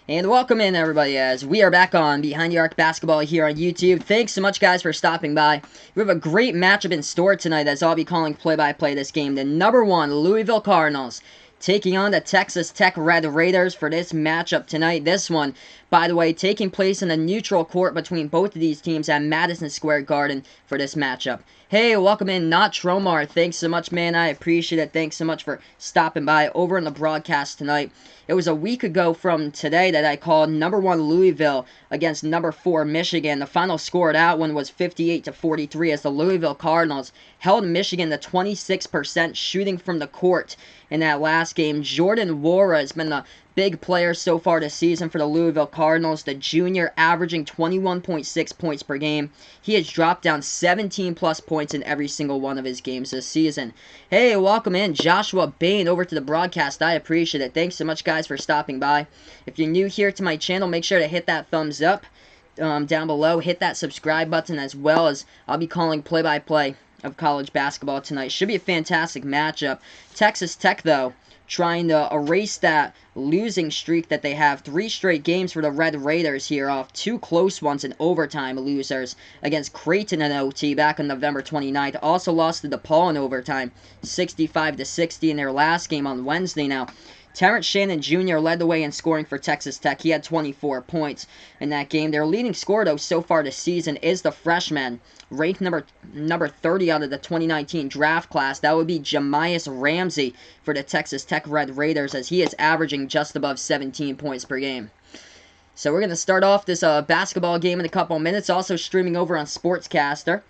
And welcome in, everybody, as we are back on Behind the Arc Basketball here on YouTube. Thanks so much, guys, for stopping by. We have a great matchup in store tonight, as I'll be calling play-by-play this game. The number 1 Louisville Cardinals taking on the Texas Tech Red Raiders for this matchup tonight. This one, by the way, taking place in a neutral court between both of these teams at Madison Square Garden for this matchup. Hey, welcome in, Not Tromar. Thanks so much, man. I appreciate it. Thanks so much for stopping by over in the broadcast tonight. It was a week ago from today that I called number 1 Louisville against number 4 Michigan. The final score of that one was 58-43 as the Louisville Cardinals held Michigan to 26% shooting from the court in that last game. Jordan Nwora has been the big player so far this season for the Louisville Cardinals. The junior averaging 21.6 points per game. He has dropped down 17 plus points in every single one of his games this season. Hey, welcome in Joshua Bain over to the broadcast. I appreciate it. Thanks so much, guys, for stopping by. If you're new here to my channel, make sure to hit that thumbs up down below. Hit that subscribe button, as well as I'll be calling play-by-play of college basketball tonight. Should be a fantastic matchup. Texas Tech, though, trying to erase that losing streak that they have. 3 straight games for the Red Raiders here off 2 close ones in overtime losers against Creighton in OT back on November 29th. Also lost to DePaul in overtime, 65-60 in their last game on Wednesday. Now, Terrence Shannon Jr. led the way in scoring for Texas Tech. He had 24 points in that game. Their leading scorer, though, so far this season is the freshman, ranked number 30 out of the 2019 draft class. That would be Jamias Ramsey for the Texas Tech Red Raiders, as he is averaging just above 17 points per game. So we're going to start off this basketball game in a couple minutes. Also streaming over on Sportscaster.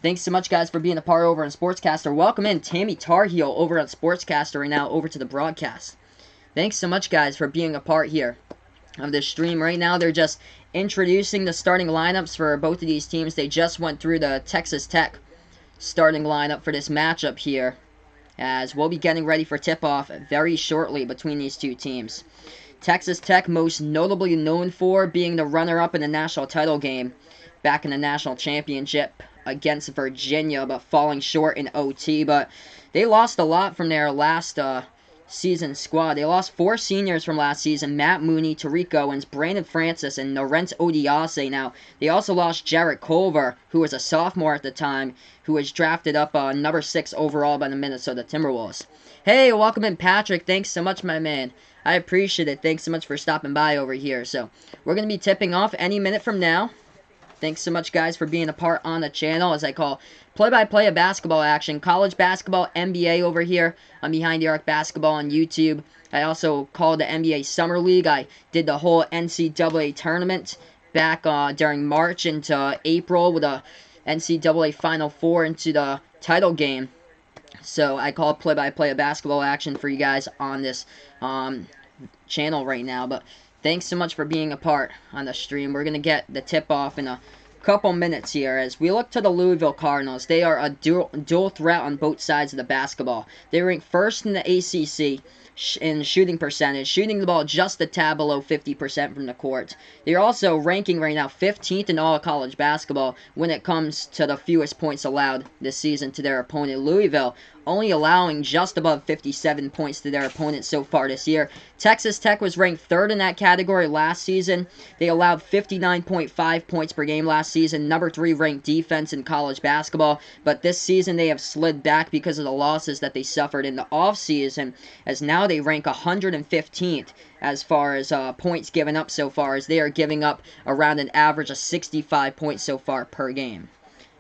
Thanks so much, guys, for being a part over on Sportscaster. Welcome in Tammy Tarheel over on Sportscaster right now over to the broadcast. Thanks so much, guys, for being a part here of this stream. Right now, they're just introducing the starting lineups for both of these teams. They just went through the Texas Tech starting lineup for this matchup here, as we'll be getting ready for tip-off very shortly between these two teams. Texas Tech, most notably known for being the runner-up in the national title game back in the national championship against Virginia, but falling short in OT. But they lost a lot from their last season squad. They lost 4 seniors from last season: Matt Mooney, Tariq Owens, Brandon Francis, and Norrent Odiase. Now, they also lost Jarrett Culver, who was a sophomore at the time, who was drafted up number 6 overall by the Minnesota Timberwolves. Hey, welcome in, Patrick. Thanks so much, my man. I appreciate it. Thanks so much for stopping by over here. So, we're going to be tipping off any minute from now. Thanks so much, guys, for being a part on the channel as I call play-by-play of basketball action. College basketball, NBA over here on Behind the Arc Basketball on YouTube. I also called the NBA Summer League. I did the whole NCAA tournament back during March into April with a NCAA Final Four into the title game. So I call play-by-play of basketball action for you guys on this channel right now. But thanks so much for being a part on the stream. We're going to get the tip-off in a couple minutes here as we look to the Louisville Cardinals. They are a dual threat on both sides of the basketball. They rank first in the ACC in shooting percentage, shooting the ball just a tad below 50% from the court. They're also ranking right now 15th in all college basketball when it comes to the fewest points allowed this season to their opponent. Louisville only allowing just above 57 points to their opponent so far this year. Texas Tech was ranked 3rd in that category last season. They allowed 59.5 points per game last season, number 3 ranked defense in college basketball. But this season they have slid back because of the losses that they suffered in the offseason, as now they rank 115th as far as points given up so far, as they are giving up around an average of 65 points so far per game.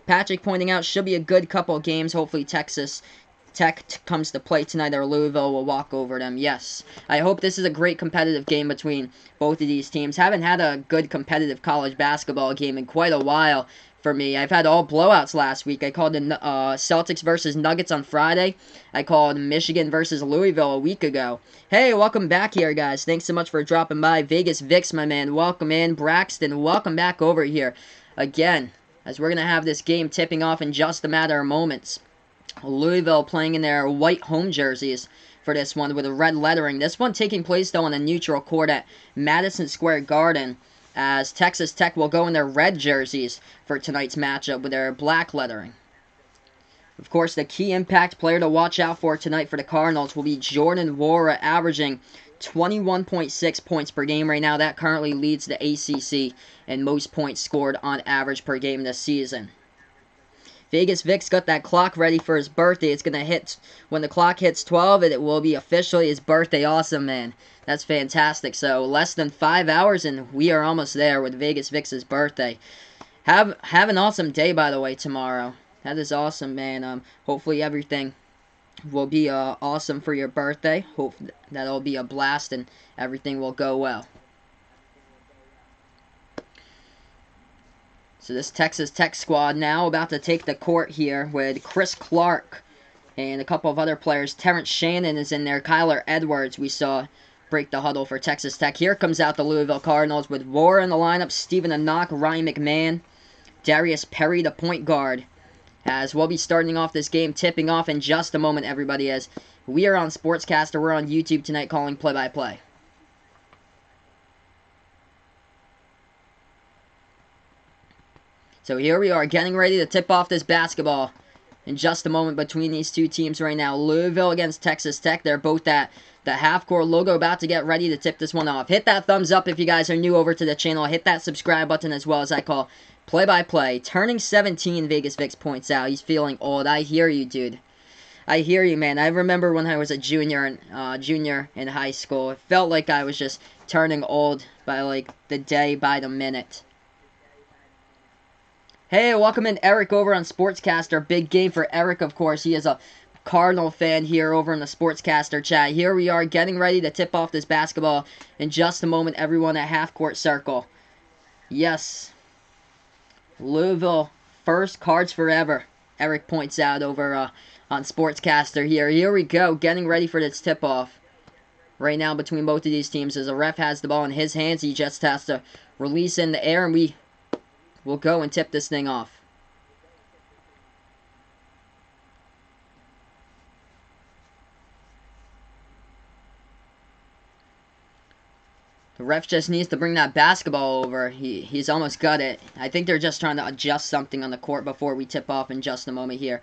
Patrick pointing out, should be a good couple of games. Hopefully Texas Tech comes to play tonight, or Louisville will walk over them. Yes, I hope this is a great competitive game between both of these teams. Haven't had a good competitive college basketball game in quite a while for me. I've had all blowouts last week. I called the Celtics versus Nuggets on Friday. I called Michigan versus Louisville a week ago. Hey, welcome back here, guys. Thanks so much for dropping by. Vegas Vix, my man, welcome in. Braxton, welcome back over here again, as we're going to have this game tipping off in just a matter of moments. Louisville playing in their white home jerseys for this one with a red lettering. This one taking place, though, on a neutral court at Madison Square Garden, as Texas Tech will go in their red jerseys for tonight's matchup with their black lettering. Of course, the key impact player to watch out for tonight for the Cardinals will be Jordan Nwora, averaging 21.6 points per game right now. That currently leads the ACC in most points scored on average per game this season. Vegas Vic's got that clock ready for his birthday. It's going to hit when the clock hits 12, and it will be officially his birthday. Awesome, man. That's fantastic. So less than 5 hours, and we are almost there with Vegas Vic's birthday. Have an awesome day, by the way, tomorrow. That is awesome, man. Hopefully everything will be awesome for your birthday. Hope that'll be a blast and everything will go well. So this Texas Tech squad now about to take the court here with Chris Clark and a couple of other players. Terrence Shannon is in there. Kyler Edwards we saw break the huddle for Texas Tech. Here comes out the Louisville Cardinals with Nwora in the lineup, Stephen Anock, Ryan McMahon, Darius Perry, the point guard. As we'll be starting off this game, tipping off in just a moment, everybody, as we are on Sportscaster. We're on YouTube tonight calling play-by-play. So here we are, getting ready to tip off this basketball in just a moment between these two teams right now. Louisville against Texas Tech. They're both at the half-court logo, about to get ready to tip this one off. Hit that thumbs up if you guys are new over to the channel. Hit that subscribe button as well, as I call play-by-play. Turning 17, Vegas Vix points out. He's feeling old. I hear you, dude. I hear you, man. I remember when I was a junior in high school. It felt like I was just turning old by, like, the day, by the minute. Hey, welcome in Eric over on Sportscaster. Big game for Eric, of course. He is a Cardinal fan here over in the Sportscaster chat. Here we are getting ready to tip off this basketball in just a moment. Everyone at half-court circle. Yes. Louisville first, Cards forever. Eric points out over on Sportscaster here. Here we go, getting ready for this tip-off. Right now between both of these teams, as the ref has the ball in his hands, he just has to release in the air, and we will go and tip this thing off. The ref just needs to bring that basketball over. He's almost got it. I think they're just trying to adjust something on the court before we tip off in just a moment here.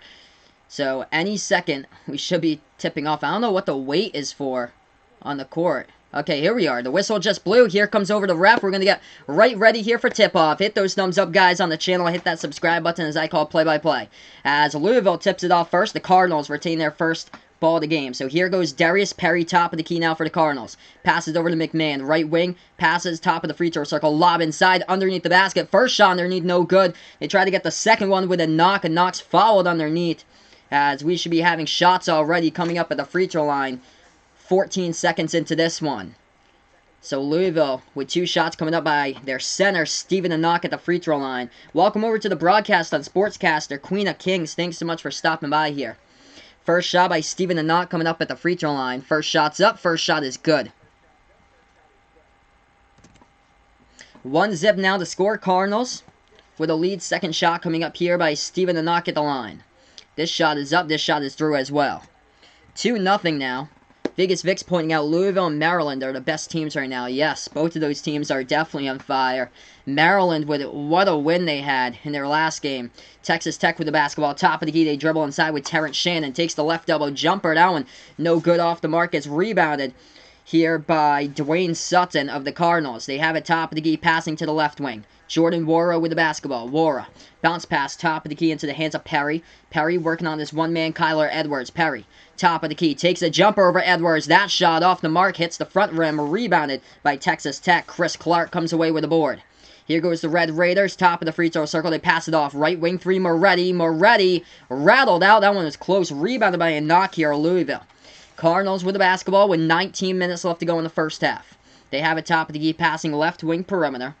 So any second, we should be tipping off. I don't know what the wait is for on the court. Okay, here we are. The whistle just blew. Here comes over the ref. We're going to get right ready here for tip-off. Hit those thumbs up, guys, on the channel. Hit that subscribe button, as I call play-by-play. As Louisville tips it off first, the Cardinals retain their first ball of the game. So here goes Darius Perry, top of the key now for the Cardinals. Passes over to McMahon, right wing. Passes, top of the free throw circle. Lob inside, underneath the basket. First shot underneath, no good. They try to get the second one with a knock, and Knox fouled underneath. As we should be having shots already coming up at the free throw line. 14 seconds into this one. So Louisville with 2 shots coming up by their center, Stephen Anock, at the free throw line. Welcome over to the broadcast on Sportscaster, Queen of Kings. Thanks so much for stopping by here. First shot by Stephen Anock coming up at the free throw line. First shot's up. First shot is good. 1-0 now to score. Cardinals with a lead. Second shot coming up here by Stephen Anock at the line. This shot is up. This shot is through as well. 2-0 now. Vegas Vix pointing out Louisville and Maryland are the best teams right now. Yes, both of those teams are definitely on fire. Maryland with what a win they had in their last game. Texas Tech with the basketball. Top of the key, they dribble inside with Terrence Shannon. Takes the left elbow jumper. That one no good off the mark. It's rebounded here by Dwayne Sutton of the Cardinals. They have it top of the key, passing to the left wing. Jordan Nwora with the basketball. Nwora. Bounce pass, top of the key into the hands of Perry. Perry working on this one-man Kyler Edwards. Perry, top of the key, takes a jumper over Edwards. That shot off the mark, hits the front rim, rebounded by Texas Tech. Chris Clark comes away with the board. Here goes the Red Raiders, top of the free throw circle. They pass it off. Right wing 3, Moretti. Moretti rattled out. That one was close. Rebounded by a knock here, Louisville. Cardinals with the basketball with 19 minutes left to go in the first half. They have it top of the key, passing left wing perimeter.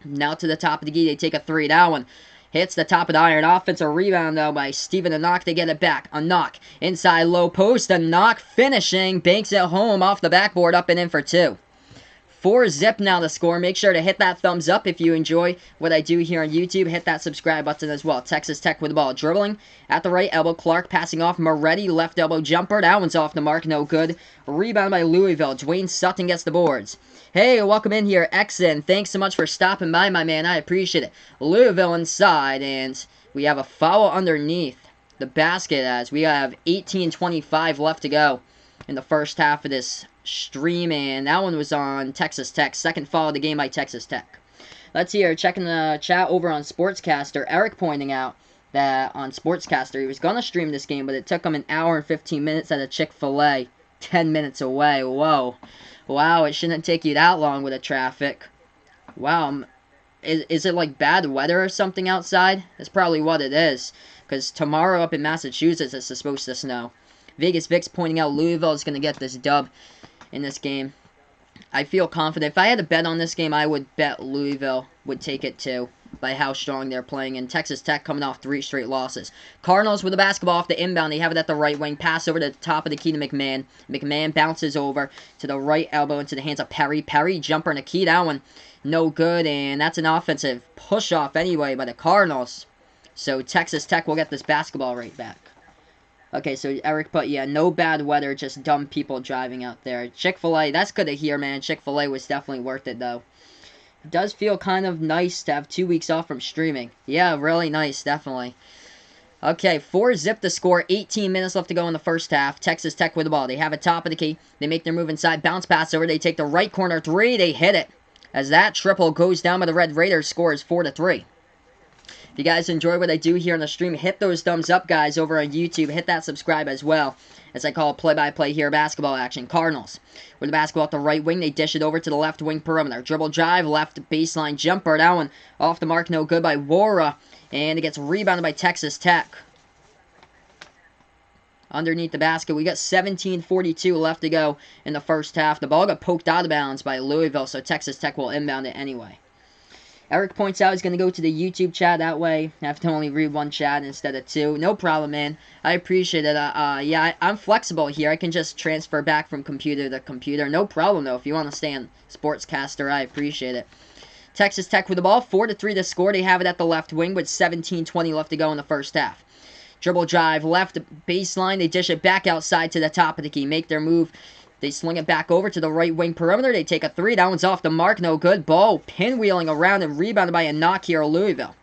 Now to the top of the key, they take a 3. That one hits the top of the iron. Offensive rebound, though, by Stephen Anock. They get it back. Anock inside low post. Anock finishing. Banks it home off the backboard, up and in for 2. 4-0 now to score. Make sure to hit that thumbs up if you enjoy what I do here on YouTube. Hit that subscribe button as well. Texas Tech with the ball. Dribbling at the right elbow. Clark passing off. Moretti, left elbow jumper. That one's off the mark. No good. Rebound by Louisville. Dwayne Sutton gets the boards. Hey, welcome in here, Exen. Thanks so much for stopping by, my man. I appreciate it. Louisville inside, and we have a foul underneath. the basket as we have 18:25 left to go in the first half of this stream, and that one was on Texas Tech. Second fall of the game by Texas Tech. Let's see here, checking the chat over on Sportscaster. Eric pointing out that on Sportscaster he was going to stream this game, but it took him an hour and 15 minutes at a Chick-fil-A 10 minutes away. Whoa. Wow, it shouldn't take you that long with the traffic. Wow. Is it like bad weather or something outside? That's probably what it is. Because tomorrow up in Massachusetts it's supposed to snow. Vegas Vic's pointing out Louisville is going to get this dub in this game. I feel confident. If I had to bet on this game, I would bet Louisville would take it too, by how strong they're playing. And Texas Tech coming off 3 straight losses. Cardinals with the basketball off the inbound. They have it at the right wing. Pass over to the top of the key to McMahon. McMahon bounces over to the right elbow into the hands of Perry. Perry jumper and a key. That one no good. And that's an offensive push-off anyway by the Cardinals. So Texas Tech will get this basketball right back. Okay, so Eric put, yeah, no bad weather, just dumb people driving out there. Chick-fil-A, that's good to hear, man. Chick-fil-A was definitely worth it, though. It does feel kind of nice to have 2 weeks off from streaming. Yeah, really nice, definitely. Okay, 4-zip the score. 18 minutes left to go in the first half. Texas Tech with the ball. They have it top of the key. They make their move inside. Bounce pass over. They take the right corner 3. They hit it. As that triple goes down by the Red Raiders, score is 4-3. If you guys enjoy what I do here on the stream, hit those thumbs up, guys, over on YouTube. Hit that subscribe as well, as I call play-by-play here, basketball action. Cardinals with the basketball at the right wing. They dish it over to the left wing perimeter. Dribble drive, left baseline jumper. That one off the mark, no good by Wara. And it gets rebounded by Texas Tech. Underneath the basket, we got 17:42 left to go in the first half. The ball got poked out of bounds by Louisville, so Texas Tech will inbound it anyway. Eric points out he's going to go to the YouTube chat. That way I have to only read 1 chat instead of 2. No problem, man. I appreciate it. Yeah, I'm flexible here. I can just transfer back from computer to computer. No problem, though. If you want to stay on Sportscaster, I appreciate it. Texas Tech with the ball. 4-3 to score. They have it at the left wing with 17:20 left to go in the first half. Dribble drive, left baseline. They dish it back outside to the top of the key. Make their move. They sling it back over to the right wing perimeter. They take a 3. That one's off the mark. No good. Ball pinwheeling around and rebounded by a knock here, Louisville.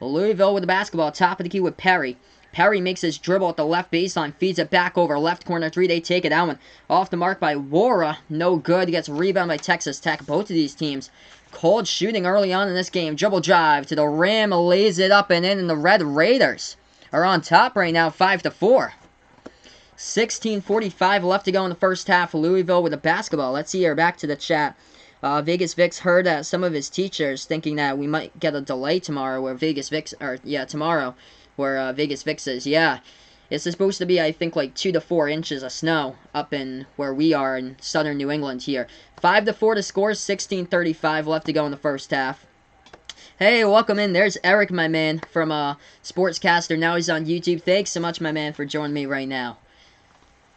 Louisville with the basketball. Top of the key with Perry. Perry makes his dribble at the left baseline. Feeds it back over. Left corner 3. They take it. That one off the mark by Wara. No good. He gets rebounded by Texas Tech. Both of these teams cold shooting early on in this game. Dribble drive to the rim. Lays it up and in. And the Red Raiders are on top right now. 5-4. 16:45 left to go in the first half. Louisville with the basketball. Let's see here. Back to the chat. Vegas Vic's heard some of his teachers thinking that we might get a delay tomorrow where Vegas Vic's, or yeah, tomorrow, where Vegas Vic says, yeah, it's supposed to be, I think, like 2 to 4 inches of snow up in where we are in southern New England here. 5-4 to score. 16:35 left to go in the first half. Hey, welcome in. There's Eric, my man, from Sportscaster. Now he's on YouTube. Thanks so much, my man, for joining me right now.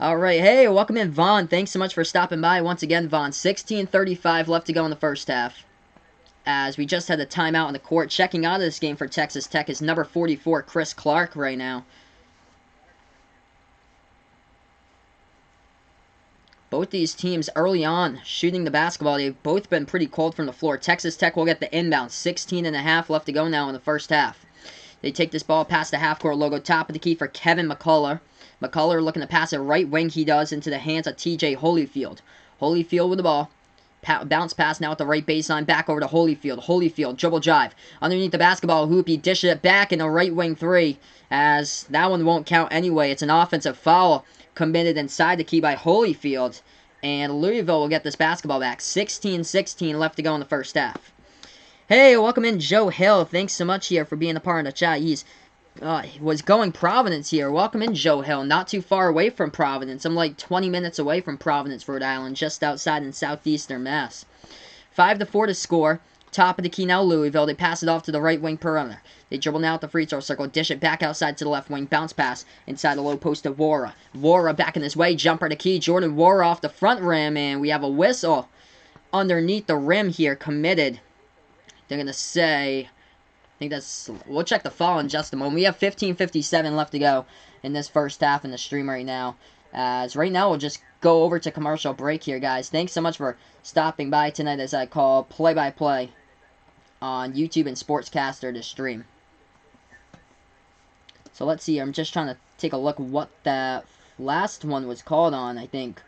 Alright, hey, welcome in, Vaughn. Thanks so much for stopping by once again, Vaughn. 16:35 left to go in the first half. As we just had a timeout on the court. Checking out of this game for Texas Tech is number 44, Chris Clark, right now. Both these teams early on shooting the basketball. They've both been pretty cold from the floor. Texas Tech will get the inbound. 16.5 left to go now in the first half. They take this ball past the half-court logo. Top of the key for Kevin McCullough. McCullough looking to pass it right wing. He does into the hands of TJ Holyfield. Holyfield with the ball. Bounce pass now at the right baseline. Back over to Holyfield. Holyfield, dribble drive. Underneath the basketball hoop. He dishes it back in a right wing 3. As that one won't count anyway. It's an offensive foul committed inside the key by Holyfield. And Louisville will get this basketball back. 16-16 left to go in the first half. Hey, welcome in, Joe Hill. Thanks so much here for being a part of the chat. He was going Providence here. Welcome in, Joe Hill. Not too far away from Providence. I'm like 20 minutes away from Providence, Rhode Island, just outside in southeastern Mass. 5-4 to score. Top of the key now, Louisville. They pass it off to the right wing perimeter. They dribble now at the free throw circle. Dish it back outside to the left wing. Bounce pass inside the low post of Wara. Wara back in his way. Jumper to key. Jordan Wara off the front rim. And we have a whistle underneath the rim here committed. They're going to say... I think that's... We'll check the foul in just a moment. We have 15:57 left to go in this first half in the stream right now. As right now, we'll just go over to commercial break here, guys. Thanks so much for stopping by tonight as I call play-by-play on YouTube and Sportscaster to stream. So let's see. I'm just trying to take a look what that last one was called on, I think.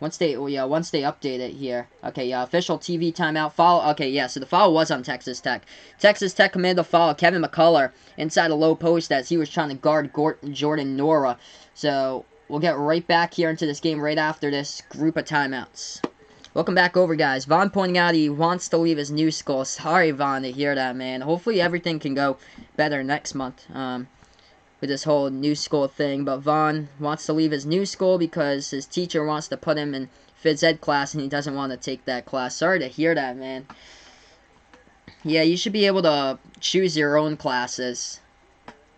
Once they update it here. Okay, yeah, official TV timeout. Foul. Okay, yeah, so the foul was on Texas Tech. Texas Tech committed the foul. Kevin McCullough inside a low post as he was trying to guard Jordan Nora. So we'll get right back here into this game right after this group of timeouts. Welcome back over, guys. Vaughn pointing out he wants to leave his new school. Sorry, Vaughn, to hear that, man. Hopefully everything can go better next month. With this whole new school thing, but Vaughn wants to leave his new school because his teacher wants to put him in phys ed class and he doesn't want to take that class. Sorry to hear that, man. Yeah, you should be able to choose your own classes.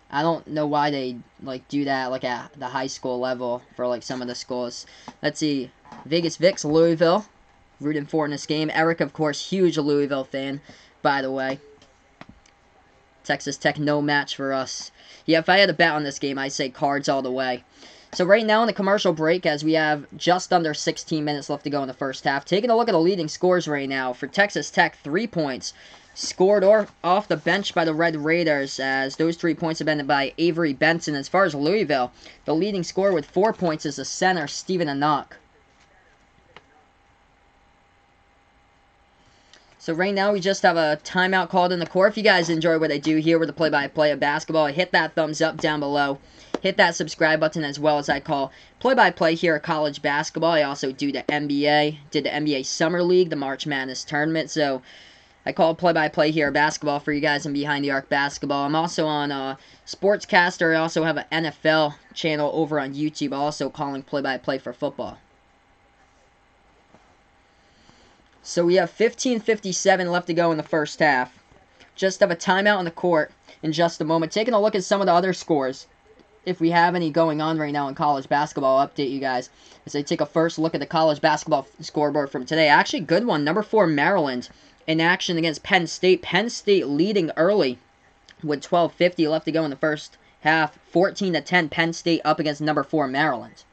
I don't know why they do that at the high school level for some of the schools. Let's see, Vegas Vic's Louisville, rooting for in this game. Eric, of course, huge Louisville fan, by the way. Texas Tech, no match for us. Yeah, if I had a bet on this game, I'd say Cards all the way. So right now in the commercial break, as we have just under 16 minutes left to go in the first half, taking a look at the leading scores right now. For Texas Tech, 3 points. Scored off the bench by the Red Raiders, as those 3 points have been by Avery Benson. As far as Louisville, the leading scorer with 4 points is the center, Stephen Anok. So right now we just have a timeout called in the court. If you guys enjoy what I do here with the play-by-play of basketball, hit that thumbs up down below. Hit that subscribe button, as well as I call play-by-play here at college basketball. I also do the NBA, did the NBA Summer League, the March Madness tournament. So I call play-by-play here at basketball for you guys in Behind the Arc Basketball. I'm also on Sportscaster. I also have an NFL channel over on YouTube, also calling play-by-play for football. So we have 15:57 left to go in the first half. Just have a timeout on the court in just a moment. Taking a look at some of the other scores, if we have any going on right now in college basketball. I'll update you guys as I take a first look at the college basketball scoreboard from today. Actually, good one. Number 4, Maryland in action against Penn State. Penn State leading early with 12:50 left to go in the first half. 14-10, Penn State up against number 4, Maryland.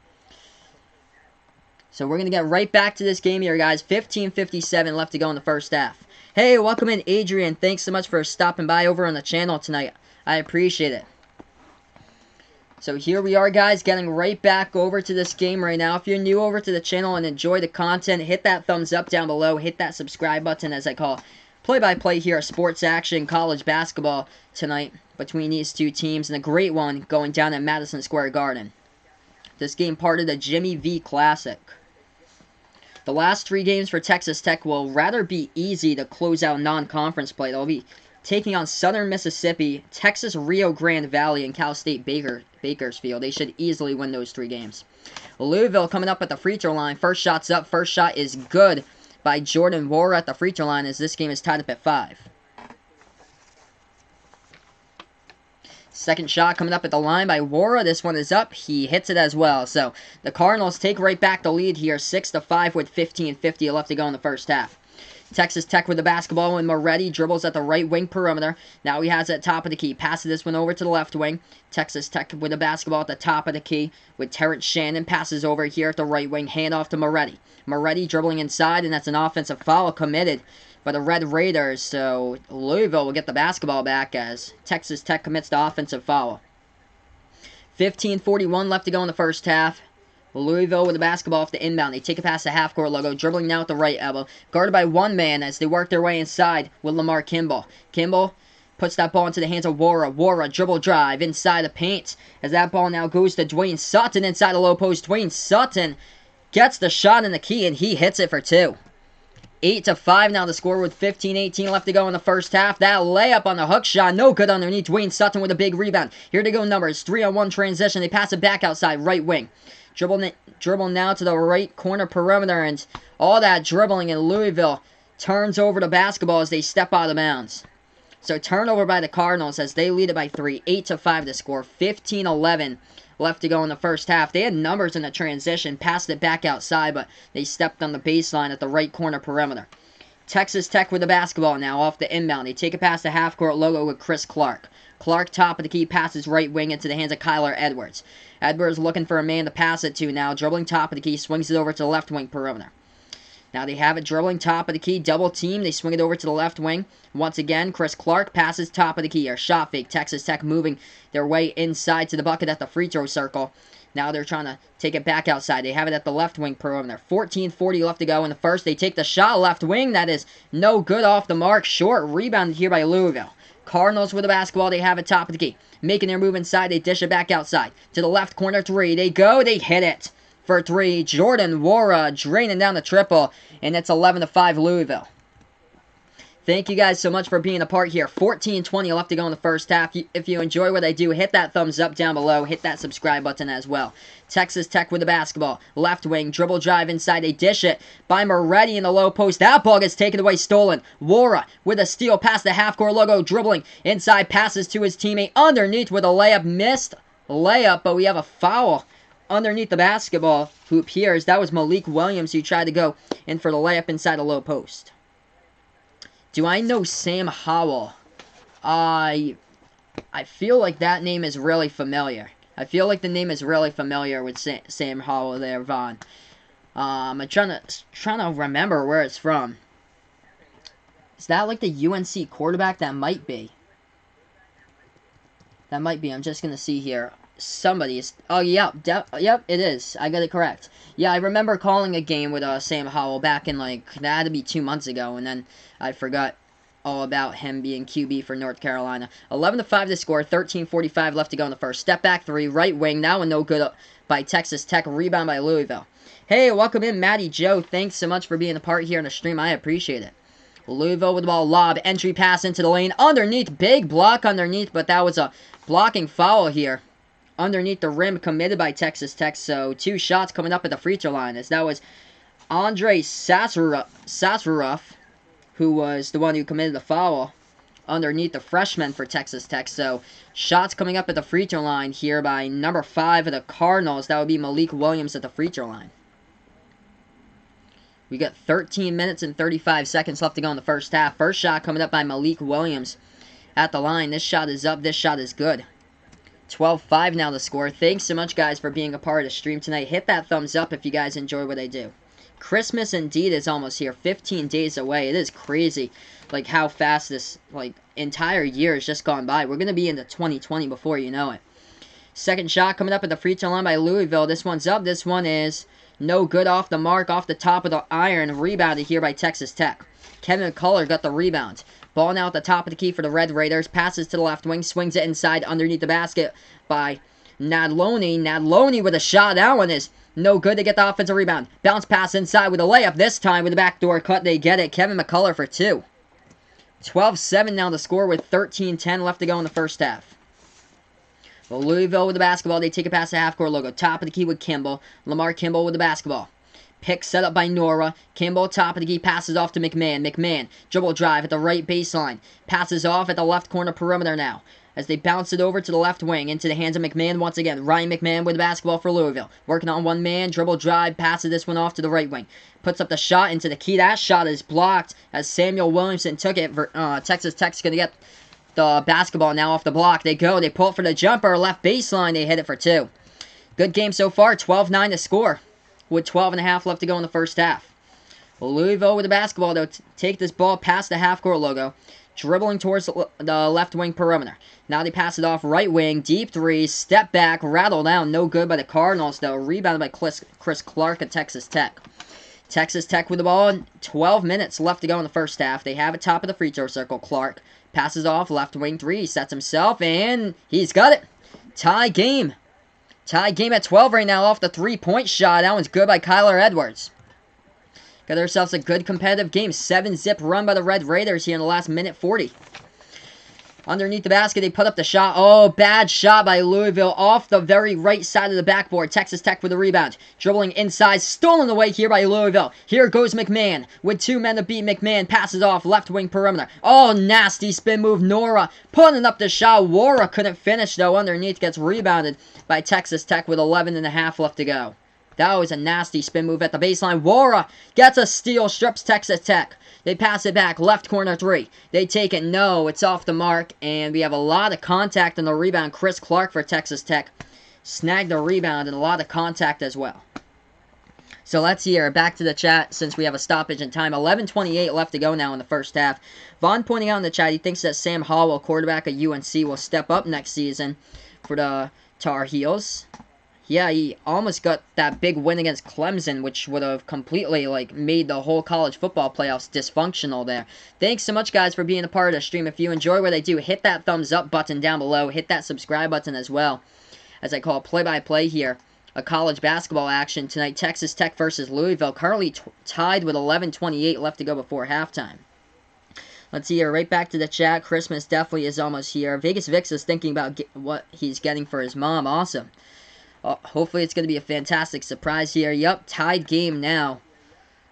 So we're going to get right back to this game here, guys. 15:57 left to go in the first half. Hey, welcome in, Adrian. Thanks so much for stopping by over on the channel tonight. I appreciate it. So here we are, guys, getting right back over to this game right now. If you're new over to the channel and enjoy the content, hit that thumbs up down below. Hit that subscribe button, as I call play-by-play here, sports action, college basketball tonight between these two teams. And a great one going down at Madison Square Garden. This game part of the Jimmy V Classic. The last 3 games for Texas Tech will rather be easy to close out non-conference play. They'll be taking on Southern Mississippi, Texas Rio Grande Valley, and Cal State Bakersfield. They should easily win those 3 games. Louisville coming up at the free throw line. First shot's up. First shot is good by Jordan Wara at the free throw line, as this game is tied up at 5. Second shot coming up at the line by Wara. This one is up. He hits it as well. So the Cardinals take right back the lead here, 6-5 with 15:50 left to go in the first half. Texas Tech with the basketball, and Moretti dribbles at the right wing perimeter. Now he has it at top of the key. Passes this one over to the left wing. Texas Tech with the basketball at the top of the key with Terrence Shannon. Passes over here at the right wing. Hand off to Moretti. Moretti dribbling inside, and that's an offensive foul committed by the Red Raiders. So Louisville will get the basketball back as Texas Tech commits the offensive foul. 15:41 left to go in the first half. Louisville with the basketball off the inbound. They take it past the half-court logo, dribbling now at the right elbow. Guarded by one man as they work their way inside with Lamar Kimball. Kimball puts that ball into the hands of Wara. Wara dribble drive inside the paint as that ball now goes to Dwayne Sutton inside the low post. Dwayne Sutton gets the shot in the key, and he hits it for 2. 8-5 now the score with 15:18 left to go in the first half. That layup on the hook shot, no good underneath. Dwayne Sutton with a big rebound. Here to go numbers, 3-on-1 transition. They pass it back outside, right wing. Dribble now to the right corner perimeter, and all that dribbling in Louisville turns over the basketball as they step out of bounds. So turnover by the Cardinals as they lead it by 3. 8-5 to score. 15:11 left to go in the first half. They had numbers in the transition, passed it back outside, but they stepped on the baseline at the right corner perimeter. Texas Tech with the basketball now off the inbound. They take it past the half-court logo with Chris Clark. Clark, top of the key, passes right wing into the hands of Kyler Edwards. Edwards looking for a man to pass it to now. Dribbling top of the key, swings it over to the left wing perimeter. Now they have it dribbling top of the key, double team. They swing it over to the left wing. Once again, Chris Clark passes top of the key. Or shot fake. Texas Tech moving their way inside to the bucket at the free throw circle. Now they're trying to take it back outside. They have it at the left wing perimeter. 14:40 left to go in the first. They take the shot left wing. That is no good, off the mark. Short rebounded here by Louisville. Cardinals with the basketball. They have it top of the key. Making their move inside. They dish it back outside. To the left corner three. They go. They hit it for three. Jordan Wara draining down the triple. And it's 11-5 Louisville. Thank you guys so much for being a part here. 14:20 left to go in the first half. If you enjoy what I do, hit that thumbs up down below. Hit that subscribe button as well. Texas Tech with the basketball. Left wing, dribble drive inside. They dish it by Moretti in the low post. That ball gets taken away, stolen. Wara with a steal past the half-court logo. Dribbling inside, passes to his teammate. Underneath with a layup. Missed layup, but we have a foul underneath the basketball hoop here. That was Malik Williams who tried to go in for the layup inside the low post. Do I know Sam Howell? I feel like that name is really familiar. I feel like the name is really familiar with Sam Howell there, Vaughn. I'm trying to remember where it's from. Is that like the UNC quarterback? That might be. That might be. I'm just gonna see here. Somebody is. Oh, yep, it is. I got it correct. Yeah, I remember calling a game with Sam Howell back in, like, that had to be 2 months ago, and then I forgot all about him being QB for North Carolina. 11-5 to score, 13:45 left to go in the first. Step back three, right wing, now a no good by Texas Tech, rebound by Louisville. Hey, welcome in, Matty Joe. Thanks so much for being a part here in the stream. I appreciate it. Louisville with the ball, lob, entry pass into the lane, underneath, big block underneath, but that was a blocking foul here. Underneath the rim committed by Texas Tech. So 2 shots coming up at the free throw line. As that was Andre Sasarov, who was the one who committed the foul underneath the freshman for Texas Tech. So shots coming up at the free throw line here by number 5 of the Cardinals. That would be Malik Williams at the free throw line. We got 13 minutes and 35 seconds left to go in the first half. First shot coming up by Malik Williams at the line. This shot is up. This shot is good. 12-5 now the score. Thanks so much, guys, for being a part of the stream tonight. Hit that thumbs up if you guys enjoy what I do. Christmas indeed is almost here. 15 days away. It is crazy, like, how fast this, like, entire year has just gone by. We're going to be into 2020 before you know it. Second shot coming up at the free throw line by Louisville. This one's up. This one is no good, off the mark, off the top of the iron. Rebounded here by Texas Tech. Kevin McCullough got the rebound. Ball now at the top of the key for the Red Raiders. Passes to the left wing. Swings it inside underneath the basket by Nadloni. Nadloni with a shot. That one is no good. They get the offensive rebound. Bounce pass inside with a layup. This time with a backdoor cut. They get it. Kevin McCullough for 2. 12-7 now the score with 13-10 left to go in the first half. Well, Louisville with the basketball. They take it past the half-court logo. Top of the key with Kimball. Lamar Kimball with the basketball. Pick set up by Nora. Kimball, top of the key, passes off to McMahon. McMahon, dribble drive at the right baseline. Passes off at the left corner perimeter now. As they bounce it over to the left wing, into the hands of McMahon once again. Ryan McMahon with the basketball for Louisville. Working on one man, dribble drive, passes this one off to the right wing. Puts up the shot into the key. That shot is blocked as Samuel Williamson took it. Texas Tech's going to get the basketball now off the block. They go, they pull it for the jumper. Left baseline, they hit it for 2. Good game so far, 12-9 to score, with 12.5 left to go in the first half. Well, Louisville with the basketball, they'll take this ball past the half-court logo, dribbling towards the left wing perimeter. Now they pass it off right wing, deep three, step back, rattle down, no good by the Cardinals, though. Rebounded by Chris Clark at Texas Tech. Texas Tech with the ball, 12 minutes left to go in the first half. They have it top of the free throw circle. Clark passes off, left wing three, sets himself, and he's got it. Tie game. Tie game at 12 right now off the three-point shot. That one's good by Kyler Edwards. Got ourselves a good competitive game. 7-zip run by the Red Raiders here in the last minute 40. Underneath the basket, they put up the shot. Oh, bad shot by Louisville off the very right side of the backboard. Texas Tech with the rebound. Dribbling inside, stolen away here by Louisville. Here goes McMahon. With 2 men to beat, McMahon passes off left wing perimeter. Oh, nasty spin move. Nora putting up the shot. Wara couldn't finish, though. Underneath gets rebounded by Texas Tech with 11.5 left to go. That was a nasty spin move at the baseline. Wara gets a steal, strips Texas Tech. They pass it back, left corner three. They take it, no, it's off the mark, and we have a lot of contact on the rebound. Chris Clark for Texas Tech snagged the rebound and a lot of contact as well. So let's hear back to the chat since we have a stoppage in time. 11:28 left to go now in the first half. Vaughn pointing out in the chat he thinks that Sam Howell, quarterback of UNC, will step up next season for the Tar Heels. Yeah, he almost got that big win against Clemson, which would have completely made the whole college football playoffs dysfunctional there. Thanks so much, guys, for being a part of the stream. If you enjoy what I do, hit that thumbs up button down below. Hit that subscribe button as well, as I call play-by-play here. A college basketball action tonight. Texas Tech versus Louisville. Currently tied with 11:28 left to go before halftime. Let's see here. Right back to the chat. Christmas definitely is almost here. Vegas Vix is thinking about what he's getting for his mom. Awesome. Hopefully it's going to be a fantastic surprise here. Yup, tied game now.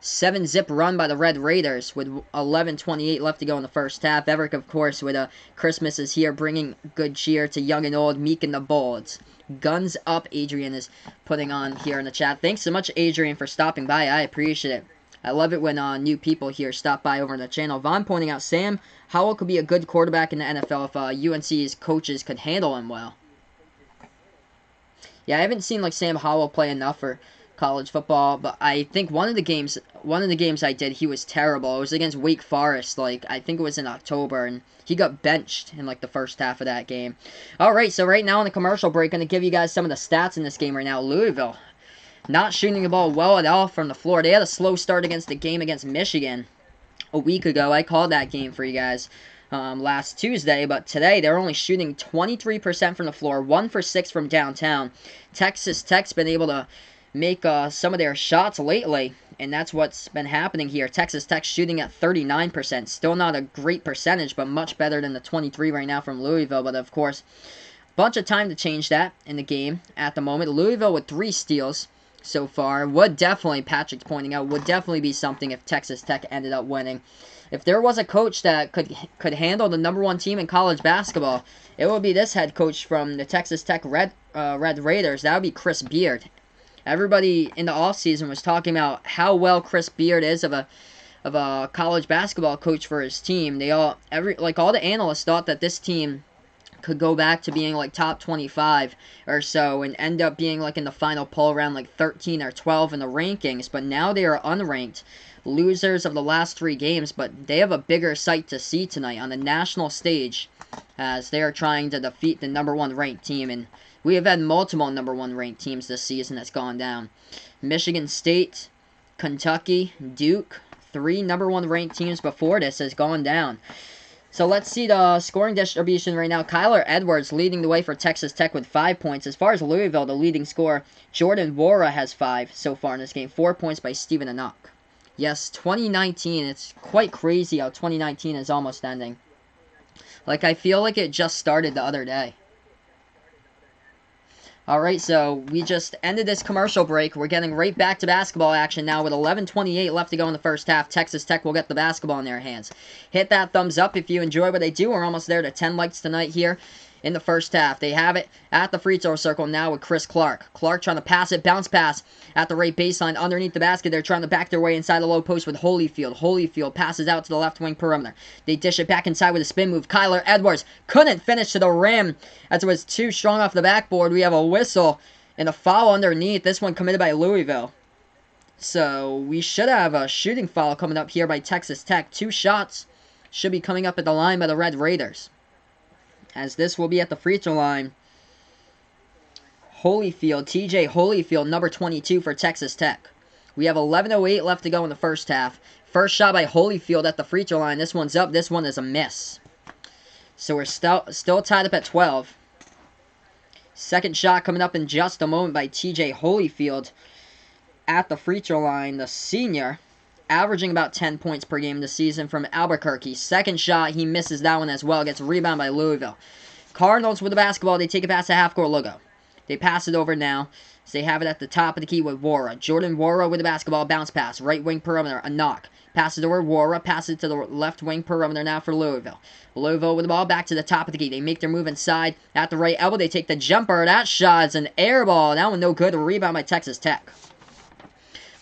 7-zip run by the Red Raiders with 11:28 left to go in the first half. Everett, of course, with Christmas is here, bringing good cheer to young and old, meek and the bold. Guns up, Adrian is putting on here in the chat. Thanks so much, Adrian, for stopping by. I appreciate it. I love it when new people here stop by over on the channel. Vaughn pointing out Sam Howell could be a good quarterback in the NFL if UNC's coaches could handle him well. Yeah, I haven't seen Sam Howell play enough for college football, but I think one of the games I did, he was terrible. It was against Wake Forest, I think it was in October, and he got benched in the first half of that game. Alright, so right now in the commercial break, I'm going to give you guys some of the stats in this game right now. Louisville, not shooting the ball well at all from the floor. They had a slow start against the game against Michigan a week ago. I called that game for you guys last Tuesday, but today they're only shooting 23% from the floor, 1 for 6 from downtown. Texas Tech's been able to make some of their shots lately, and that's what's been happening here. Texas Tech shooting at 39%. Still not a great percentage, but much better than the 23 right now from Louisville. But of course, bunch of time to change that in the game at the moment. Louisville with 3 steals so far. Would definitely, Patrick's pointing out, would definitely be something if Texas Tech ended up winning. If there was a coach that could handle the #1 team in college basketball, it would be this head coach from the Texas Tech Red Raiders. That would be Chris Beard. Everybody in the offseason was talking about how well Chris Beard is of a college basketball coach for his team. All the analysts thought that this team could go back to being top 25 or so and end up being in the final poll around 13 or 12 in the rankings, but now they are unranked, losers of the last 3 games, but they have a bigger sight to see tonight on the national stage as they are trying to defeat the #1 ranked team, and we have had multiple #1 ranked teams this season that's gone down. Michigan State, Kentucky, Duke, 3 #1 ranked teams before this has gone down. So let's see the scoring distribution right now. Kyler Edwards leading the way for Texas Tech with 5 points. As far as Louisville, the leading scorer, Jordan Wara has 5 so far in this game. 4 points by Stephen Anok. Yes, 2019. It's quite crazy how 2019 is almost ending. I feel like it just started the other day. Alright, so we just ended this commercial break. We're getting right back to basketball action now with 11:28 left to go in the first half. Texas Tech will get the basketball in their hands. Hit that thumbs up if you enjoy what they do. We're almost there to 10 likes tonight here in the first half. They have it at the free throw circle now with Chris Clark. Clark trying to pass it, bounce pass at the right baseline underneath the basket. They're trying to back their way inside the low post with Holyfield. Holyfield passes out to the left wing perimeter. They dish it back inside with a spin move. Kyler Edwards couldn't finish to the rim as it was too strong off the backboard. We have a whistle and a foul underneath. This one committed by Louisville. So we should have a shooting foul coming up here by Texas Tech. 2 shots should be coming up at the line by the Red Raiders, as this will be at the free throw line. Holyfield, TJ Holyfield, number 22 for Texas Tech. We have 11:08 left to go in the first half. First shot by Holyfield at the free throw line. This one's up. This one is a miss. So we're still tied up at 12. Second shot coming up in just a moment by TJ Holyfield at the free throw line. The senior, averaging about 10 points per game this season from Albuquerque. Second shot, he misses that one as well. Gets a rebound by Louisville. Cardinals with the basketball. They take it past the half-court logo. They pass it over now. So they have it at the top of the key with Wara. Jordan Wara with the basketball. Bounce pass. Right wing perimeter. A knock. Passes over Wara. Passes it to the left wing perimeter now for Louisville. Louisville with the ball back to the top of the key. They make their move inside at the right elbow. They take the jumper. That shot is an air ball. That one no good. A rebound by Texas Tech.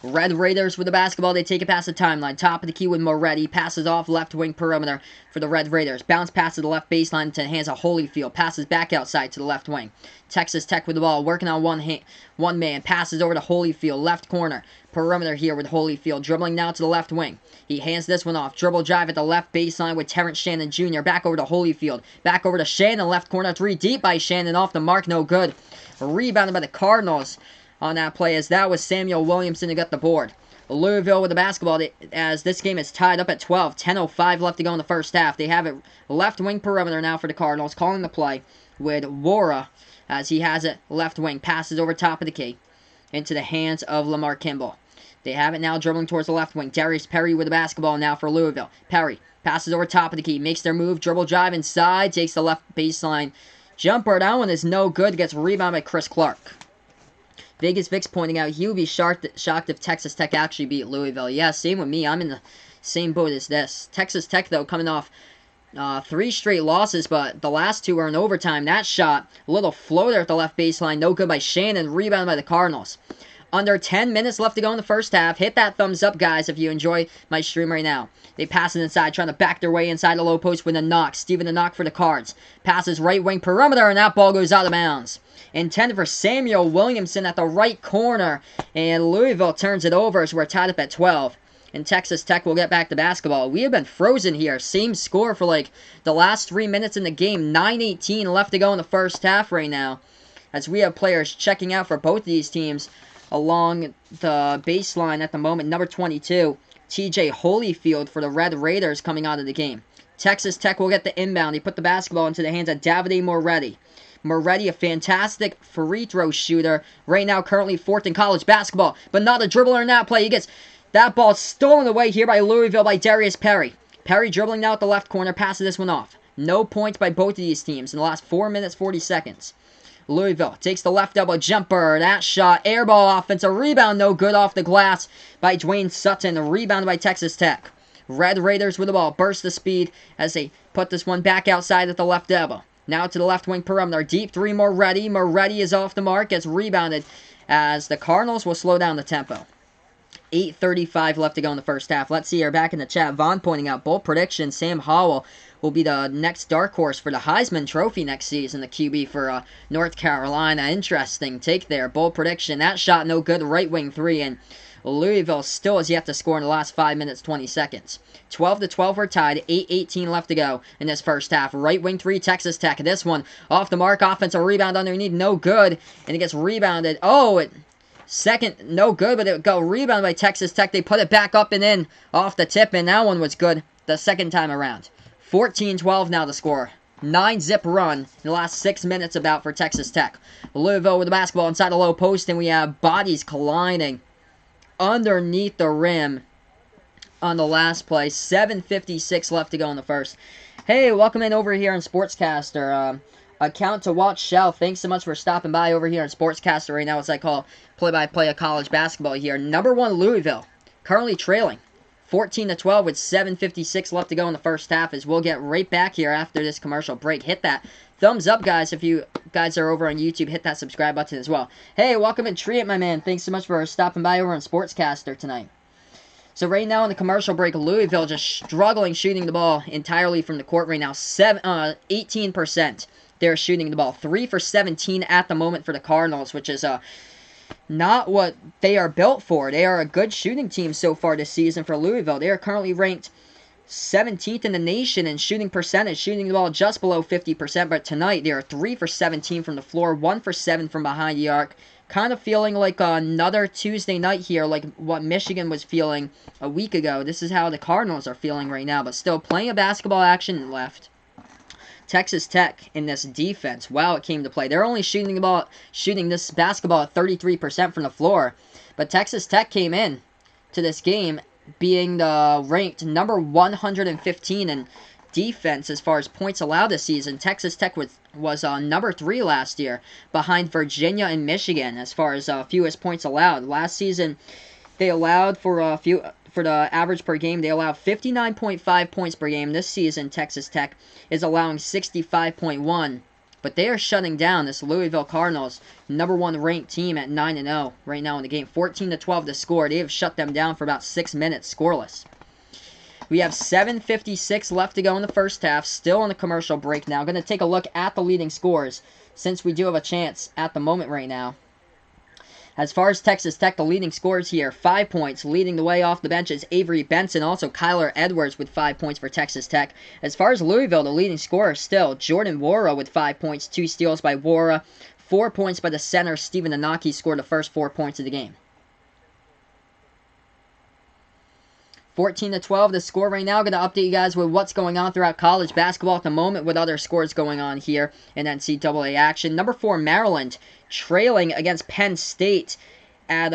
Red Raiders with the basketball. They take it past the timeline. Top of the key with Moretti. Passes off left wing perimeter for the Red Raiders. Bounce pass to the left baseline into the hands of Holyfield. Passes back outside to the left wing. Texas Tech with the ball. Working on one man. Passes over to Holyfield. Left corner. Perimeter here with Holyfield. Dribbling now to the left wing. He hands this one off. Dribble drive at the left baseline with Terrence Shannon Jr. Back over to Holyfield. Back over to Shannon. Left corner. 3 deep by Shannon. Off the mark. No good. Rebounded by the Cardinals on that play, as that was Samuel Williamson who got the board. Louisville with the basketball as this game is tied up at 12. 10:05 left to go in the first half. They have it left wing perimeter now for the Cardinals, calling the play with Wara as he has it left wing. Passes over top of the key into the hands of Lamar Kimball. They have it now dribbling towards the left wing. Darius Perry with the basketball now for Louisville. Perry passes over top of the key, makes their move, dribble drive inside, takes the left baseline jumper. That one is no good, gets rebounded by Chris Clark. Vegas Vic's pointing out he would be shocked if Texas Tech actually beat Louisville. Yeah, same with me. I'm in the same boat as this. Texas Tech, though, coming off 3 straight losses, but the last 2 were in overtime. That shot, a little floater at the left baseline, no good by Shannon, rebounded by the Cardinals. Under 10 minutes left to go in the first half. Hit that thumbs up, guys, if you enjoy my stream right now. They pass it inside, trying to back their way inside the low post with a knock. Steven the knock for the Cards. Passes right wing perimeter, and that ball goes out of bounds. Intended for Samuel Williamson at the right corner, and Louisville turns it over as we're tied up at 12. And Texas Tech will get back to basketball. We have been frozen here. Same score for like the last 3 minutes in the game. 9:18 left to go in the first half right now, as we have players checking out for both of these teams along the baseline at the moment. Number 22, TJ Holyfield for the Red Raiders coming out of the game. Texas Tech will get the inbound. He put the basketball into the hands of Davide Moretti. Moretti, a fantastic free throw shooter. Right now, currently 4th in college basketball, but not a dribbler in that play. He gets that ball stolen away here by Louisville by Darius Perry. Perry dribbling now at the left corner, passes this one off. No points by both of these teams in the last 4 minutes, 40 seconds. Louisville takes the left elbow jumper. That shot, air ball offensive rebound, no good off the glass by Dwayne Sutton. Rebounded by Texas Tech. Red Raiders with the ball, burst the speed as they put this one back outside at the left elbow. Now to the left wing perimeter. Deep 3, Moretti. Moretti is off the mark. Gets rebounded as the Cardinals will slow down the tempo. 8:35 left to go in the first half. Let's see here. Back in the chat, Vaughn pointing out bold prediction. Sam Howell will be the next dark horse for the Heisman Trophy next season. The QB for North Carolina. Interesting take there. Bold prediction. That shot no good. Right wing 3. And Louisville still has yet to score in the last 5 minutes, 20 seconds. 12-12 we're tied. 8:18 left to go in this first half. Right wing 3, Texas Tech. This one off the mark. Offensive rebound underneath. No good. And it gets rebounded. Second, no good, but it got rebounded by Texas Tech. They put it back up and in off the tip, and that one was good the second time around. 14-12 now the score. 9-zip run in the last 6 minutes about for Texas Tech. Louisville with the basketball inside the low post, and we have bodies colliding underneath the rim on the last play. 7:56 left to go in the first. Hey, welcome in over here on Sportscaster. Account to watch Shell. Thanks so much for stopping by over here on Sportscaster right now, as I call play-by-play of college basketball here. Number 1 Louisville, currently trailing 14-12 with 7:56 left to go in the first half, as we'll get right back here after this commercial break. Hit that thumbs up, guys. If you guys are over on YouTube, hit that subscribe button as well. Hey, welcome in Treat, my man. Thanks so much for stopping by over on Sportscaster tonight. So right now in the commercial break, Louisville just struggling shooting the ball entirely from the court right now. 18%. They're shooting the ball. 3 for 17 at the moment for the Cardinals, which is not what they are built for. They are a good shooting team so far this season for Louisville. They are currently ranked 17th in the nation in shooting percentage, shooting the ball just below 50%. But tonight, they are 3 for 17 from the floor, 1 for 7 from behind the arc. Kind of feeling like another Tuesday night here, like what Michigan was feeling a week ago. This is how the Cardinals are feeling right now, but still plenty of basketball action left. Texas Tech in this defense, wow, it came to play. They're only shooting this basketball at 33% from the floor, but Texas Tech came in to this game being the ranked number 115 in defense as far as points allowed this season. Texas Tech was number 3 last year, behind Virginia and Michigan as far as fewest points allowed. Last season, they allowed for the average per game, they allowed 59.5 points per game. This season, Texas Tech is allowing 65.1 But they are shutting down this Louisville Cardinals, #1 ranked team at 9-0 right now in the game. 14-12 to score. They have shut them down for about 6 minutes, scoreless. We have 7:56 left to go in the first half. Still on the commercial break now. Going to take a look at the leading scores since we do have a chance at the moment right now. As far as Texas Tech, the leading scorers here, 5 points. Leading the way off the bench is Avery Benson, also Kyler Edwards with 5 points for Texas Tech. As far as Louisville, the leading scorer still, Jordan Wara with 5 points, 2 steals by Wara, 4 points by the center, Stephen Anaki scored the first 4 points of the game. 14-12 the score right now. Going to update you guys with what's going on throughout college basketball at the moment with other scores going on here in NCAA action. #4 Maryland trailing against Penn State at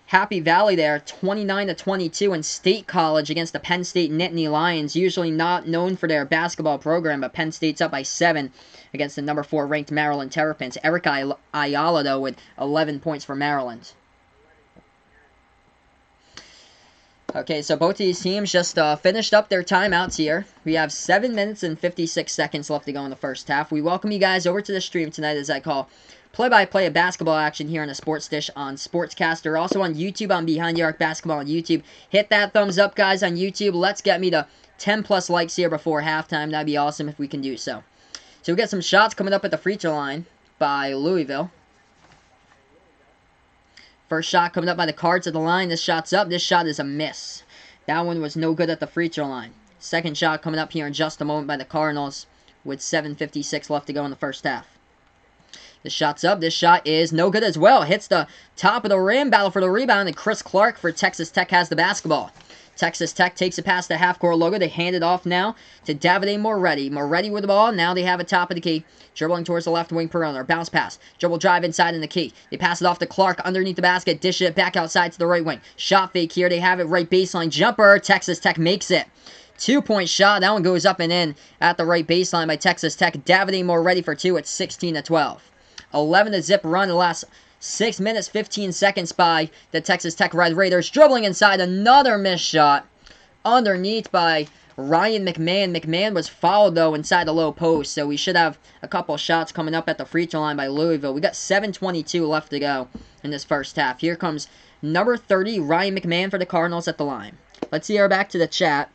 Happy Valley there, 29-22, and State College against the Penn State Nittany Lions, usually not known for their basketball program, but Penn State's up by 7 against the #4 ranked Maryland Terrapins. Eric Ayala, though, with 11 points for Maryland. Okay, so both of these teams just finished up their timeouts here. We have 7 minutes and 56 seconds left to go in the first half. We welcome you guys over to the stream tonight as I call play-by-play of basketball action here on the Sports Dish on Sportscaster. Also on YouTube on Behind the Arc Basketball on YouTube. Hit that thumbs up, guys, on YouTube. Let's get me to 10-plus likes here before halftime. That'd be awesome if we can do so. So we got some shots coming up at the free throw line by Louisville. First shot coming up by the Cards at the line. This shot's up. This shot is a miss. That one was no good at the free throw line. Second shot coming up here in just a moment by the Cardinals with 7:56 left to go in the first half. This shot's up. This shot is no good as well. Hits the top of the rim. Battle for the rebound. And Chris Clark for Texas Tech has the basketball. Texas Tech takes it past the half-court logo. They hand it off now to Davide Moretti. Moretti with the ball. Now they have it top of the key. Dribbling towards the left wing perimeter. Bounce pass. Dribble drive inside in the key. They pass it off to Clark underneath the basket. Dish it back outside to the right wing. Shot fake here. They have it right baseline. Jumper. Texas Tech makes it. 2-point shot. That one goes up and in at the right baseline by Texas Tech. Davide Moretti for 2 at 16-12. 11-zip run in the last 6 minutes, 15 seconds by the Texas Tech Red Raiders. Dribbling inside, another missed shot. Underneath by Ryan McMahon. McMahon was fouled, though, inside the low post. So we should have a couple shots coming up at the free throw line by Louisville. We got 7:22 left to go in this first half. Here comes number 30, Ryan McMahon for the Cardinals at the line. Let's see her back to the chat.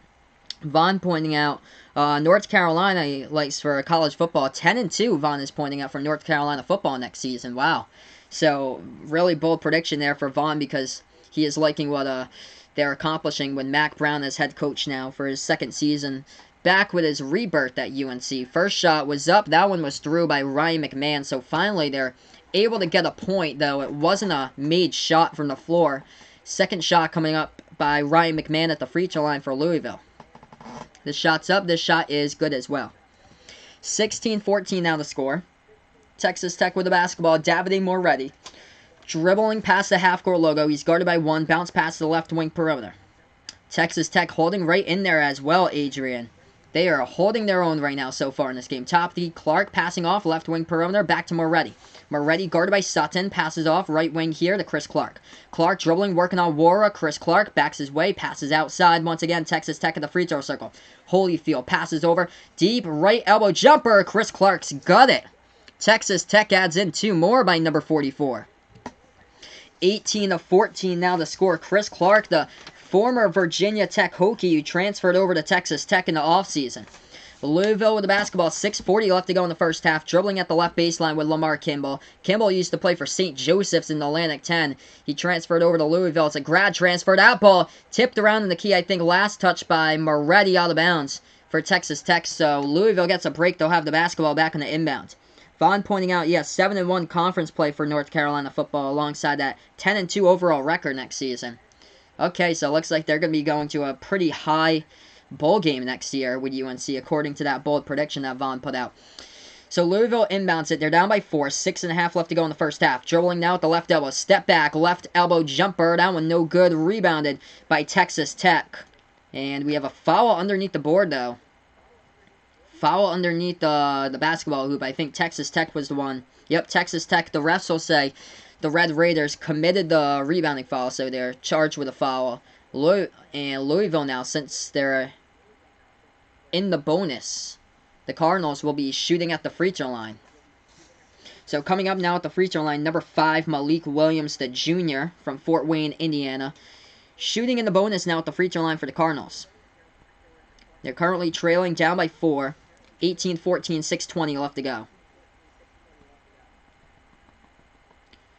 Vaughn pointing out North Carolina likes for college football. 10-2, Vaughn is pointing out for North Carolina football next season. Wow. So, really bold prediction there for Vaughn because he is liking what they're accomplishing with Mac Brown as head coach now for his second season back with his rebirth at UNC. First shot was up. That one was through by Ryan McMahon. So, finally, they're able to get a point, though. It wasn't a made shot from the floor. Second shot coming up by Ryan McMahon at the free throw line for Louisville. This shot's up. This shot is good as well. 16-14 now the score. Texas Tech with the basketball. Davide Moretti dribbling past the half-court logo. He's guarded by 1. Bounce pass to the left wing perimeter. Texas Tech holding right in there as well, Adrian. They are holding their own right now so far in this game. Top the Clark passing off left wing perimeter. Back to Moretti. Moretti guarded by Sutton. Passes off right wing here to Chris Clark. Clark dribbling, working on Wara. Chris Clark backs his way. Passes outside. Once again, Texas Tech in the free throw circle. Holyfield passes over. Deep right elbow jumper. Chris Clark's got it. Texas Tech adds in 2 more by number 44. 18-14 now the score. Chris Clark, the former Virginia Tech Hokie who transferred over to Texas Tech in the offseason. Louisville with the basketball. 6:40 left to go in the first half. Dribbling at the left baseline with Lamar Kimball. Kimball used to play for St. Joseph's in the Atlantic 10. He transferred over to Louisville. It's a grad transfer. Out ball tipped around in the key. I think last touch by Moretti out of bounds for Texas Tech. So Louisville gets a break. They'll have the basketball back in the inbound. Vaughn pointing out, yes, 7-1 conference play for North Carolina football alongside that 10-2 overall record next season. Okay, so it looks like they're going to be going to a pretty high bowl game next year with UNC, according to that bold prediction that Vaughn put out. So Louisville inbounds it. They're down by 4. 6.5 left to go in the first half. Dribbling now at the left elbow. Step back. Left elbow jumper. That one no good. Rebounded by Texas Tech. And we have a foul underneath the board, though. Foul underneath the basketball hoop. I think Texas Tech was the one. Yep, Texas Tech. The refs will say the Red Raiders committed the rebounding foul, so they're charged with a foul. And Louisville now, since they're in the bonus, the Cardinals will be shooting at the free throw line. So coming up now at the free throw line, number 5, Malik Williams, the junior from Fort Wayne, Indiana. Shooting in the bonus now at the free throw line for the Cardinals. They're currently trailing down by 4. 18-14, 6:20 left to go.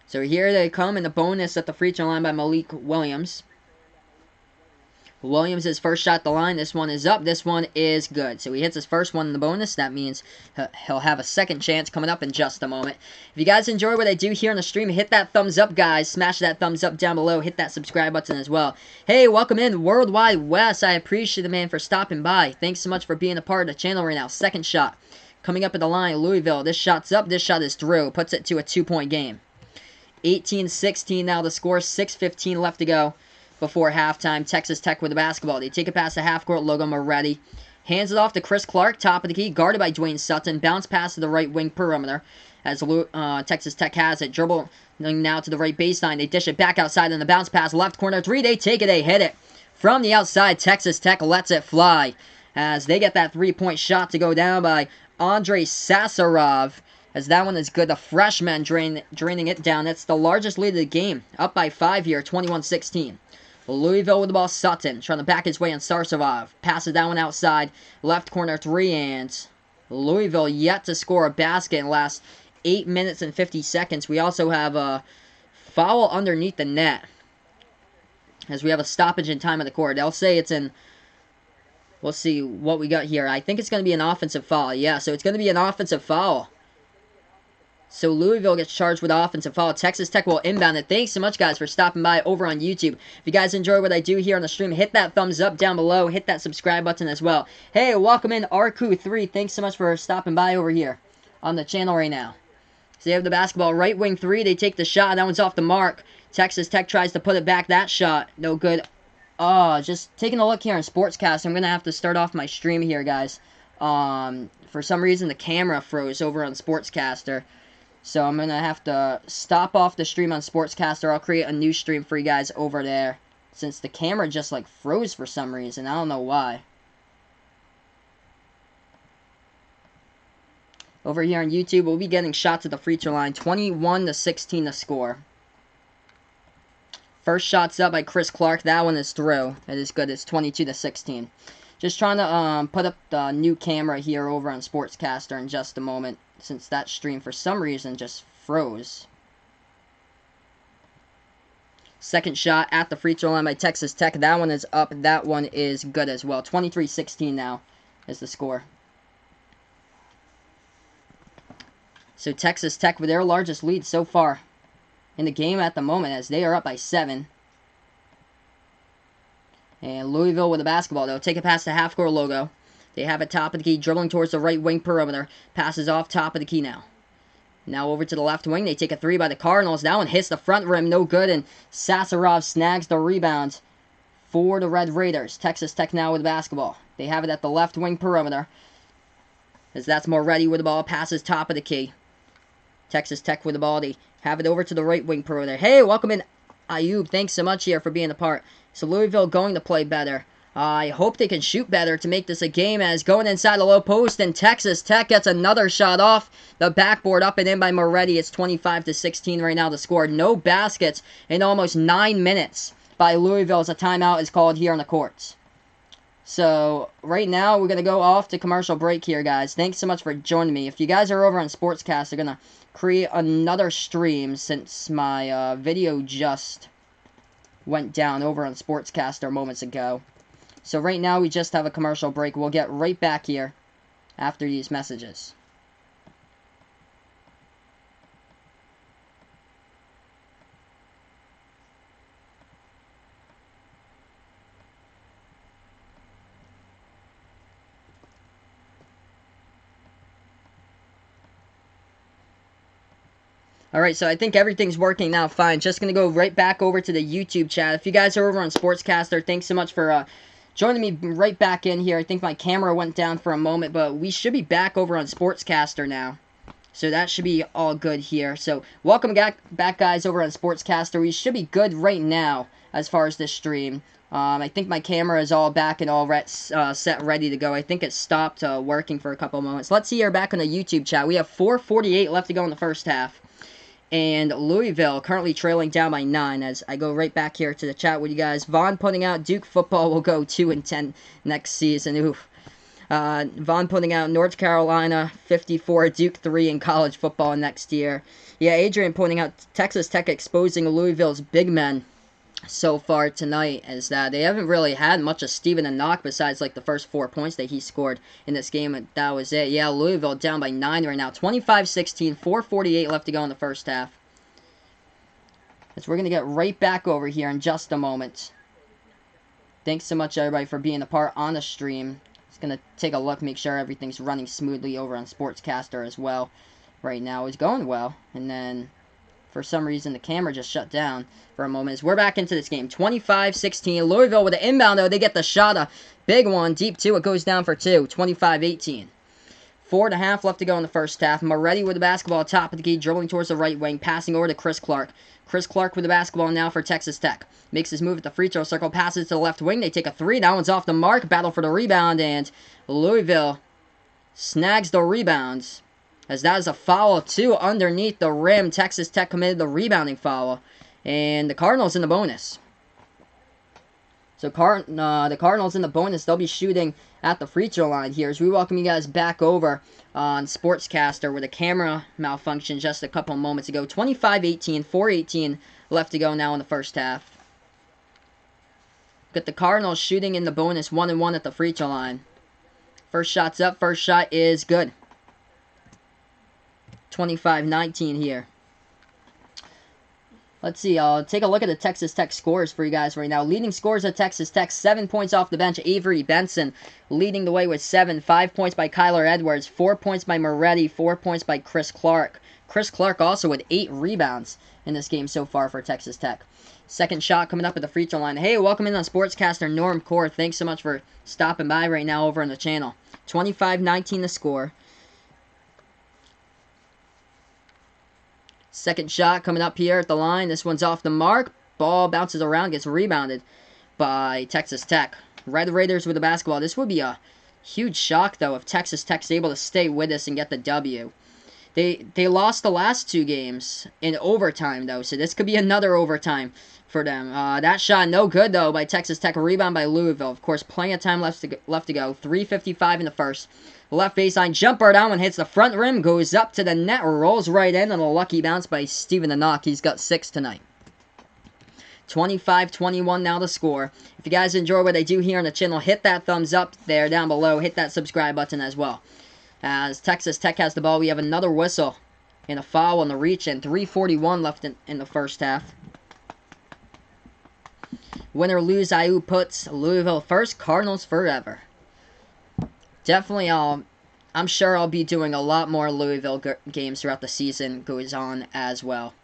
So here they come in the bonus at the free throw line by Malik Williams. Williams' first shot at the line. This one is up. This one is good. So he hits his first one in the bonus. That means he'll have a second chance coming up in just a moment. If you guys enjoy what I do here on the stream, hit that thumbs up, guys. Smash that thumbs up down below. Hit that subscribe button as well. Hey, welcome in, Worldwide West. I appreciate the man for stopping by. Thanks so much for being a part of the channel right now. Second shot. Coming up at the line, Louisville. This shot's up. This shot is through. Puts it to a 2-point game. 18-16 now the score. 6:15 left to go before halftime. Texas Tech with the basketball. They take it past the half-court logo. Moretti hands it off to Chris Clark, top of the key, guarded by Dwayne Sutton. Bounce pass to the right wing perimeter as Texas Tech has it. Dribble now to the right baseline. They dish it back outside, and the bounce pass left corner 3. They take it. They hit it from the outside. Texas Tech lets it fly as they get that 3-point shot to go down by Andrei Sasarov. As that one is good. The freshman draining it down. It's the largest lead of the game. Up by 5 here, 21-16. Louisville with the ball. Sutton trying to back his way on Sarsarov. Passes that one outside. Left corner 3, and Louisville yet to score a basket in the last 8 minutes and 50 seconds. We also have a foul underneath the net, as we have a stoppage in time of the court. They'll say it's in... We'll see what we got here. I think it's going to be an offensive foul. Yeah, so it's going to be an offensive foul. So Louisville gets charged with offensive foul. Texas Tech will inbound it. Thanks so much, guys, for stopping by over on YouTube. If you guys enjoy what I do here on the stream, hit that thumbs up down below. Hit that subscribe button as well. Hey, welcome in Arku3. Thanks so much for stopping by over here on the channel right now. So they have the basketball. Right wing 3. They take the shot. That one's off the mark. Texas Tech tries to put it back. That shot, no good. Oh, just taking a look here on Sportscast. I'm going to have to start off my stream here, guys. For some reason, the camera froze over on Sportscaster. So I'm going to have to stop off the stream on Sportscaster. I'll create a new stream for you guys over there, since the camera just like froze for some reason. I don't know why. Over here on YouTube, we'll be getting shots at the free throw line. 21-16 to score. First shot's up by Chris Clark. That one is through. It is good. It's 22-16. Just trying to put up the new camera here over on Sportscaster in just a moment, since that stream for some reason just froze. Second shot at the free throw line by Texas Tech. That one is up. That one is good as well. 23-16 now is the score. So Texas Tech with their largest lead so far in the game at the moment, as they are up by 7. And Louisville with the basketball. They'll take it past the half-court logo. They have it top of the key, dribbling towards the right wing perimeter. Passes off top of the key now. Now over to the left wing. They take a 3 by the Cardinals. That one hits the front rim. No good. And Sasarov snags the rebound for the Red Raiders. Texas Tech now with the basketball. They have it at the left wing perimeter, as that's Moretti with the ball. Passes top of the key. Texas Tech with the ball. They have it over to the right wing perimeter. Hey, welcome in, Ayub. Thanks so much here for being a part. So Louisville going to play better. I hope they can shoot better to make this a game, as going inside the low post, and Texas Tech gets another shot off the backboard, up and in by Moretti. It's 25-16 right now to score. No baskets in almost 9 minutes by Louisville, as a timeout is called here on the courts. So right now we're going to go off to commercial break here, guys. Thanks so much for joining me. If you guys are over on Sportscast, they're going to create another stream, since my video just went down over on Sportscaster moments ago. So right now we just have a commercial break. We'll get right back here after these messages. Alright, so I think everything's working now fine. Just going to go right back over to the YouTube chat. If you guys are over on Sportscaster, thanks so much for joining me right back in here. I think my camera went down for a moment, but we should be back over on Sportscaster now. So that should be all good here. So welcome back guys, over on Sportscaster. We should be good right now as far as this stream. I think my camera is all back and all set, ready to go. I think it stopped working for a couple of moments. Let's see here back on the YouTube chat. We have 4:48 left to go in the first half. And Louisville currently trailing down by 9 as I go right back here to the chat with you guys. Vaughn putting out Duke football will go 2-10 next season. Oof. Vaughn putting out North Carolina 54, Duke 3 in college football next year. Yeah, Adrian pointing out Texas Tech exposing Louisville's big men so far tonight, is that they haven't really had much of Stephen and Knock besides like the first 4 points that he scored in this game, and that was it. Yeah, Louisville down by 9 right now, 25-16, 4:48 left to go in the first half. So we're going to get right back over here in just a moment. Thanks so much everybody for being a part on the stream. Just going to take a look, make sure everything's running smoothly over on Sportscaster as well. Right now it's going well, and then for some reason the camera just shut down for a moment. As we're back into this game, 25-16. Louisville with an inbound though. They get the shot, a big one, deep 2. It goes down for 2. 25-18. 4.5 left to go in the first half. Moretti with the basketball, top of the key, dribbling towards the right wing, passing over to Chris Clark. Chris Clark with the basketball now for Texas Tech. Makes his move at the free throw circle, passes to the left wing. They take a 3. That one's off the mark. Battle for the rebound, and Louisville snags the rebounds, as that is a foul, 2 underneath the rim. Texas Tech committed the rebounding foul, and the Cardinals in the bonus. So the Cardinals in the bonus, they'll be shooting at the free throw line here. As we welcome you guys back over on Sportscaster, where the camera malfunctioned just a couple moments ago. 25-18, 4:18 left to go now in the first half. Got the Cardinals shooting in the bonus, 1-1 at the free throw line. First shot's up. First shot is good. 25-19 here. Let's see, I'll take a look at the Texas Tech scores for you guys right now. Leading scores at Texas Tech, 7 points off the bench. Avery Benson leading the way with 7. 5 points by Kyler Edwards. 4 points by Moretti. 4 points by Chris Clark. Chris Clark also with 8 rebounds in this game so far for Texas Tech. Second shot coming up at the free throw line. Hey, welcome in on Sportscaster, Norm Core. Thanks so much for stopping by right now over on the channel. 25-19 the score. Second shot coming up here at the line. This one's off the mark. Ball bounces around, gets rebounded by Texas Tech. Red Raiders with the basketball. This would be a huge shock, though, if Texas Tech's able to stay with us and get the W. They lost the last 2 games in overtime, though, so this could be another overtime for them. That shot no good, though, by Texas Tech. A rebound by Louisville. Of course, plenty of time left to go. 3:55 in the first. Left baseline jumper, that one hits the front rim, goes up to the net, rolls right in, and a lucky bounce by Stephen the Knock. He's got 6 tonight. 25-21 now the score. If you guys enjoy what I do here on the channel, hit that thumbs up there down below. Hit that subscribe button as well. As Texas Tech has the ball, we have another whistle and a foul on the reach, and 3:41 left in the first half. Win or lose, IU puts Louisville first, Cardinals forever. Definitely, I'm sure I'll be doing a lot more Louisville games throughout the season goes on as well.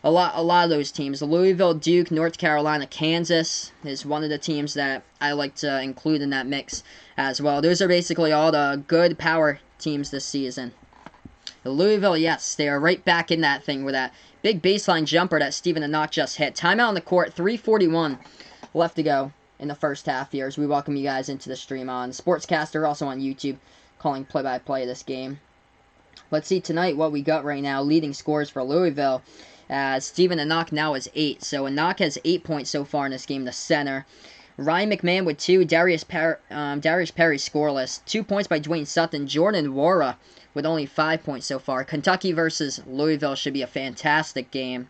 A lot of those teams, Louisville, Duke, North Carolina, Kansas is one of the teams that I like to include in that mix as well. Those are basically all the good power teams this season. Louisville, yes, they are right back in that thing with that big baseline jumper that Stephen the Knock just hit. Timeout on the court, 3:41 left to go in the first half here, as we welcome you guys into the stream on Sportscaster, also on YouTube, calling play-by-play of this game. Let's see tonight what we got right now. Leading scores for Louisville, as Stephen the Knock now is 8. So a Knock has 8 points so far in this game, the center. Ryan McMahon with 2. Darius Perry scoreless. 2 points by Dwayne Sutton. Jordan Wara with only 5 points so far. Kentucky versus Louisville should be a fantastic game.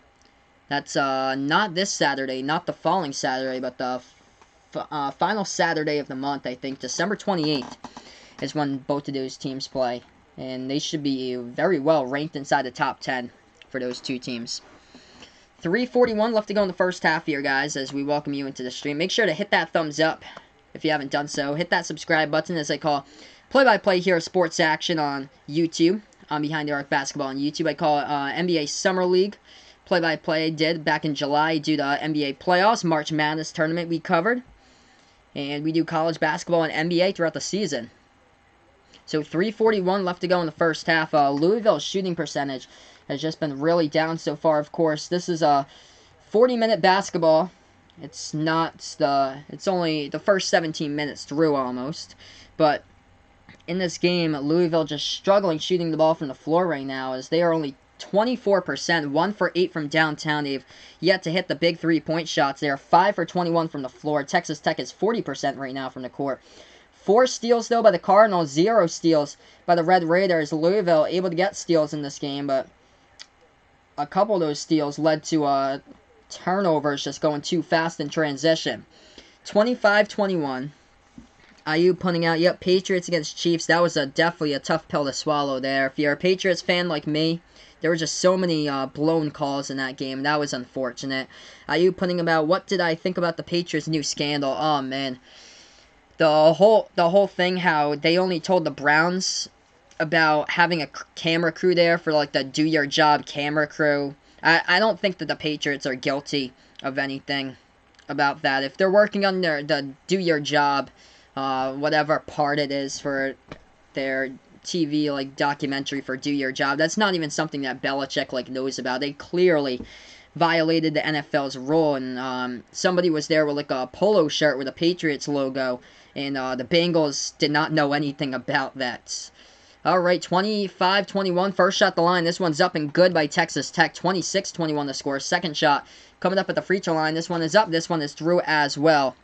That's not this Saturday, not the following Saturday, but the final Saturday of the month, I think. December 28th is when both of those teams play. And they should be very well ranked inside the top 10 for those two teams. 3:41 left to go in the first half here, guys, as we welcome you into the stream. Make sure to hit that thumbs up if you haven't done so. Hit that subscribe button, as I call play-by-play here of sports action on YouTube. On Behind the Arc Basketball on YouTube. I call it NBA Summer League. Play-by-play did back in July due to NBA playoffs, March Madness tournament we covered. And we do college basketball and NBA throughout the season. So 3:41 left to go in the first half. Louisville's shooting percentage has just been really down so far. Of course, this is a 40-minute basketball. It's only the first 17 minutes through almost. But in this game, Louisville just struggling shooting the ball from the floor right now, as they are only 24%, 1 for 8 from downtown. They've yet to hit the big 3-point shots. They are 5 for 21 from the floor. Texas Tech is 40% right now from the court. 4 steals, though, by the Cardinals. 0 steals by the Red Raiders. Louisville able to get steals in this game, but a couple of those steals led to turnovers just going too fast in transition. 25-21. IU putting out, yep, Patriots against Chiefs. That was definitely a tough pill to swallow there. If you're a Patriots fan like me, there were just so many blown calls in that game. That was unfortunate. IU putting about, what did I think about the Patriots' new scandal? Oh, man. The whole thing, how they only told the Browns about having a camera crew there for, like, the do your job camera crew. I don't think that the Patriots are guilty of anything about that. If they're working on the do your job, whatever part it is for their TV, like, documentary for do your job, that's not even something that Belichick, like, knows about. They clearly violated the NFL's rule, and somebody was there with, like, a polo shirt with a Patriots logo, and the Bengals did not know anything about that. Alright, 25-21, first shot at the line. This one's up and good by Texas Tech. 26-21 the score. Second shot coming up at the free throw line. This one is up. This one is through as well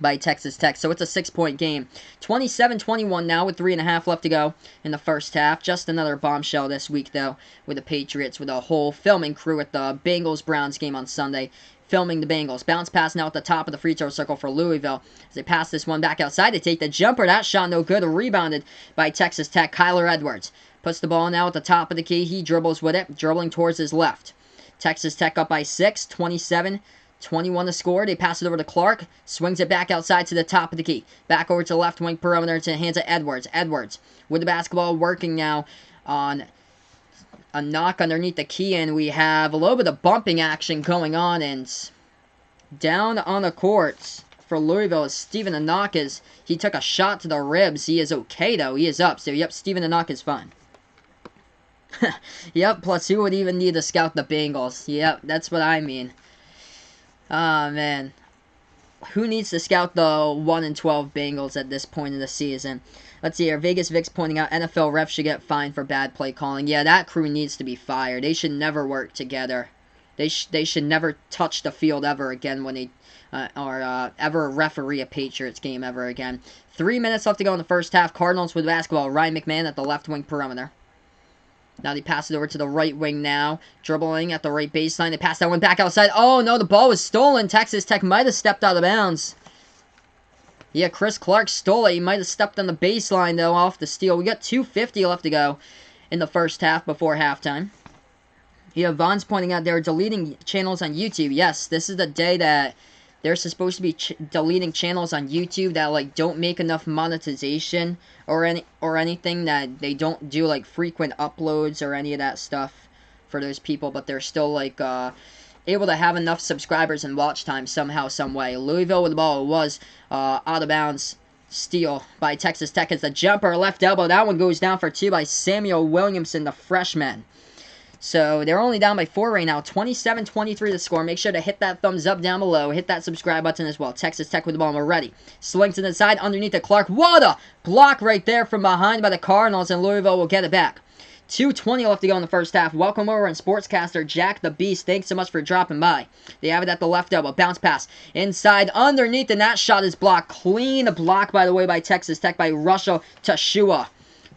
by Texas Tech. So it's a 6-point game. 27-21 now with 3.5 left to go in the first half. Just another bombshell this week, though, with the Patriots, with a whole filming crew at the Bengals-Browns game on Sunday, filming the Bengals. Bounce pass now at the top of the free throw circle for Louisville. As they pass this one back outside to take the jumper. That shot no good. Rebounded by Texas Tech. Kyler Edwards puts the ball now at the top of the key. He dribbles with it, dribbling towards his left. Texas Tech up by 6, 27-21 the score. They pass it over to Clark. Swings it back outside to the top of the key. Back over to the left wing perimeter to the hands of Edwards. Edwards with the basketball working now on a knock underneath the key, and we have a little bit of bumping action going on, and down on the court for Louisville is Stephen Anakis. He took a shot to the ribs. He is okay, though. He is up. So, yep, Stephen Anakis is fine. Yep, plus who would even need to scout the Bengals? Yep, that's what I mean. Ah, man. Who needs to scout the 1-12 Bengals at this point in the season? Let's see here. Vegas Vic's pointing out NFL refs should get fined for bad play calling. Yeah, that crew needs to be fired. They should never work together. They should never touch the field ever again when they ever referee a Patriots game ever again. 3 minutes left to go in the first half. Cardinals with basketball. Ryan McMahon at the left wing perimeter. Now they pass it over to the right wing now. Dribbling at the right baseline. They pass that one back outside. Oh, no, the ball was stolen. Texas Tech might have stepped out of bounds. Yeah, Chris Clark stole it. He might have stepped on the baseline, though, off the steal. We got 2:50 left to go in the first half before halftime. Yeah, Vaughn's pointing out they're deleting channels on YouTube. Yes, this is the day that they're supposed to be deleting channels on YouTube that, like, don't make enough monetization or anything, that they don't do, like, frequent uploads or any of that stuff for those people, but they're still, like, able to have enough subscribers and watch time somehow, some way. Louisville with the ball was out of bounds. Steal by Texas Tech as the jumper, left elbow. That one goes down for 2 by Samuel Williamson, the freshman. So they're only down by 4 right now. 27-23 the score. Make sure to hit that thumbs up down below. Hit that subscribe button as well. Texas Tech with the ball. We're ready. Slings to the side underneath the Clark. What a block right there from behind by the Cardinals, and Louisville will get it back. 2:20 left to go in the first half. Welcome over and sportscaster Jack the Beast. Thanks so much for dropping by. They have it at the left elbow. Bounce pass inside underneath, and that shot is blocked. Clean block, by the way, by Texas Tech by Russell Tashua.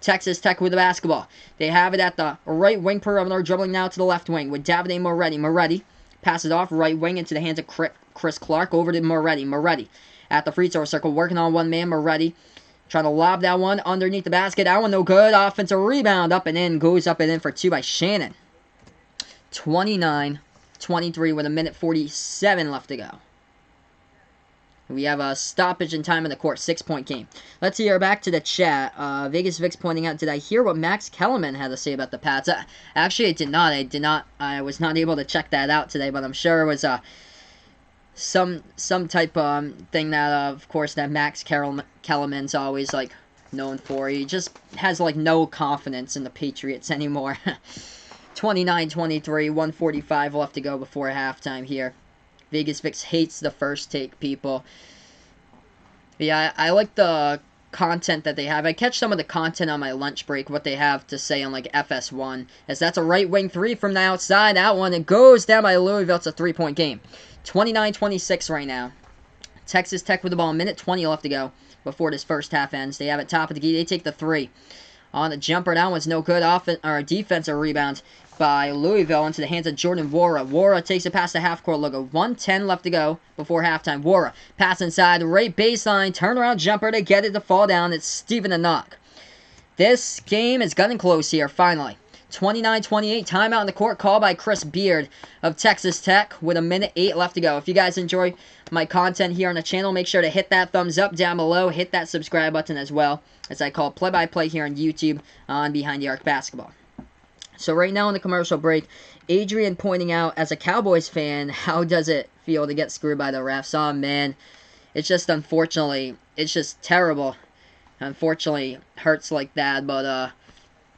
Texas Tech with the basketball. They have it at the right wing perimeter, dribbling now to the left wing with Davide Moretti. Moretti passes off right wing into the hands of Chris Clark. Over to Moretti. Moretti at the free throw circle, working on one man. Moretti trying to lob that one underneath the basket. That one no good. Offensive rebound up and in. Goes up and in for 2 by Shannon. 29-23 with 1:47 left to go. We have a stoppage in time in the court. 6-point game. Let's hear back to the chat. Vegas Vic's pointing out, did I hear what Max Kellerman had to say about the Pats? Actually, I did not. I was not able to check that out today, but I'm sure it was some type thing that, of course, that Max Kellerman's always, like, known for. He just has, like, no confidence in the Patriots anymore. 29-23, 1:45 left to go before halftime here. Vegas Vix hates the first take, people. But yeah, I like the content that they have. I catch some of the content on my lunch break, what they have to say on, like, FS1, as that's a right wing three from the outside. That one, it goes down by Louisville. It's a 3-point game. 29-26 right now. Texas Tech with the ball, 1:20 left to go before this first half ends. They have it top of the key. They take the three. On the jumper, that one's no good. Defensive rebound by Louisville into the hands of Jordan Nwora. Nwora takes it past the half-court logo. 1:10 left to go before halftime. Nwora, pass inside, right baseline, turnaround jumper to get it to fall down. It's Stephen Enoch. This game is getting close here, finally. 29-28, timeout in the court, called by Chris Beard of Texas Tech with 1:08 left to go. If you guys enjoy my content here on the channel, make sure to hit that thumbs up down below. Hit that subscribe button as well, as I call play-by-play here on YouTube on Behind the Arc Basketball. So right now in the commercial break, Adrian pointing out, as a Cowboys fan, how does it feel to get screwed by the refs? Oh, man. It's just, unfortunately, it's just terrible. Unfortunately, hurts like that, but,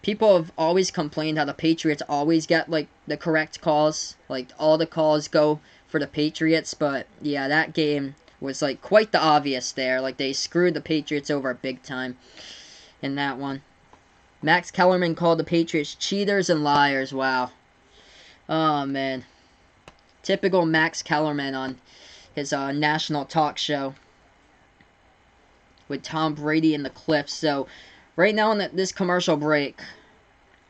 people have always complained how the Patriots always get, like, the correct calls. Like, all the calls go for the Patriots, but, yeah, that game was, like, quite the obvious there. Like, they screwed the Patriots over big time in that one. Max Kellerman called the Patriots cheaters and liars. Wow. Oh, man. Typical Max Kellerman on his national talk show with Tom Brady and the Cliffs. So, right now in this commercial break,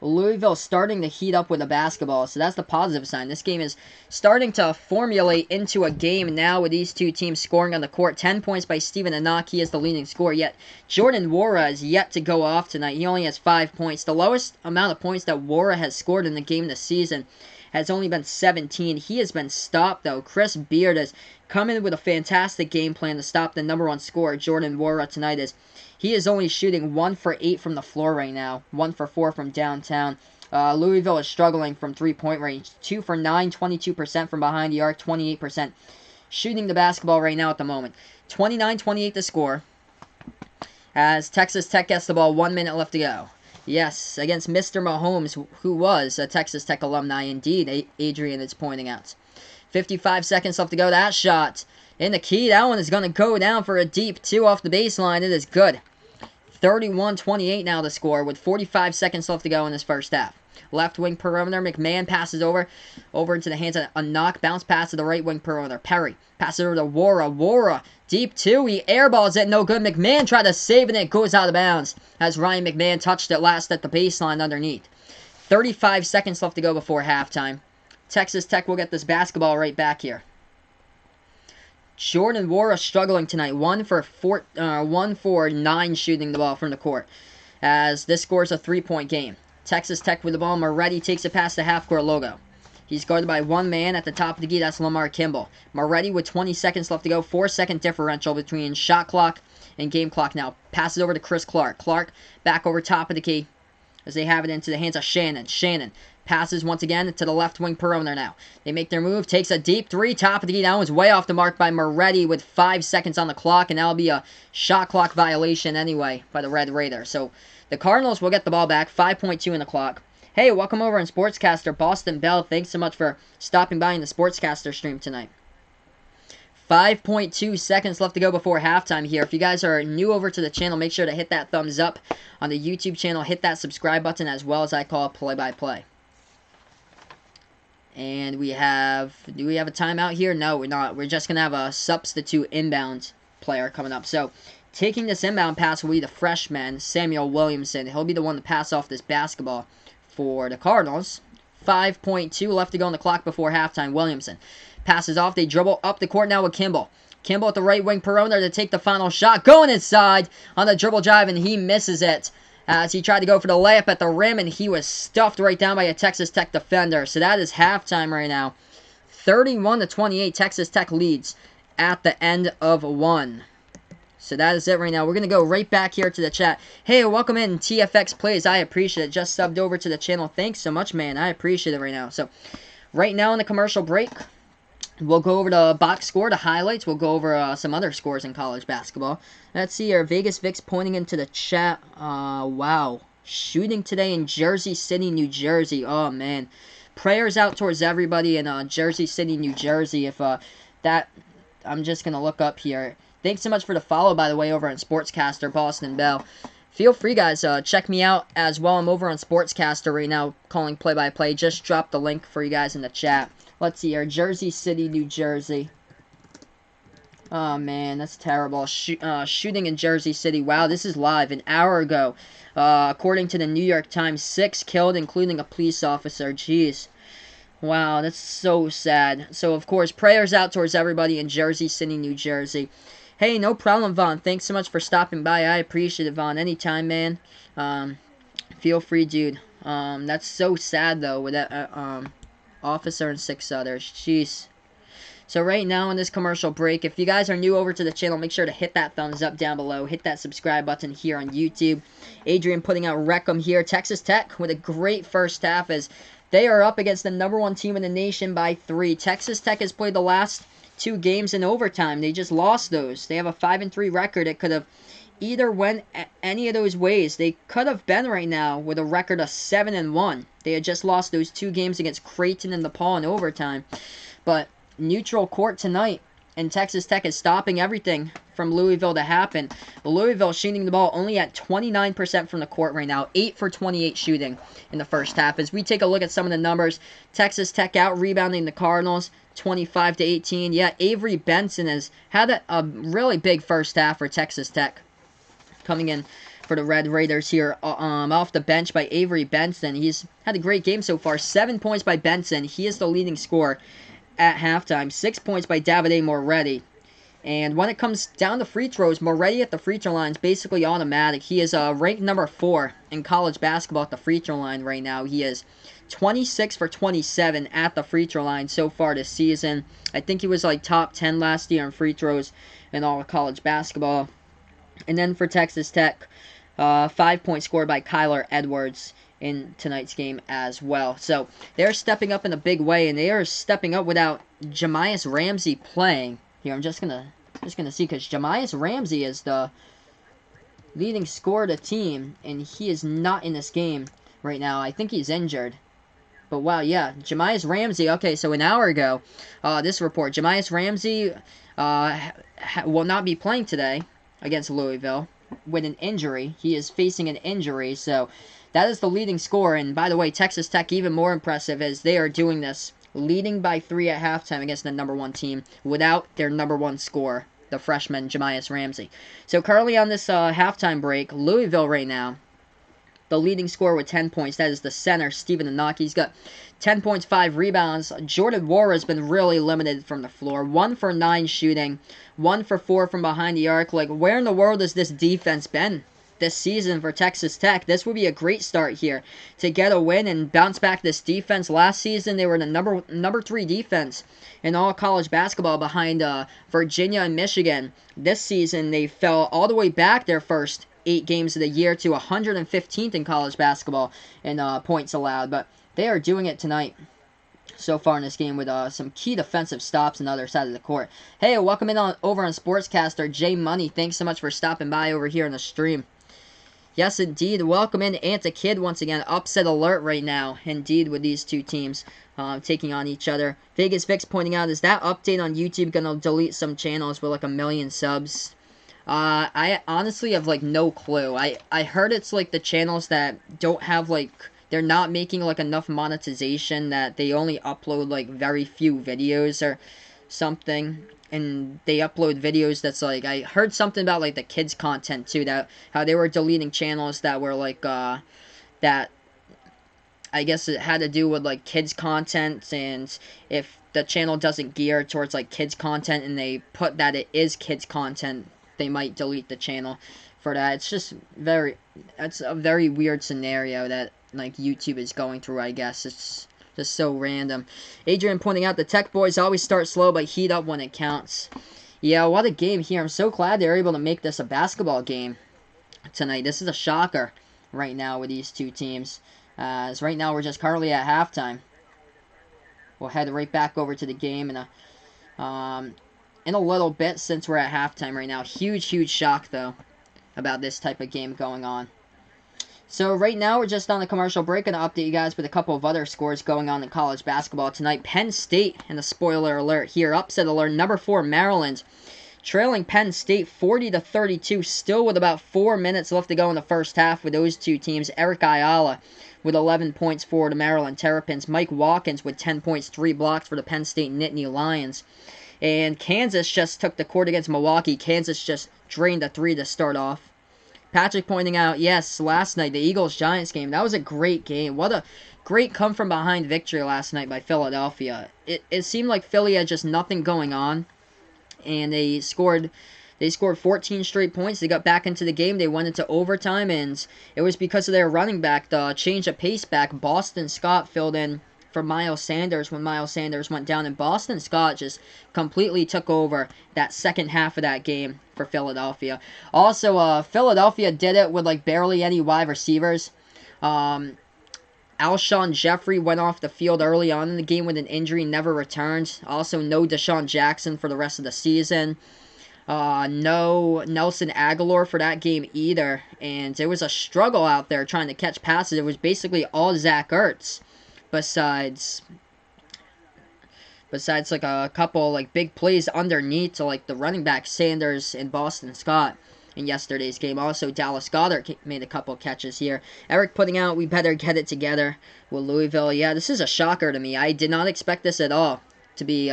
Louisville starting to heat up with the basketball, so that's the positive sign. This game is starting to formulate into a game now with these two teams scoring on the court. 10 points by Stephen Enoch. He is the leading scorer, yet Jordan Nwora is yet to go off tonight. He only has 5 points. The lowest amount of points that Nwora has scored in the game this season has only been 17. He has been stopped, though. Chris Beard has come in with a fantastic game plan to stop the number one scorer, Jordan Nwora, tonight, as he is only shooting 1 for 8 from the floor right now. 1 for 4 from downtown. Louisville is struggling from three-point range. 2 for 9, 22% from behind the arc, 28% shooting the basketball right now at the moment. 29-28 to score, as Texas Tech gets the ball, 1 minute left to go. Yes, against Mr. Mahomes, who was a Texas Tech alumni indeed, Adrian is pointing out. 55 seconds left to go. That shot in the key. That one is going to go down for a deep 2 off the baseline. It is good. 31-28 now to score with 45 seconds left to go in this first half. Left wing perimeter. McMahon passes over into the hands of a knock. Bounce pass to the right wing perimeter. Perry passes over to Nwora. Nwora, deep 2. He airballs it. No good. McMahon tried to save it. And it goes out of bounds as Ryan McMahon touched it last at the baseline underneath. 35 seconds left to go before halftime. Texas Tech will get this basketball right back here. Jordan Nwora struggling tonight. 1 for 9 shooting the ball from the court, as this scores a 3-point game. Texas Tech with the ball. Moretti takes it past the half-court logo. He's guarded by one man at the top of the key. That's Lamar Kimball. Moretti with 20 seconds left to go. 4-second differential between shot clock and game clock now. Passes over to Chris Clark. Clark back over top of the key as they have it into the hands of Shannon. Shannon passes once again to the left wing perimeter now. They make their move. Takes a deep 3. Top of the key. That one's way off the mark by Moretti with 5 seconds on the clock. And that'll be a shot clock violation anyway by the Red Raider. So the Cardinals will get the ball back. 5.2 in the clock. Hey, welcome over in Sportscaster Boston Bell. Thanks so much for stopping by in the Sportscaster stream tonight. 5.2 seconds left to go before halftime here. If you guys are new over to the channel, make sure to hit that thumbs up on the YouTube channel. Hit that subscribe button, as well as I call play-by-play. And do we have a timeout here? No, we're not. We're just going to have a substitute inbound player coming up. So, taking this inbound pass will be the freshman, Samuel Williamson. He'll be the one to pass off this basketball for the Cardinals. 5.2 left to go on the clock before halftime. Williamson passes off. They dribble up the court now with Kimball. Kimball at the right wing perimeter to take the final shot. Going inside on the dribble drive, and he misses it as he tried to go for the layup at the rim, and he was stuffed right down by a Texas Tech defender. So that is halftime right now. 31-28, Texas Tech leads at the end of 1. So that is it right now. We're going to go right back here to the chat. Hey, welcome in, TFX Plays. I appreciate it. Just subbed over to the channel. Thanks so much, man. I appreciate it right now. So right now in the commercial break, We'll go over the box score, the highlights. We'll go over some other scores in college basketball. Let's see here. Vegas Vic's pointing into the chat. Wow. Shooting today in Jersey City, New Jersey. Oh, man. Prayers out towards everybody in Jersey City, New Jersey. If that... I'm just going to look up here. Thanks so much for the follow, by the way, over on Sportscaster, Boston Bell. Feel free, guys. Check me out as well. I'm over on Sportscaster right now, calling play-by-play. Just dropped the link for you guys in the chat. Let's see here. Jersey City, New Jersey. Oh, man, that's terrible. Shooting in Jersey City. Wow, this is live. An hour ago. According to the New York Times, 6 killed, including a police officer. Jeez. Wow, that's so sad. So, of course, prayers out towards everybody in Jersey City, New Jersey. Hey, no problem, Vaughn. Thanks so much for stopping by. I appreciate it, Vaughn. Anytime, man. Feel free, dude. That's so sad, though, with that, officer and 6 others. Jeez. So right now in this commercial break, if you guys are new over to the channel, make sure to hit that thumbs up down below. Hit that subscribe button here on YouTube. Adrian putting out Wreckham here. Texas Tech with a great first half as they are up against the #1 team in the nation by 3. Texas Tech has played the last 2 games in overtime. They just lost those. They have a 5-3 record. It could have either went any of those ways. They could have been right now with a record of 7-1. They had just lost those 2 games against Creighton and DePaul in overtime. But neutral court tonight, and Texas Tech is stopping everything from Louisville to happen. Louisville shooting the ball only at 29% from the court right now. 8 for 28 shooting in the first half. As we take a look at some of the numbers, Texas Tech out rebounding the Cardinals 25-18. Yeah, Avery Benson has had a really big first half for Texas Tech. Coming in for the Red Raiders here off the bench by Avery Benson. He's had a great game so far. 7 points by Benson. He is the leading scorer at halftime. 6 points by Davide Moretti. And when it comes down to free throws, Moretti at the free throw line is basically automatic. He is ranked number 4 in college basketball at the free throw line right now. He is 26 for 27 at the free throw line so far this season. I think he was like top 10 last year in free throws in all of college basketball. And then for Texas Tech, 5 points scored by Kyler Edwards in tonight's game as well. So they're stepping up in a big way, and they are stepping up without Jamias Ramsey playing. Here, I'm just gonna see, because Jamias Ramsey is the leading scorer of the team, and he is not in this game right now. I think he's injured. But wow, yeah, Jamias Ramsey. Okay, so an hour ago, this report, Jamias Ramsey will not be playing today against Louisville with an injury. He is facing an injury, so that is the leading scorer. And by the way, Texas Tech even more impressive as they are doing this, leading by 3 at halftime against the #1 team without their #1 scorer, the freshman Jamias Ramsey. So currently on this halftime break, Louisville right now, the leading scorer with 10 points. That is the center, Stephen Inaki. He's got 10 points, 5 rebounds. Jordan Wara has been really limited from the floor. 1 for 9 shooting. 1 for 4 from behind the arc. Like, where in the world has this defense been this season for Texas Tech? This would be a great start here to get a win and bounce back this defense. Last season, they were the number 3 defense in all college basketball behind Virginia and Michigan. This season, they fell all the way back their first 8 games of the year to 115th in college basketball in points allowed. But they are doing it tonight so far in this game with some key defensive stops on the other side of the court. Hey, welcome in over on Sportscaster. Jay Money, thanks so much for stopping by over here on the stream. Yes, indeed. Welcome in Anta Kid once again. Upset alert right now, indeed, with these 2 teams taking on each other. Vegas Vix pointing out, is that update on YouTube going to delete some channels with like 1 million subs? I honestly have like no clue. I heard it's like the channels that don't have like, they're not making like enough monetization, that they only upload like very few videos or something. And they upload videos that's like, I heard something about like the kids content too, that how they were deleting channels that were like that I guess it had to do with like kids content, and if the channel doesn't gear towards like kids content and they put that it is kids content, they might delete the channel for that. It's just it's a very weird scenario that like YouTube is going through, I guess. It's just so random. Adrian pointing out the Tech boys always start slow but heat up when it counts. Yeah, what a game here. I'm so glad they're able to make this a basketball game tonight. This is a shocker right now with these 2 teams. As right now we're just currently at halftime. We'll head right back over to the game in a in a little bit since we're at halftime right now. Huge shock, though, about this type of game going on. So right now we're just on the commercial break. Going to update you guys with a couple of other scores going on in college basketball tonight. Penn State, and the spoiler alert here, upset alert, number 4 Maryland, trailing Penn State 40-32, still with about 4 minutes left to go in the first half with those two teams. Eric Ayala with 11 points for the Maryland Terrapins. Mike Watkins with 10 points, 3 blocks for the Penn State Nittany Lions. And Kansas just took the court against Milwaukee. Kansas just drained a 3 to start off. Patrick pointing out, yes, last night, the Eagles-Giants game, that was a great game. What a great come-from-behind victory last night by Philadelphia. It seemed like Philly had just nothing going on, and they scored 14 straight points. They got back into the game. They went into overtime, and it was because of their running back, the change of pace back. Boston Scott filled in for Miles Sanders when Miles Sanders went down, and Boston Scott just completely took over that second half of that game for Philadelphia. Also, Philadelphia did it with like barely any wide receivers. Alshon Jeffrey went off the field early on in the game with an injury, never returned. Also, no Deshaun Jackson for the rest of the season. No Nelson Aguilar for that game either. And it was a struggle out there trying to catch passes. It was basically all Zach Ertz. Besides like a couple like big plays underneath to like the running back Sanders and Boston Scott in yesterday's game. Also, Dallas Goedert made a couple catches here. Eric putting out, we better get it together with Louisville. Yeah, this is a shocker to me. I did not expect this at all to be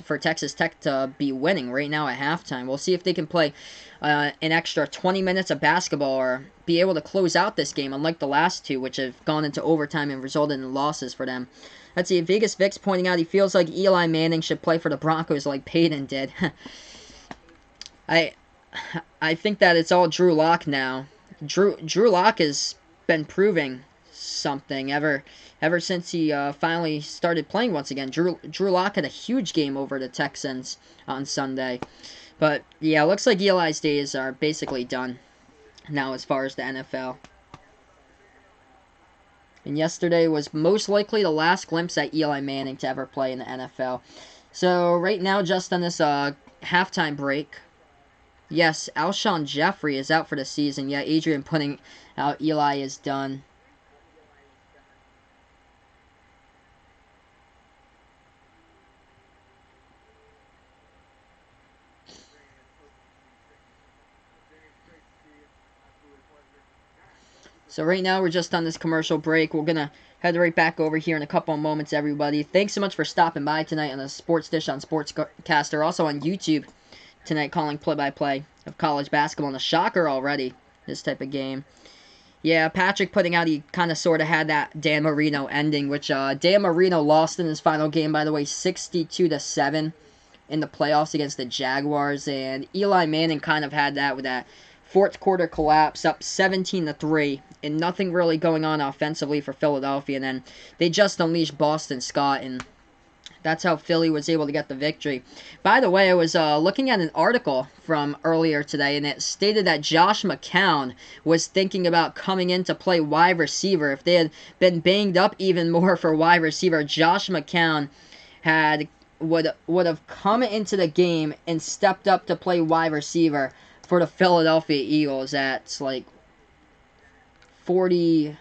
for Texas Tech to be winning right now at halftime. We'll see if they can play an extra 20 minutes of basketball or be able to close out this game, unlike the last two, which have gone into overtime and resulted in losses for them. Let's see, Vegas Vic's pointing out he feels like Eli Manning should play for the Broncos like Peyton did. I think that it's all Drew Lock now. Drew Lock has been proving something ever since he finally started playing once again. Drew Lock had a huge game over the Texans on Sunday. But, yeah, looks like Eli's days are basically done now as far as the NFL. And yesterday was most likely the last glimpse at Eli Manning to ever play in the NFL. So, right now, just on this halftime break, yes, Alshon Jeffrey is out for the season. Yeah, Adrian putting out Eli is done. So right now we're just on this commercial break. We're going to head right back over here in a couple of moments, everybody. Thanks so much for stopping by tonight on the Sports Dish on Sportscaster. Also on YouTube tonight, calling play-by-play of college basketball. And a shocker already, this type of game. Yeah, Patrick putting out he kind of sort of had that Dan Marino ending, which Dan Marino lost in his final game, by the way, 62-7 in the playoffs against the Jaguars. And Eli Manning kind of had that with that fourth quarter collapse, up 17-3, and nothing really going on offensively for Philadelphia. And then they just unleashed Boston Scott, and that's how Philly was able to get the victory. By the way, I was looking at an article from earlier today, and it stated that Josh McCown was thinking about coming in to play wide receiver. If they had been banged up even more for wide receiver, Josh McCown would have come into the game and stepped up to play wide receiver for the Philadelphia Eagles at like 40,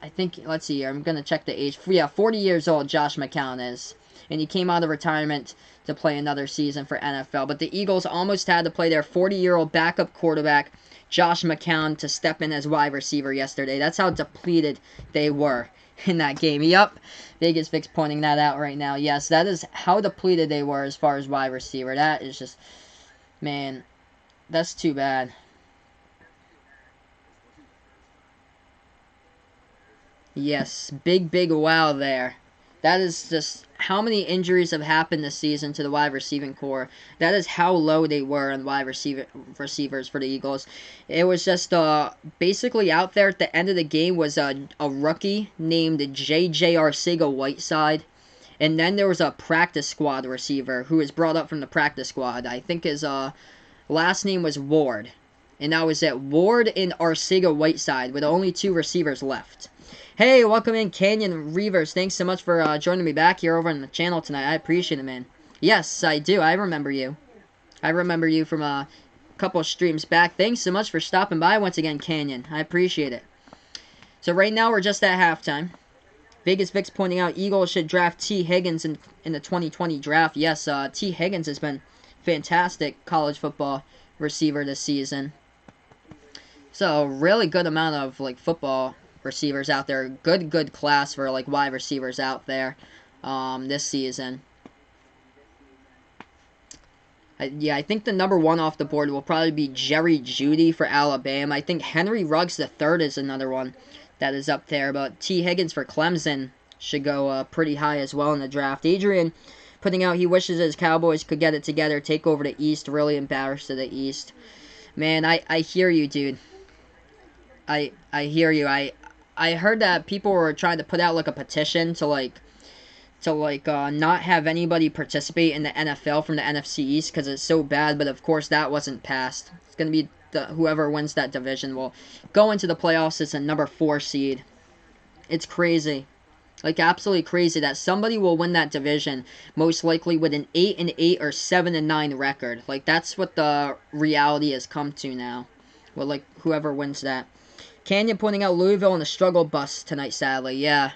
I think, let's see here, I'm going to check the age. Yeah, 40 years old Josh McCown is. And he came out of retirement to play another season for NFL. But the Eagles almost had to play their 40-year-old backup quarterback, Josh McCown, to step in as wide receiver yesterday. That's how depleted they were in that game. Yep, Vegas Vic's pointing that out right now. Yes, that is how depleted they were as far as wide receiver. That is just, man, that's too bad. Yes, big wow there. That is just how many injuries have happened this season to the wide receiving core. That is how low they were on wide receivers for the Eagles. It was just basically out there at the end of the game was a rookie named J.J. Arcega-Whiteside. And then there was a practice squad receiver who was brought up from the practice squad. I think his last name was Ward. And that was it. Ward and Arcega-Whiteside with only 2 receivers left. Hey, welcome in Canyon Reavers. Thanks so much for joining me back here over on the channel tonight. I appreciate it, man. Yes, I do. I remember you. I remember you from a couple streams back. Thanks so much for stopping by once again, Canyon. I appreciate it. So right now we're just at halftime. Vegas Vic's pointing out Eagles should draft T. Higgins in the 2020 draft. Yes, T. Higgins has been fantastic college football receiver this season. So really good amount of like football receivers out there. Good class for like wide receivers out there this season. I think the number one off the board will probably be Jerry Jeudy for Alabama. I think Henry Ruggs III is another one that is up there. But T. Higgins for Clemson should go pretty high as well in the draft. Adrian putting out he wishes his Cowboys could get it together, take over the East, really embarrassed to the East. Man, I hear you, dude. I hear you. I heard that people were trying to put out like a petition to not have anybody participate in the NFL from the NFC East because it's so bad, but of course that wasn't passed. It's going to be whoever wins that division will go into the playoffs as a number 4 seed. It's crazy. Like, absolutely crazy that somebody will win that division, most likely with an 8-8 or 7-9 record. Like, that's what the reality has come to now. Well, like, whoever wins that. Canyon pointing out Louisville in the struggle bus tonight, sadly. Yeah.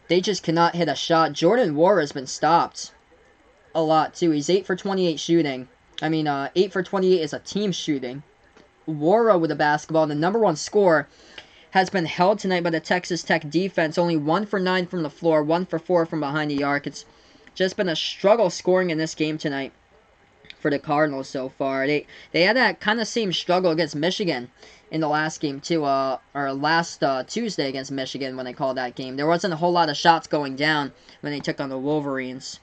They just cannot hit a shot. Jordan War has been stopped a lot, too. He's 8 for 28 shooting. 8 for 28 is a team shooting. Wara with the basketball, the number 1 scorer, has been held tonight by the Texas Tech defense. Only 1 for 9 from the floor, 1 for 4 from behind the arc. It's just been a struggle scoring in this game tonight for the Cardinals so far. They had that kind of same struggle against Michigan in the last game too, or last Tuesday against Michigan when they called that game. There wasn't a whole lot of shots going down when they took on the Wolverines.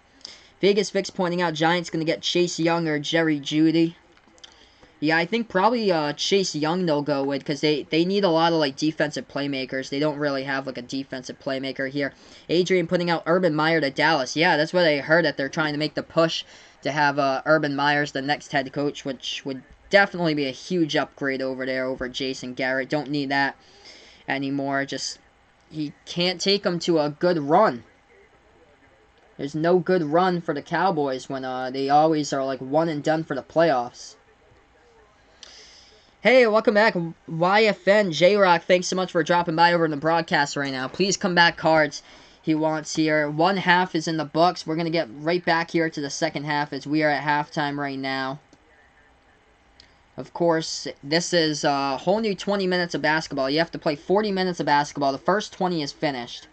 Vegas Vic's pointing out Giants going to get Chase Young or Jerry Jeudy. Yeah, I think probably Chase Young they'll go with because they need a lot of like defensive playmakers. They don't really have like a defensive playmaker here. Adrian putting out Urban Meyer to Dallas. Yeah, that's what I heard, that they're trying to make the push to have Urban Meyer's the next head coach, which would definitely be a huge upgrade over there over Jason Garrett. Don't need that anymore. Just, he can't take them to a good run. There's no good run for the Cowboys when they always are like one and done for the playoffs. Hey, welcome back, YFN J-Rock. Thanks so much for dropping by over in the broadcast right now. Please come back, cards. He wants here. 1 half is in the books. We're going to get right back here to the second half as we are at halftime right now. Of course, this is a whole new 20 minutes of basketball. You have to play 40 minutes of basketball. The first 20 is finished.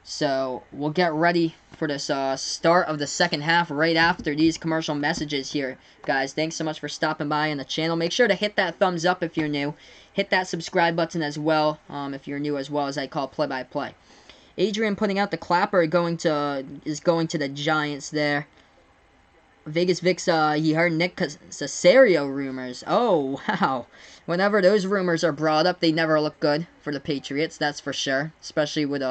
So, we'll get ready for this start of the second half right after these commercial messages here. Guys, thanks so much for stopping by on the channel. Make sure to hit that thumbs up if you're new. Hit that subscribe button as well if you're new as well, as I call play-by-play. Adrian putting out the clapper is going to the Giants there. Vegas Vic's, he heard Nick Caserio rumors. Oh, wow. Whenever those rumors are brought up, they never look good for the Patriots, that's for sure. Especially with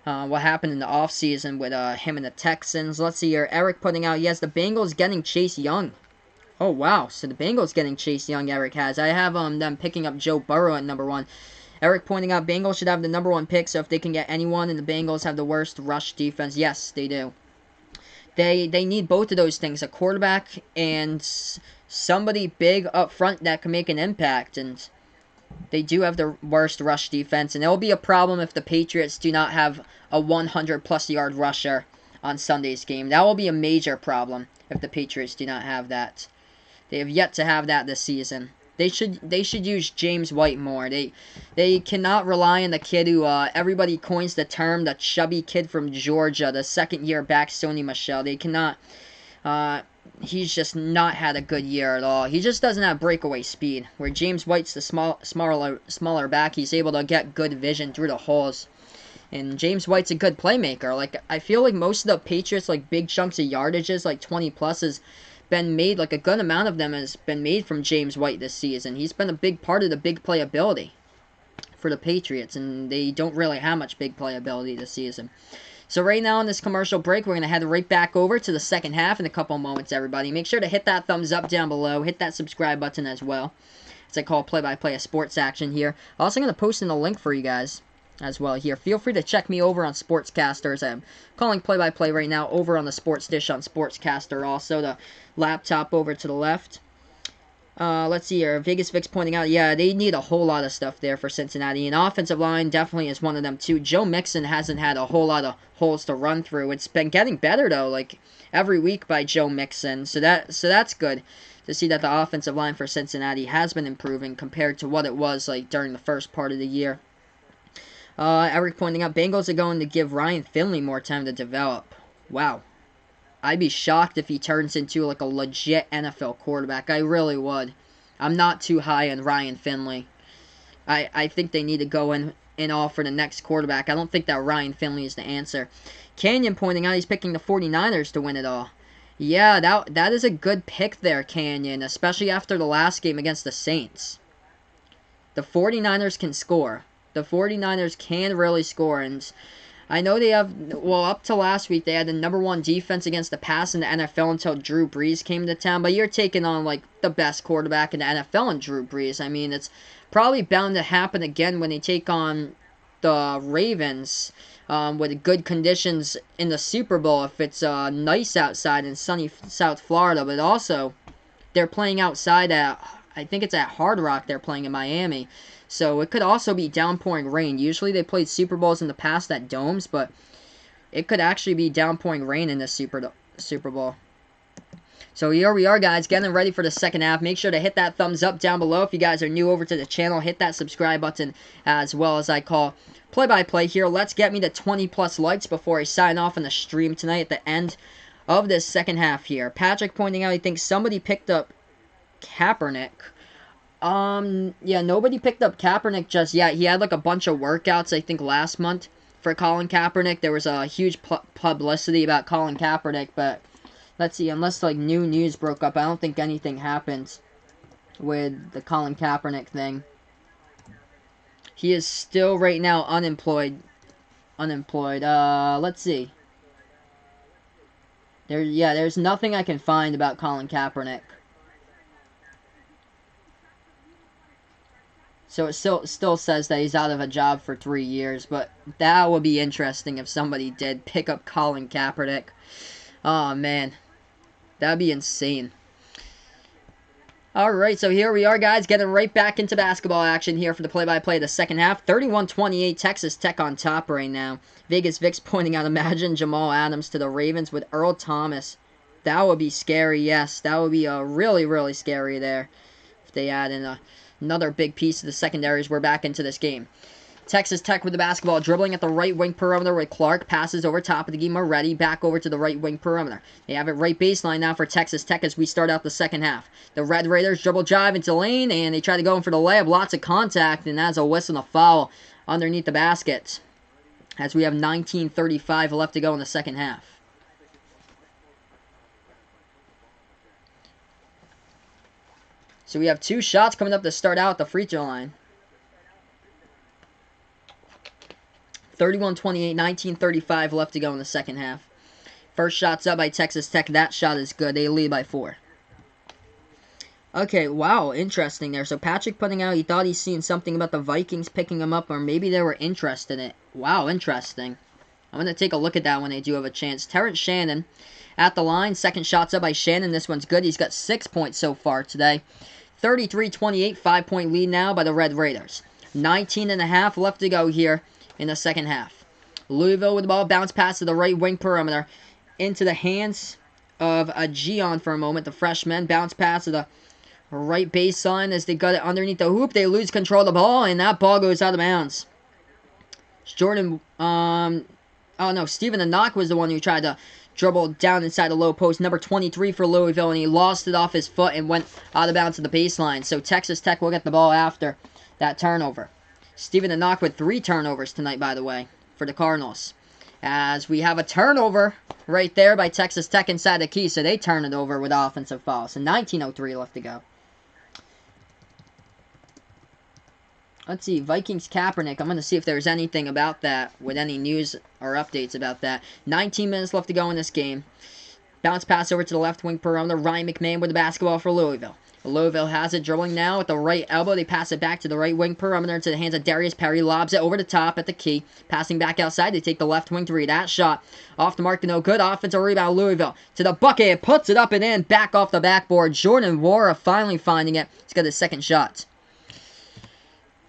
what happened in the offseason with him and the Texans. Let's see here. Eric putting out, yes, the Bengals getting Chase Young. Oh, wow. So the Bengals getting Chase Young, Eric has. I have them picking up Joe Burrow at number 1. Eric pointing out Bengals should have the number 1 pick, so if they can get anyone, and the Bengals have the worst rush defense. Yes, they do. They need both of those things, a quarterback and somebody big up front that can make an impact, and they do have the worst rush defense, and it will be a problem if the Patriots do not have a 100-plus yard rusher on Sunday's game. That will be a major problem if the Patriots do not have that. They have yet to have that this season. They should use James White more. They cannot rely on the kid who everybody coins the term, the chubby kid from Georgia, the second-year back, Sony Michel. They cannot. He's just not had a good year at all. He just doesn't have breakaway speed. Where James White's the smaller back, he's able to get good vision through the holes. And James White's a good playmaker. Like, I feel like most of the Patriots, like big chunks of yardages, like 20 plus, has been made, like a good amount of them has been made from James White this season. He's been a big part of the big playability for the Patriots, and they don't really have much big playability this season. So right now in this commercial break, we're going to head right back over to the second half in a couple moments, everybody. Make sure to hit that thumbs up down below. Hit that subscribe button as well. As I call play-by-play a sports action here. Also going to post in a link for you guys as well here. Feel free to check me over on Sportscasters. I'm calling play-by-play right now over on the Sports Dish on Sportscaster. Also, the laptop over to the left. Let's see here. Vegas Vic's pointing out, yeah, they need a whole lot of stuff there for Cincinnati. And offensive line definitely is one of them, too. Joe Mixon hasn't had a whole lot of holes to run through. It's been getting better, though, like, every week by Joe Mixon. So that's good to see that the offensive line for Cincinnati has been improving compared to what it was, like, during the first part of the year. Eric pointing out, Bengals are going to give Ryan Finley more time to develop. Wow. I'd be shocked if he turns into like a legit NFL quarterback. I really would. I'm not too high on Ryan Finley. I think they need to go in and offer the next quarterback. I don't think that Ryan Finley is the answer. Canyon pointing out he's picking the 49ers to win it all. Yeah, that is a good pick there, Canyon, especially after the last game against the Saints. The 49ers can score. The 49ers can really score, and I know they have, well, up to last week, they had the #1 defense against the pass in the NFL until Drew Brees came to town. But you're taking on, like, the best quarterback in the NFL in Drew Brees. I mean, it's probably bound to happen again when they take on the Ravens with good conditions in the Super Bowl if it's nice outside in sunny South Florida. But also, they're playing outside at, I think it's at Hard Rock they're playing in Miami. So it could also be downpouring rain. Usually they played Super Bowls in the past at domes, but it could actually be downpouring rain in this Super Bowl. So here we are, guys, getting ready for the second half. Make sure to hit that thumbs up down below. If you guys are new over to the channel, hit that subscribe button as well as I call play-by-play here. Let's get me to 20+ likes before I sign off on the stream tonight at the end of this second half here. Patrick pointing out he thinks somebody picked up Kaepernick. Yeah, nobody picked up Kaepernick just yet. He had like a bunch of workouts, I think, last month for Colin Kaepernick. There was a huge publicity about Colin Kaepernick, but let's see, unless like new news broke up, I don't think anything happened with the Colin Kaepernick thing. He is still right now unemployed. Let's see. There's nothing I can find about Colin Kaepernick. So it still says that he's out of a job for 3 years, but that would be interesting if somebody did pick up Colin Kaepernick. Oh, man. That'd be insane. Alright, so here we are, guys, getting right back into basketball action here for the play-by-play of the second half. 31-28, Texas Tech on top right now. Vegas Vic's pointing out, imagine Jamal Adams to the Ravens with Earl Thomas. That would be scary, yes. That would be really, really scary there if they add in another big piece of the secondary as we're back into this game. Texas Tech with the basketball, dribbling at the right wing perimeter with Clark. Passes over top of the game. Moretti back over to the right wing perimeter. They have it right baseline now for Texas Tech as we start out the second half. The Red Raiders dribble drive into lane, and they try to go in for the layup. Lots of contact, and that's a whistle and a foul underneath the basket as we have 19:35 left to go in the second half. So we have 2 shots coming up to start out at the free throw line. 31-28, 19:35 left to go in the second half. First shot's up by Texas Tech. That shot is good. They lead by 4. Okay, wow, interesting there. So Patrick putting out, he thought he's seen something about the Vikings picking him up, or maybe they were interested in it. Wow, interesting. I'm going to take a look at that when I do have a chance. Terrence Shannon at the line. Second shot's up by Shannon. This one's good. He's got 6 points so far today. 33-28, 5-point lead now by the Red Raiders. 19.5 left to go here in the second half. Louisville with the ball, bounce pass to the right wing perimeter. Into the hands of Gian for a moment, the freshman. Bounce pass to the right baseline as they got it underneath the hoop. They lose control of the ball, and that ball goes out of bounds. Stephen Knock was the one who tried to dribble down inside the low post. Number 23 for Louisville, and he lost it off his foot and went out of bounds to the baseline. So Texas Tech will get the ball after that turnover. Stephen Knock with 3 turnovers tonight, by the way, for the Cardinals. As we have a turnover right there by Texas Tech inside the key, so they turn it over with offensive foul. So 19:03 left to go. Let's see, Vikings Kaepernick. I'm going to see if there's anything about that with any news or updates about that. 19 minutes left to go in this game. Bounce pass over to the left wing perimeter. Ryan McMahon with the basketball for Louisville. Louisville has it, dribbling now with the right elbow. They pass it back to the right wing perimeter into the hands of Darius Perry. Lobs it over the top at the key. Passing back outside. They take the left wing three. That shot off the mark, no good. Offensive rebound, Louisville to the bucket. Puts it up and in. Back off the backboard. Jordan Wara finally finding it. He's got his second shot.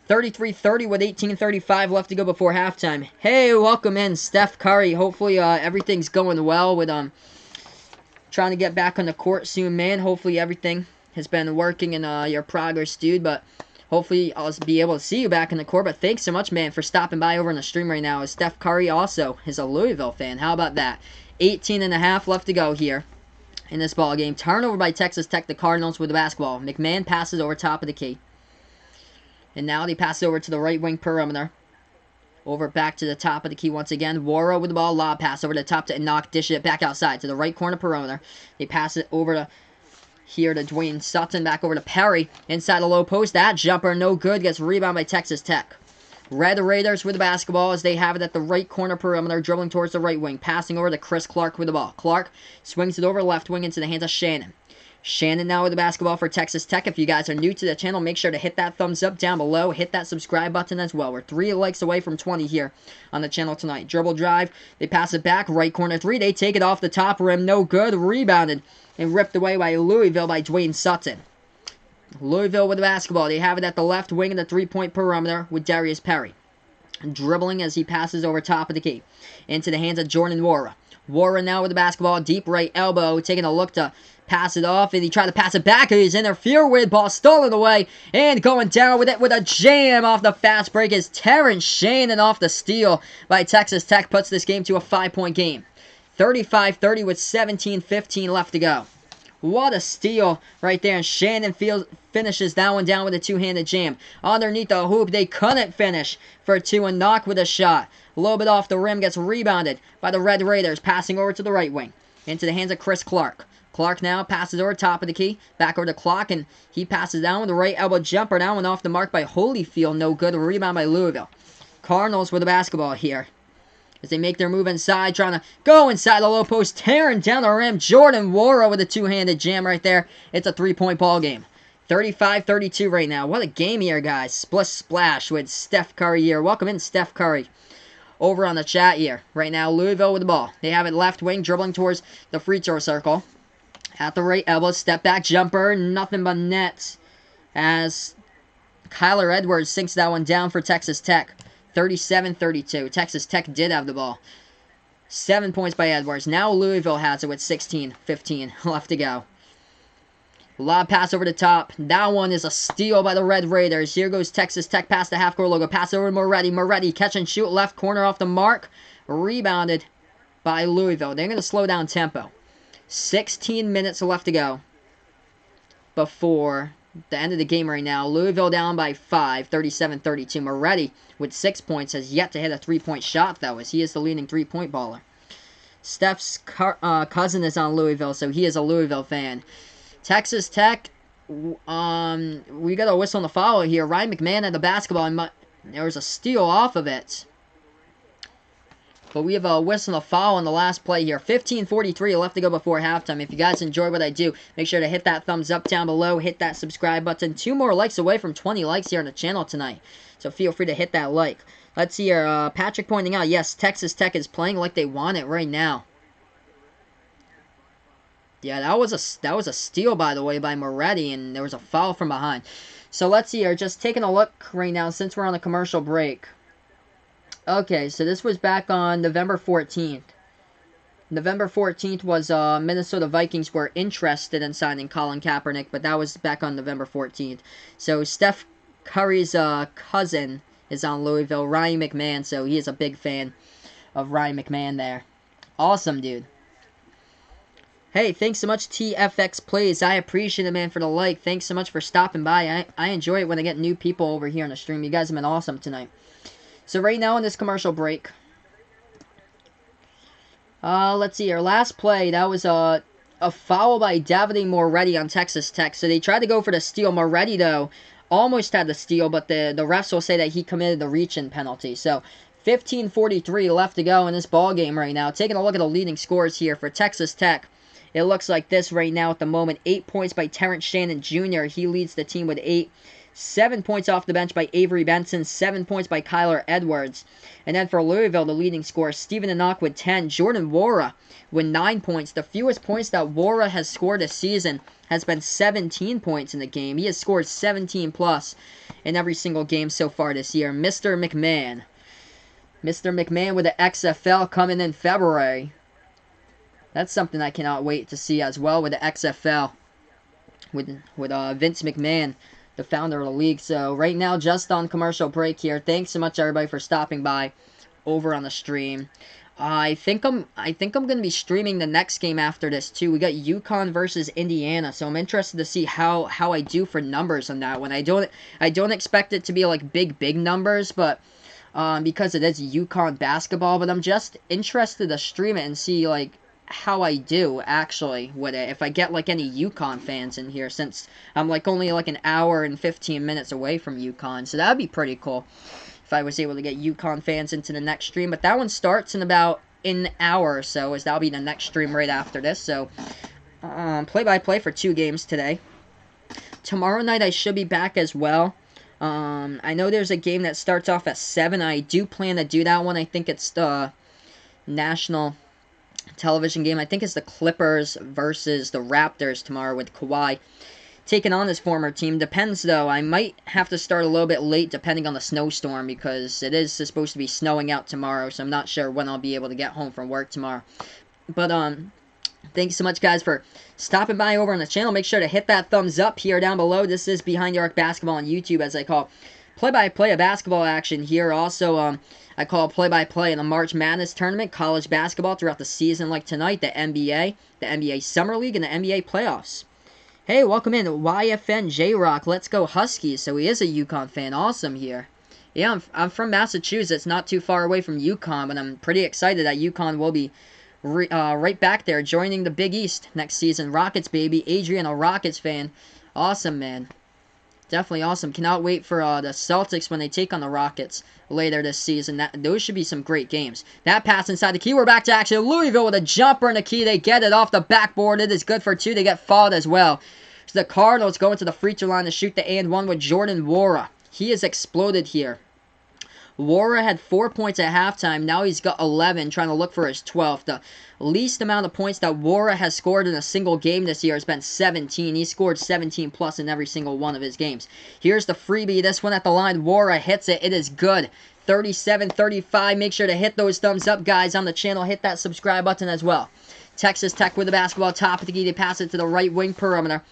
33-30 with 18:35 left to go before halftime. Hey, welcome in, Steph Curry. Hopefully everything's going well with trying to get back on the court soon, man. Hopefully everything has been working in your progress, dude. But hopefully I'll be able to see you back in the court. But thanks so much, man, for stopping by over on the stream right now. Steph Curry also is a Louisville fan. How about that? 18.5 left to go here in this ball game. Turnover by Texas Tech. The Cardinals with the basketball. McMahon passes over top of the key. And now they pass it over to the right wing perimeter. Over back to the top of the key once again. Wara with the ball. Lob pass over the top to knock. Dish it back outside to the right corner perimeter. They pass it over to here to Dwayne Sutton. Back over to Perry. Inside the low post. That jumper no good. Gets rebounded by Texas Tech. Red Raiders with the basketball as they have it at the right corner perimeter. Dribbling towards the right wing. Passing over to Chris Clark with the ball. Clark swings it over left wing into the hands of Shannon. Shannon now with the basketball for Texas Tech. If you guys are new to the channel, make sure to hit that thumbs up down below. Hit that subscribe button as well. We're 3 likes away from 20 here on the channel tonight. Dribble drive. They pass it back. Right corner three. They take it off the top rim. No good. Rebounded and ripped away by Louisville by Dwayne Sutton. Louisville with the basketball. They have it at the left wing of the three-point perimeter with Darius Perry. Dribbling as he passes over top of the key. Into the hands of Jordan Wara. Wara now with the basketball. Deep right elbow. Taking a look to pass it off, and he tried to pass it back, and he's interfered with. Ball stolen away, and going down with it with a jam off the fast break is Terrence Shannon off the steal by Texas Tech. Puts this game to a 5-point game. 35-30 with 17:15 left to go. What a steal right there, and Shannon finishes that one down with a two-handed jam. Underneath the hoop, they couldn't finish for two, and knock with a shot. A little bit off the rim, gets rebounded by the Red Raiders, passing over to the right wing. Into the hands of Chris Clark. Clark now passes over top of the key. Back over to Clark, and he passes down with the right elbow jumper. That one off the mark by Holyfield. No good. A rebound by Louisville. Cardinals with the basketball here as they make their move inside, trying to go inside the low post, tearing down the rim. Jordan Wara with a two-handed jam right there. It's a 3-point ball game. 35-32 right now. What a game here, guys. Splish splash with Steph Curry here. Welcome in, Steph Curry. Over on the chat here. Right now, Louisville with the ball. They have it left wing, dribbling towards the free throw circle. At the right elbow, step back jumper, nothing but net. As Kyler Edwards sinks that one down for Texas Tech. 37-32. Texas Tech did have the ball. 7 points by Edwards. Now Louisville has it with 16:15 left to go. Lob pass over the top. That one is a steal by the Red Raiders. Here goes Texas Tech past the half-court logo. Pass over to Moretti. Moretti catch and shoot. Left corner off the mark. Rebounded by Louisville. They're going to slow down tempo. 16 minutes left to go before the end of the game right now. Louisville down by 5, 37-32. Moretti with 6 points has yet to hit a three-point shot, though, as he is the leading three-point baller. Steph's cousin is on Louisville, so he is a Louisville fan. Texas Tech, we got a whistle on the foul here. Ryan McMahon had the basketball, and there was a steal off of it. But we have a whistle and a foul in the last play here. 15:43 left to go before halftime. If you guys enjoy what I do, make sure to hit that thumbs up down below. Hit that subscribe button. 2 more likes away from 20 likes here on the channel tonight. So feel free to hit that like. Let's see here. Patrick pointing out, yes, Texas Tech is playing like they want it right now. Yeah, that was a steal, by the way, by Moretti, and there was a foul from behind. So let's see here. Just taking a look right now since we're on a commercial break. Okay, so this was back on November 14th. November 14th was Minnesota Vikings were interested in signing Colin Kaepernick, but that was back on November 14th. So Steph Curry's cousin is on Louisville, Ryan McMahon, so he is a big fan of Ryan McMahon there. Awesome, dude. Hey, thanks so much, TFX Plays. I appreciate it, man, for the like. Thanks so much for stopping by. I enjoy it when I get new people over here on the stream. You guys have been awesome tonight. So right now in this commercial break, let's see, our last play, that was a foul by Davide Moretti on Texas Tech. So they tried to go for the steal. Moretti, though, almost had the steal, but the refs will say that he committed the reach-in penalty. So 15:43 left to go in this ball game right now. Taking a look at the leading scores here for Texas Tech. It looks like this right now at the moment. 8 points by Terrence Shannon Jr. He leads the team with 8. 7 points off the bench by Avery Benson. 7 points by Kyler Edwards. And then for Louisville, the leading scorer, Stephen Enoch with 10. Jordan Wara with 9 points. The fewest points that Wara has scored this season has been 17 points in the game. He has scored 17 plus in every single game so far this year. Mr. McMahon. Mr. McMahon with the XFL coming in February. That's something I cannot wait to see as well with the XFL. With Vince McMahon, the founder of the league. So right now, just on commercial break here. Thanks so much everybody for stopping by over on the stream. I think I'm gonna be streaming the next game after this too. We got UConn versus Indiana, so I'm interested to see how I do for numbers on that one. I don't expect it to be like big numbers, but because it is UConn basketball. But I'm just interested to stream it and see like how I do actually with it. If I get like any UConn fans in here, since I'm like only like an hour and 15 minutes away from UConn, so that would be pretty cool if I was able to get UConn fans into the next stream. But that one starts in about an hour or so, as that'll be the next stream right after this. So, play-by-play for 2 games today. Tomorrow night I should be back as well. I know there's a game that starts off at 7. I do plan to do that one. I think it's the national television game. I think it's the Clippers versus the Raptors tomorrow with Kawhi taking on his former team. Depends, though. I might have to start a little bit late depending on the snowstorm because it is supposed to be snowing out tomorrow, so I'm not sure when I'll be able to get home from work tomorrow. But, thanks so much, guys, for stopping by over on the channel. Make sure to hit that thumbs up here down below. This is Behind the Arc Basketball on YouTube, as I call play-by-play of basketball action here. Also, I call play-by-play in the March Madness tournament, college basketball throughout the season like tonight, the NBA Summer League, and the NBA playoffs. Hey, welcome in, YFN J-Rock. Let's go Huskies. So he is a UConn fan. Awesome here. Yeah, I'm from Massachusetts, not too far away from UConn, but I'm pretty excited that UConn will be right back there joining the Big East next season. Rockets, baby. Adrian, a Rockets fan. Awesome, man. Definitely awesome. Cannot wait for the Celtics when they take on the Rockets later this season. Those should be some great games. That pass inside the key. We're back to action. Louisville with a jumper in the key. They get it off the backboard. It is good for 2. They get fouled as well. So the Cardinals going to the free throw line to shoot the and 1 with Jordan Wara. He has exploded here. Wara had 4 points at halftime. Now he's got 11, trying to look for his 12th. The least amount of points that Wara has scored in a single game this year has been 17. He scored 17 plus in every single one of his games. Here's the freebie. This one at the line. Wara hits it. It is good. 37-35. Make sure to hit those thumbs up, guys, on the channel. Hit that subscribe button as well. Texas Tech with the basketball. Top of the key. They pass it to the right wing perimeter.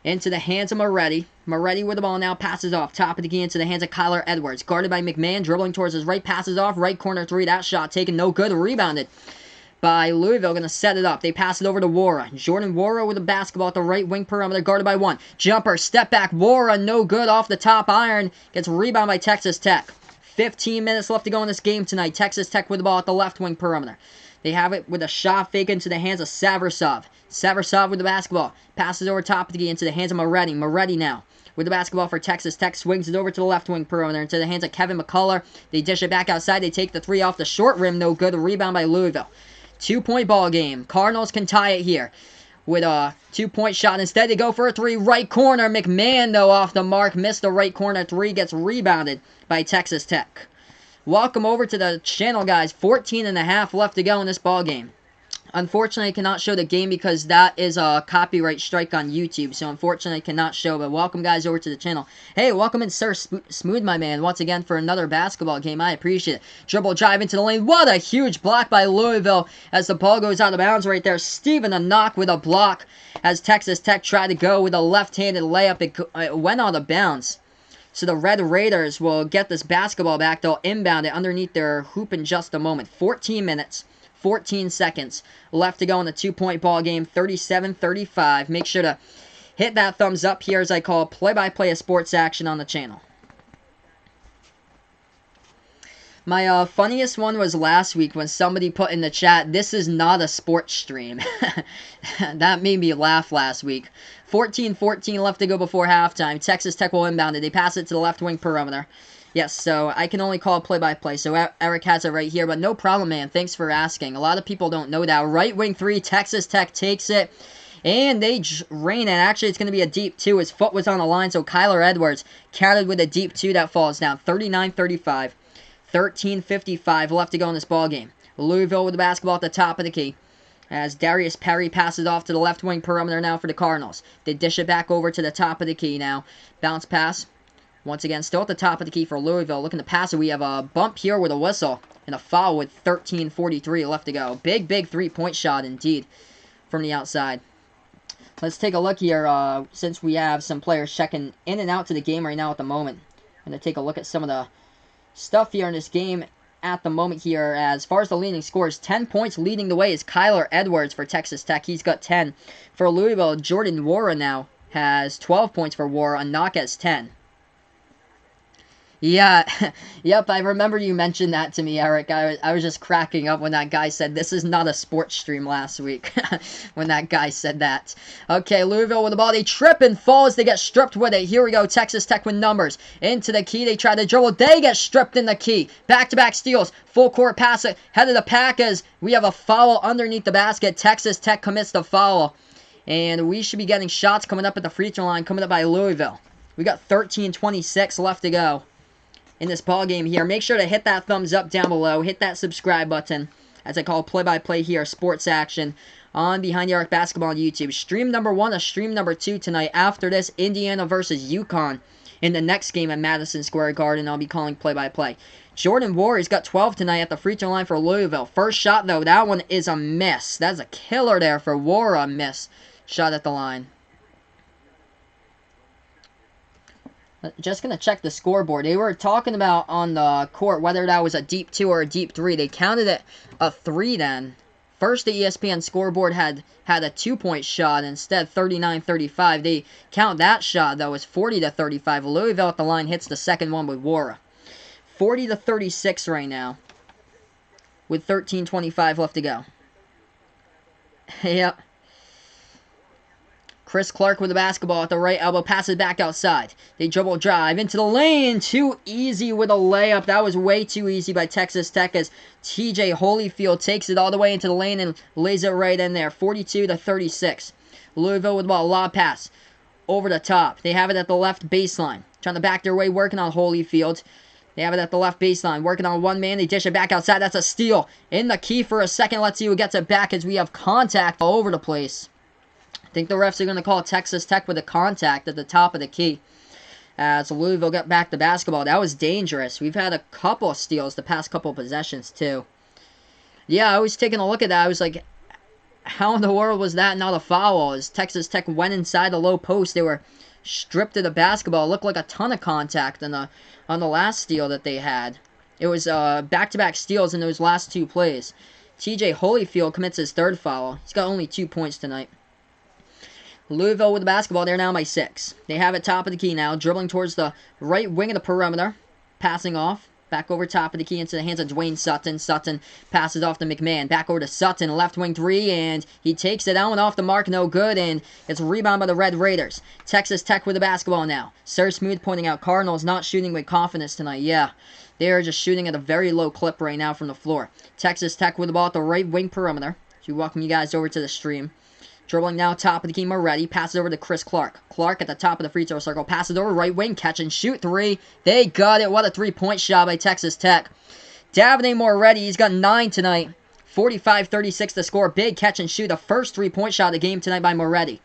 Into the hands of Moretti. Moretti with the ball now. Passes off. Top of the key into the hands of Kyler Edwards. Guarded by McMahon. Dribbling towards his right. Passes off. Right corner 3. That shot taken. No good. Rebounded by Louisville. Going to set it up. They pass it over to Wara. Jordan Wara with the basketball at the right wing perimeter. Guarded by 1. Jumper. Step back. Wara. No good. Off the top iron. Gets rebounded by Texas Tech. 15 minutes left to go in this game tonight. Texas Tech with the ball at the left wing perimeter. They have it with a shot fake into the hands of Savrasov. Savrasov with the basketball. Passes over top of the key into the hands of Moretti. Moretti now with the basketball for Texas Tech. Swings it over to the left wing perimeter into the hands of Kevin McCullough. They dish it back outside. They take the 3 off the short rim. No good. A rebound by Louisville. 2-point ball game. Cardinals can tie it here with a 2-point shot. Instead, they go for a 3. Right corner. McMahon, though, off the mark. Missed the right corner 3. Gets rebounded by Texas Tech. Welcome over to the channel, guys. 14.5 left to go in this ball game. Unfortunately, I cannot show the game because that is a copyright strike on YouTube. So, unfortunately, I cannot show. But welcome, guys, over to the channel. Hey, welcome in, Sir Smooth, my man, once again for another basketball game. I appreciate it. Dribble drive into the lane. What a huge block by Louisville as the ball goes out of bounds right there. Stephen Enoch with a block as Texas Tech tried to go with a left-handed layup. It went out of bounds. So the Red Raiders will get this basketball back. They'll inbound it underneath their hoop in just a moment. 14 minutes, 14 seconds left to go in the 2-point ball game. 37-35. Make sure to hit that thumbs up here as I call play-by-play of sports action on the channel. My funniest one was last week when somebody put in the chat, "This is not a sports stream." That made me laugh last week. 14-14 left to go before halftime. Texas Tech will inbound it. They pass it to the left wing perimeter. Yes, so I can only call play-by-play. So Eric has it right here, but no problem, man. Thanks for asking. A lot of people don't know that. Right wing three, Texas Tech takes it. And they drain it. Actually, it's going to be a deep two. His foot was on the line, so Kyler Edwards counted with a deep two that falls down. 39-35. 13:55 left to go in this ball game. Louisville with the basketball at the top of the key. As Darius Perry passes off to the left wing perimeter now for the Cardinals. They dish it back over to the top of the key now. Bounce pass. Once again, still at the top of the key for Louisville. Looking to pass it. We have a bump here with a whistle. And a foul with 13:43 left to go. Big, big three-point shot indeed from the outside. Let's take a look here since we have some players checking in and out to the game right now at the moment. I'm going to take a look at some of the stuff here in this game at the moment here. As far as the leading scores, 10 points leading the way is Kyler Edwards for Texas Tech. He's got 10. For Louisville, Jordan Wara now has 12 points for Wara. Knock has 10. Yeah, yep, I remember you mentioned that to me, Eric. I was just cracking up when that guy said, "This is not a sports stream" last week. When that guy said that. Okay, Louisville with the ball. They trip and fall as they get stripped with it. Here we go, Texas Tech with numbers. Into the key, they try to dribble. They get stripped in the key. Back-to-back steals. Full court pass head of the pack as we have a foul underneath the basket. Texas Tech commits the foul. And we should be getting shots coming up at the free throw line, coming up by Louisville. We got 13:26 left to go in this ball game here. Make sure to hit that thumbs up down below. Hit that subscribe button, as I call play-by-play here, sports action on Behind the Arc Basketball on YouTube. Stream number 1 or stream number 2 tonight. After this, Indiana versus UConn in the next game at Madison Square Garden. I'll be calling play-by-play. Jordan Wara, he's got 12 tonight at the free throw line for Louisville. First shot, though, that one is a miss. That's a killer there for Wara. Miss. Shot at the line. Just going to check the scoreboard. They were talking about on the court whether that was a deep 2 or a deep 3. They counted it a 3 then. First, the ESPN scoreboard had a 2-point shot instead, 39-35. They count that shot, though, as 40-35. Louisville at the line hits the second one with Wara. 40-36 right now, with 13:25 left to go. Yep. Chris Clark with the basketball at the right elbow, passes back outside. They dribble drive into the lane. Too easy with a layup. That was way too easy by Texas Tech as TJ Holyfield takes it all the way into the lane and lays it right in there. 42-36. Louisville with the ball. Lob pass over the top. They have it at the left baseline. Trying to back their way, working on Holyfield. They have it at the left baseline, working on one man. They dish it back outside. That's a steal. In the key for a second. Let's see who gets it back as we have contact all over the place. I think the refs are going to call Texas Tech with a contact at the top of the key. As Louisville got back the basketball. That was dangerous. We've had a couple of steals the past couple of possessions, too. Yeah, I was taking a look at that. I was like, how in the world was that not a foul? As Texas Tech went inside the low post, they were stripped of the basketball. It looked like a ton of contact on the last steal that they had. It was back-to-back steals in those last 2 plays. TJ Holyfield commits his 3rd foul. He's got only 2 points tonight. Louisville with the basketball. They're now by 6. They have it top of the key now. Dribbling towards the right wing of the perimeter. Passing off. Back over top of the key into the hands of Dwayne Sutton. Sutton passes off to McMahon. Back over to Sutton. Left wing 3. And he takes it out and off the mark. No good. And it's a rebound by the Red Raiders. Texas Tech with the basketball now. Sir Smooth pointing out Cardinals not shooting with confidence tonight. Yeah. They are just shooting at a very low clip right now from the floor. Texas Tech with the ball at the right wing perimeter. So we welcome you guys over to the stream. Dribbling now top of the key, Moretti. Passes over to Chris Clark. Clark at the top of the free throw circle. Passes over right wing. Catch and shoot 3. They got it. What a 3-point shot by Texas Tech. Davide Moretti, he's got 9 tonight. 45-36 to score. Big catch and shoot. The first 3-point shot of the game tonight by Moretti.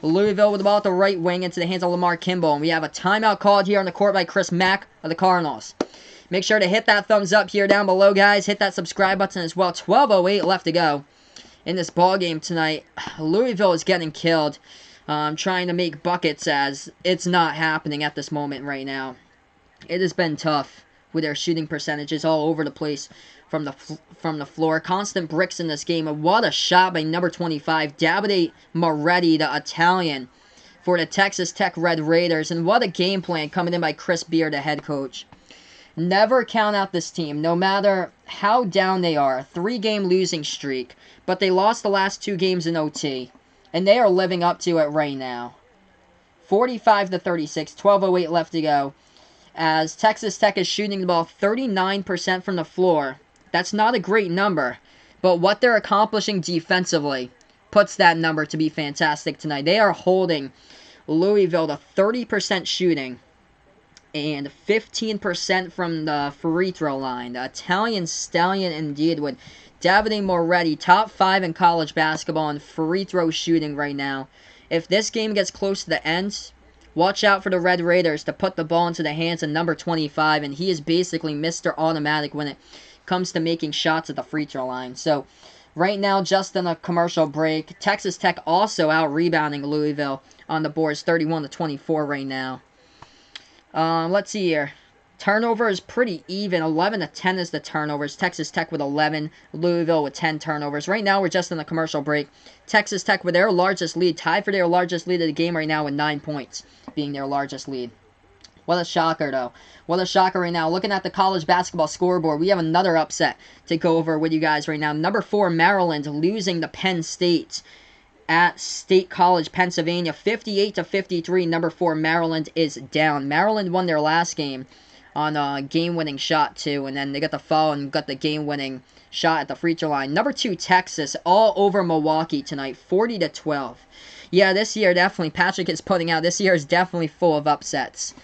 Louisville with the ball at the right wing into the hands of Lamar Kimball. And we have a timeout called here on the court by Chris Mack of the Cardinals. Make sure to hit that thumbs up here down below, guys. Hit that subscribe button as well. 12:08 left to go in this ball game tonight. Louisville is getting killed. Trying to make buckets as it's not happening at this moment right now. It has been tough with their shooting percentages all over the place from the floor. Constant bricks in this game. And what a shot by number 25, Davide Moretti, the Italian, for the Texas Tech Red Raiders. And what a game plan coming in by Chris Beard, the head coach. Never count out this team, no matter how down they are. 3-game losing streak, but they lost the last 2 games in OT, and they are living up to it right now. 45-36, 12:08 left to go. As Texas Tech is shooting the ball 39% from the floor. That's not a great number, but what they're accomplishing defensively puts that number to be fantastic tonight. They are holding Louisville to 30% shooting and 15% from the free throw line. The Italian stallion indeed, with Davide Moretti, top 5 in college basketball in free throw shooting right now. If this game gets close to the end, watch out for the Red Raiders to put the ball into the hands of number 25, and he is basically Mr. Automatic when it comes to making shots at the free throw line. So right now, just in a commercial break, Texas Tech also out-rebounding Louisville on the boards, 31-24 right now. Let's see here. Turnover is pretty even. 11-10 is the turnovers. Texas Tech with 11. Louisville with 10 turnovers. Right now, we're just in the commercial break. Texas Tech with their largest lead. Tied for their largest lead of the game right now with 9 points being their largest lead. What a shocker, though. What a shocker right now. Looking at the college basketball scoreboard, we have another upset to go over with you guys right now. Number 4, Maryland, losing to Penn State at State College, Pennsylvania. 58-53, number 4, Maryland is down. Maryland won their last game on a game-winning shot, too, and then they got the foul and got the game-winning shot at the free throw line. Number 2, Texas, all over Milwaukee tonight, 40-12. Yeah, this year, definitely, Patrick is putting out, this year is definitely full of upsets.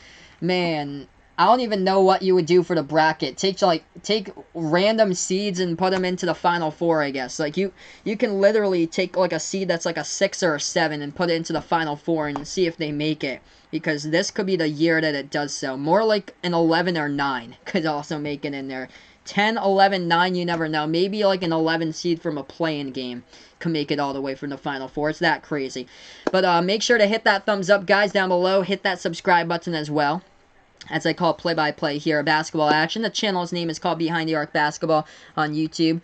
Man, I don't even know what you would do for the bracket. Take random seeds and put them into the Final Four, I guess. Like, you can literally take, like, a seed that's like a 6 or a 7 and put it into the Final Four and see if they make it. Because this could be the year that it does so. More like an 11 or 9 could also make it in there. 10, 11, 9, you never know. Maybe like an 11 seed from a play-in game can make it all the way from the Final Four. It's that crazy. But make sure to hit that thumbs up, guys, down below. Hit that subscribe button as well, as I call play-by-play here, basketball action. The channel's name is called Behind the Arc Basketball on YouTube.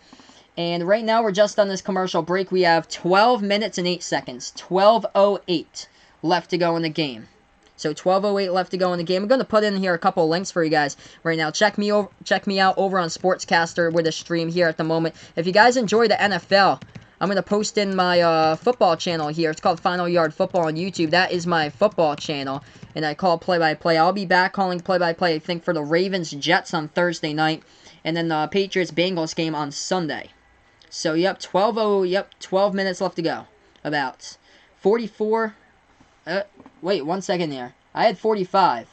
And right now, we're just on this commercial break. We have 12 minutes and 8 seconds. 12:08 left to go in the game. So 12:08 left to go in the game. I'm going to put in here a couple links for you guys right now. Check me out over on Sportscaster with a stream here at the moment. If you guys enjoy the NFL, I'm going to post in my football channel here. It's called Final Yard Football on YouTube. That is my football channel, and I call play-by-play. I'll be back calling play-by-play, I think, for the Ravens-Jets on Thursday night, and then the Patriots-Bengals game on Sunday. So, yep, 12 minutes left to go. About 44... wait, 1 second there. I had 45.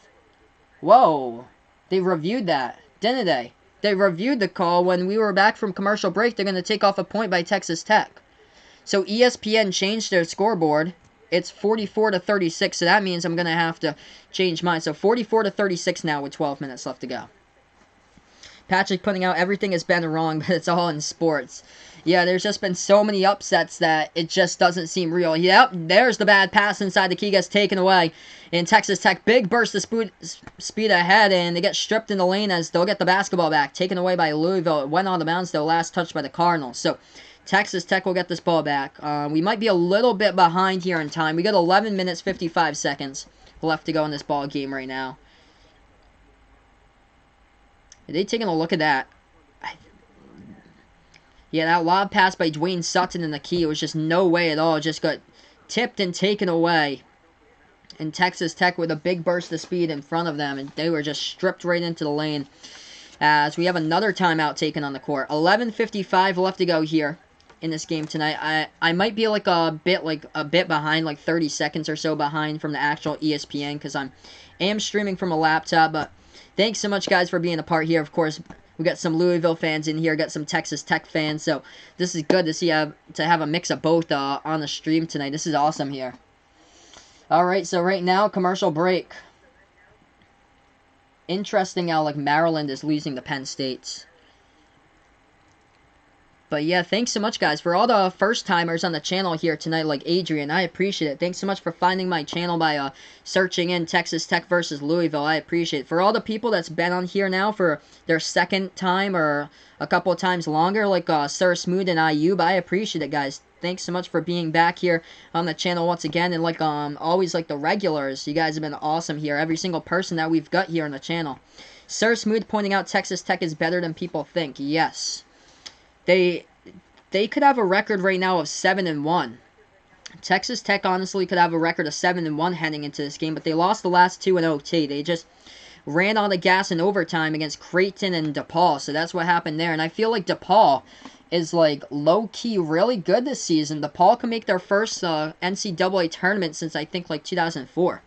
Whoa. They reviewed that, didn't they? They reviewed the call when we were back from commercial break. They're going to take off a point by Texas Tech. So ESPN changed their scoreboard. It's 44-36, so that means I'm going to have to change mine. So 44-36 now with 12 minutes left to go. Patrick putting out everything has been wrong, but it's all in sports. Yeah, there's just been so many upsets that it just doesn't seem real. Yep, there's the bad pass inside. The key gets taken away. And Texas Tech, big burst of speed ahead, and they get stripped in the lane as they'll get the basketball back. Taken away by Louisville. It went on the bounce, though, last touched by the Cardinals. So Texas Tech will get this ball back. We might be a little bit behind here in time. We got 11 minutes, 55 seconds left to go in this ball game right now. Are they taking a look at that? Yeah, that lob pass by Dwayne Sutton in the key, it was just no way at all. It just got tipped and taken away. And Texas Tech with a big burst of speed in front of them, and they were just stripped right into the lane. As we have another timeout taken on the court. 11:55 left to go here in this game tonight. I might be like a bit behind, like 30 seconds or so behind from the actual ESPN, because I am streaming from a laptop. But thanks so much, guys, for being a part here. Of course, we got some Louisville fans in here, got some Texas Tech fans, so this is good to see to have a mix of both on the stream tonight. This is awesome here. All right, so right now, commercial break. Interesting how, like, Maryland is losing to Penn State. But yeah, thanks so much, guys, for all the first-timers on the channel here tonight, like Adrian. I appreciate it. Thanks so much for finding my channel by searching in Texas Tech versus Louisville. I appreciate it. For all the people that's been on here now for their second time or a couple of times longer, like Sir Smooth and Ayub, I appreciate it, guys. Thanks so much for being back here on the channel once again. And like always, like the regulars, you guys have been awesome here. Every single person that we've got here on the channel. Sir Smooth pointing out Texas Tech is better than people think. Yes. They could have a record right now of 7-1. Texas Tech honestly could have a record of 7-1 heading into this game, but they lost the last 2 in OT. They just ran on the gas in overtime against Creighton and DePaul, so that's what happened there. And I feel like DePaul is like low-key really good this season. DePaul can make their first NCAA tournament since I think like 2004.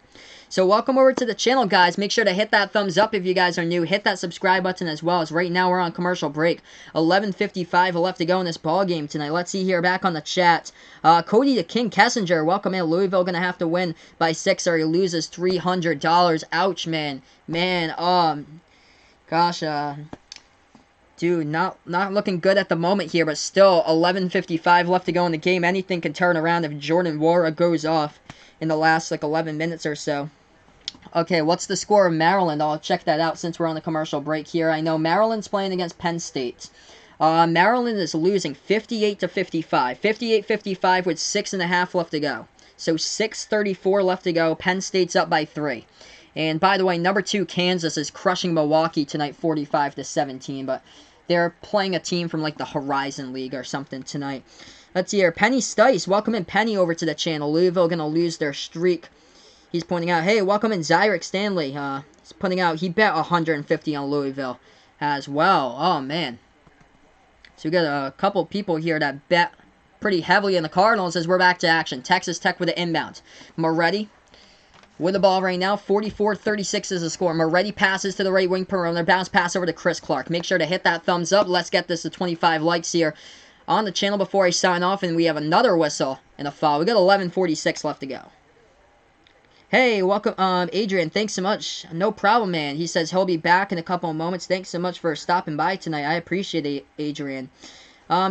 So welcome over to the channel, guys. Make sure to hit that thumbs up if you guys are new. Hit that subscribe button as well, as right now we're on commercial break. 11:55 left to go in this ball game tonight. Let's see here, back on the chat. Cody the King Kessinger, welcome in. Louisville going to have to win by 6 or he loses $300. Ouch, man. Gosh, dude, not looking good at the moment here, but still 11:55 left to go in the game. Anything can turn around if Jordan Wara goes off in the last like 11 minutes or so. Okay, what's the score of Maryland? I'll check that out since we're on the commercial break here. I know Maryland's playing against Penn State. Maryland is losing 58-55. 58-55 with 6.5 left to go. So 6:34 left to go. Penn State's up by 3. And by the way, number 2 Kansas is crushing Milwaukee tonight 45-17. But they're playing a team from like the Horizon League or something tonight. Let's see here. Penny Stice. Welcome in Penny over to the channel. Louisville going to lose their streak. He's pointing out, hey, welcome in Zyrek Stanley. He's putting out, he bet 150 on Louisville as well. Oh, man. So we got a couple people here that bet pretty heavily in the Cardinals as we're back to action. Texas Tech with the inbound. Moretti with the ball right now. 44-36 is the score. Moretti passes to the right wing perimeter. Bounce pass over to Chris Clark. Make sure to hit that thumbs up. Let's get this to 25 likes here on the channel before I sign off. And we have another whistle and a foul. We got 11:46 left to go. Hey, welcome, Adrian. Thanks so much. No problem, man. He says he'll be back in a couple of moments. Thanks so much for stopping by tonight. I appreciate it, Adrian.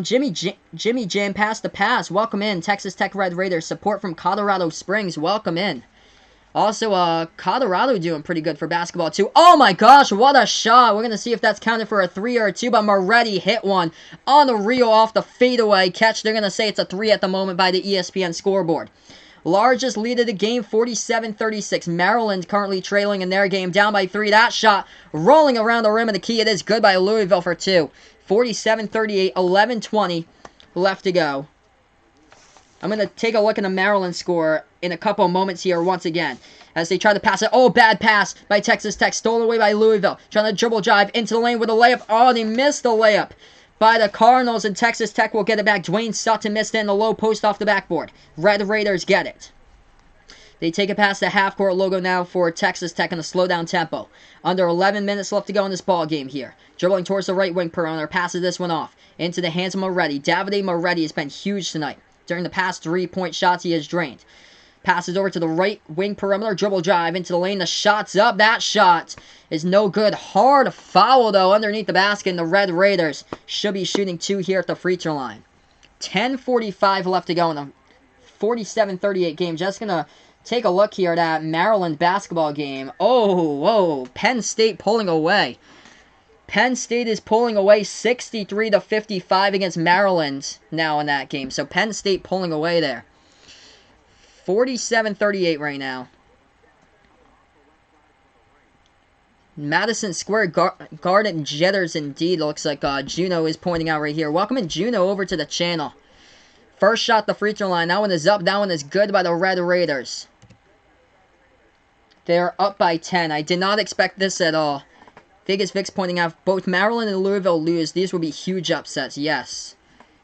Jimmy Jam passed the pass. Welcome in. Texas Tech Red Raiders. Support from Colorado Springs. Welcome in. Also, Colorado doing pretty good for basketball, too. Oh, my gosh. What a shot. We're going to see if that's counted for a 3 or a 2, but Moretti hit one on the reel off the fadeaway catch. They're going to say it's a 3 at the moment by the ESPN scoreboard. Largest lead of the game, 47-36. Maryland currently trailing in their game, down by 3. That shot rolling around the rim of the key. It is good by Louisville for 2. 47-38, 11:20 left to go. I'm going to take a look at the Maryland score in a couple moments here once again as they try to pass it. Oh, bad pass by Texas Tech. Stolen away by Louisville. Trying to dribble drive into the lane with a layup. Oh, they missed the layup by the Cardinals, and Texas Tech will get it back. Dwayne Sutton missed it in the low post off the backboard. Red Raiders get it. They take it past the half-court logo now for Texas Tech in a slow-down tempo. Under 11 minutes left to go in this ball game here. Dribbling towards the right wing perimeter, passes this one off into the hands of Moretti. Davide Moretti has been huge tonight. During the past 3-point shots, he has drained. Passes over to the right wing perimeter. Dribble drive into the lane. The shot's up. That shot is no good. Hard foul, though, underneath the basket. And the Red Raiders should be shooting 2 here at the free throw line. 10:45 left to go in the 47-38 game. Just going to take a look here at that Maryland basketball game. Oh, whoa. Penn State pulling away. Penn State is pulling away 63-55 against Maryland now in that game. So Penn State pulling away there. 47-38 right now. Madison Square Garden jitters indeed. Looks like Juno is pointing out right here. Welcome in Juno over to the channel. First shot the free throw line. That one is up. That one is good by the Red Raiders. They're up by 10. I did not expect this at all. Vegas Vic's pointing out both Maryland and Louisville lose. These will be huge upsets. Yes.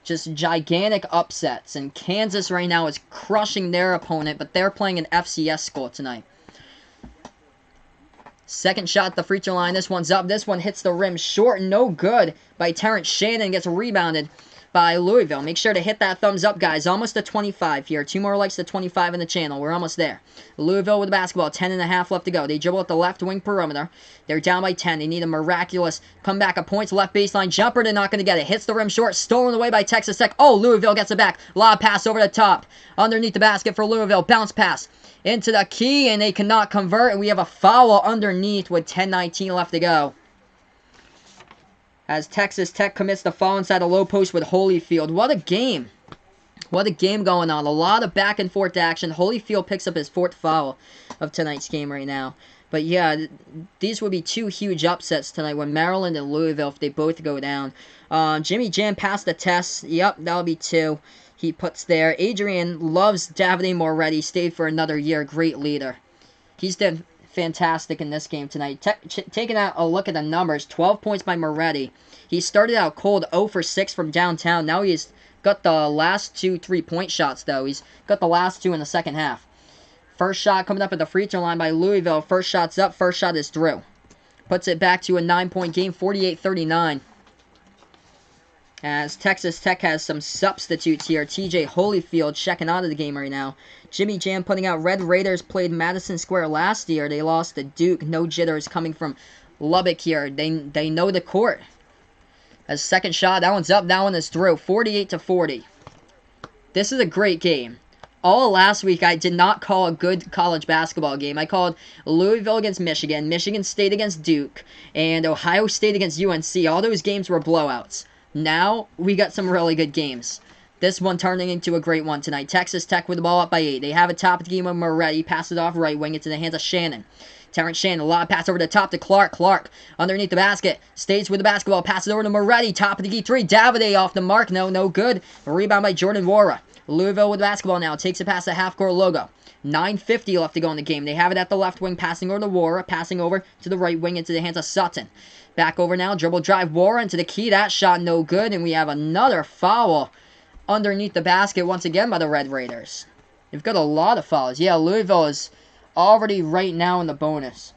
Just gigantic upsets. And Kansas right now is crushing their opponent, but they're playing an FCS school tonight. Second shot at the free throw line. This one's up. This one hits the rim short. No good by Terrence Shannon. Gets rebounded by Louisville. Make sure to hit that thumbs up, guys. Almost to 25 here. 2 more likes to 25 in the channel. We're almost there. Louisville with the basketball. 10.5 left to go. They dribble at the left wing perimeter. They're down by 10. They need a miraculous comeback of points. Left baseline jumper. They're not going to get it. Hits the rim short. Stolen away by Texas Tech. Oh, Louisville gets it back. Lob pass over the top. Underneath the basket for Louisville. Bounce pass into the key, and they cannot convert. And we have a foul underneath with 10:19 left to go. As Texas Tech commits the foul inside the low post with Holyfield. What a game. What a game going on. A lot of back and forth action. Holyfield picks up his 4th foul of tonight's game right now. But yeah, these would be two huge upsets tonight when Maryland and Louisville, if they both go down. Jimmy Jam passed the test. Yep, that'll be 2. He puts there. Adrian loves Davide Moretti. Stayed for another year. Great leader. He's done fantastic in this game tonight. Taking a look at the numbers, 12 points by Moretti. He started out cold, 0 for 6 from downtown. Now he's got the last 2 3-point shots, though. He's got the last 2 in the second half. First shot coming up at the free throw line by Louisville. First shot's up. First shot is through. Puts it back to a 9-point game, 48-39. As Texas Tech has some substitutes here. TJ Holyfield checking out of the game right now. Jimmy Jam putting out Red Raiders played Madison Square last year. They lost to Duke. No jitters coming from Lubbock here. They know the court. As second shot, that one's up. That one is through. 48-40. This is a great game. All last week, I did not call a good college basketball game. I called Louisville against Michigan, Michigan State against Duke, and Ohio State against UNC. All those games were blowouts. Now, we got some really good games. This one turning into a great one tonight. Texas Tech with the ball up by 8. They have a top of the game with Moretti. Pass it off right wing into the hands of Shannon. Terrence Shannon, a lob pass over the top to Clark. Clark underneath the basket. Stays with the basketball. Passes over to Moretti. Top of the key 3. Davide off the mark. No good. A rebound by Jordan Wara. Louisville with the basketball now. Takes it past the half-court logo. 9:50 left to go in the game. They have it at the left wing. Passing over to Wara. Passing over to the right wing into the hands of Sutton. Back over now. Dribble drive. Wara into the key. That shot no good. And we have another foul underneath the basket once again by the Red Raiders. They've got a lot of fouls. Yeah, Louisville is already right now in the bonus.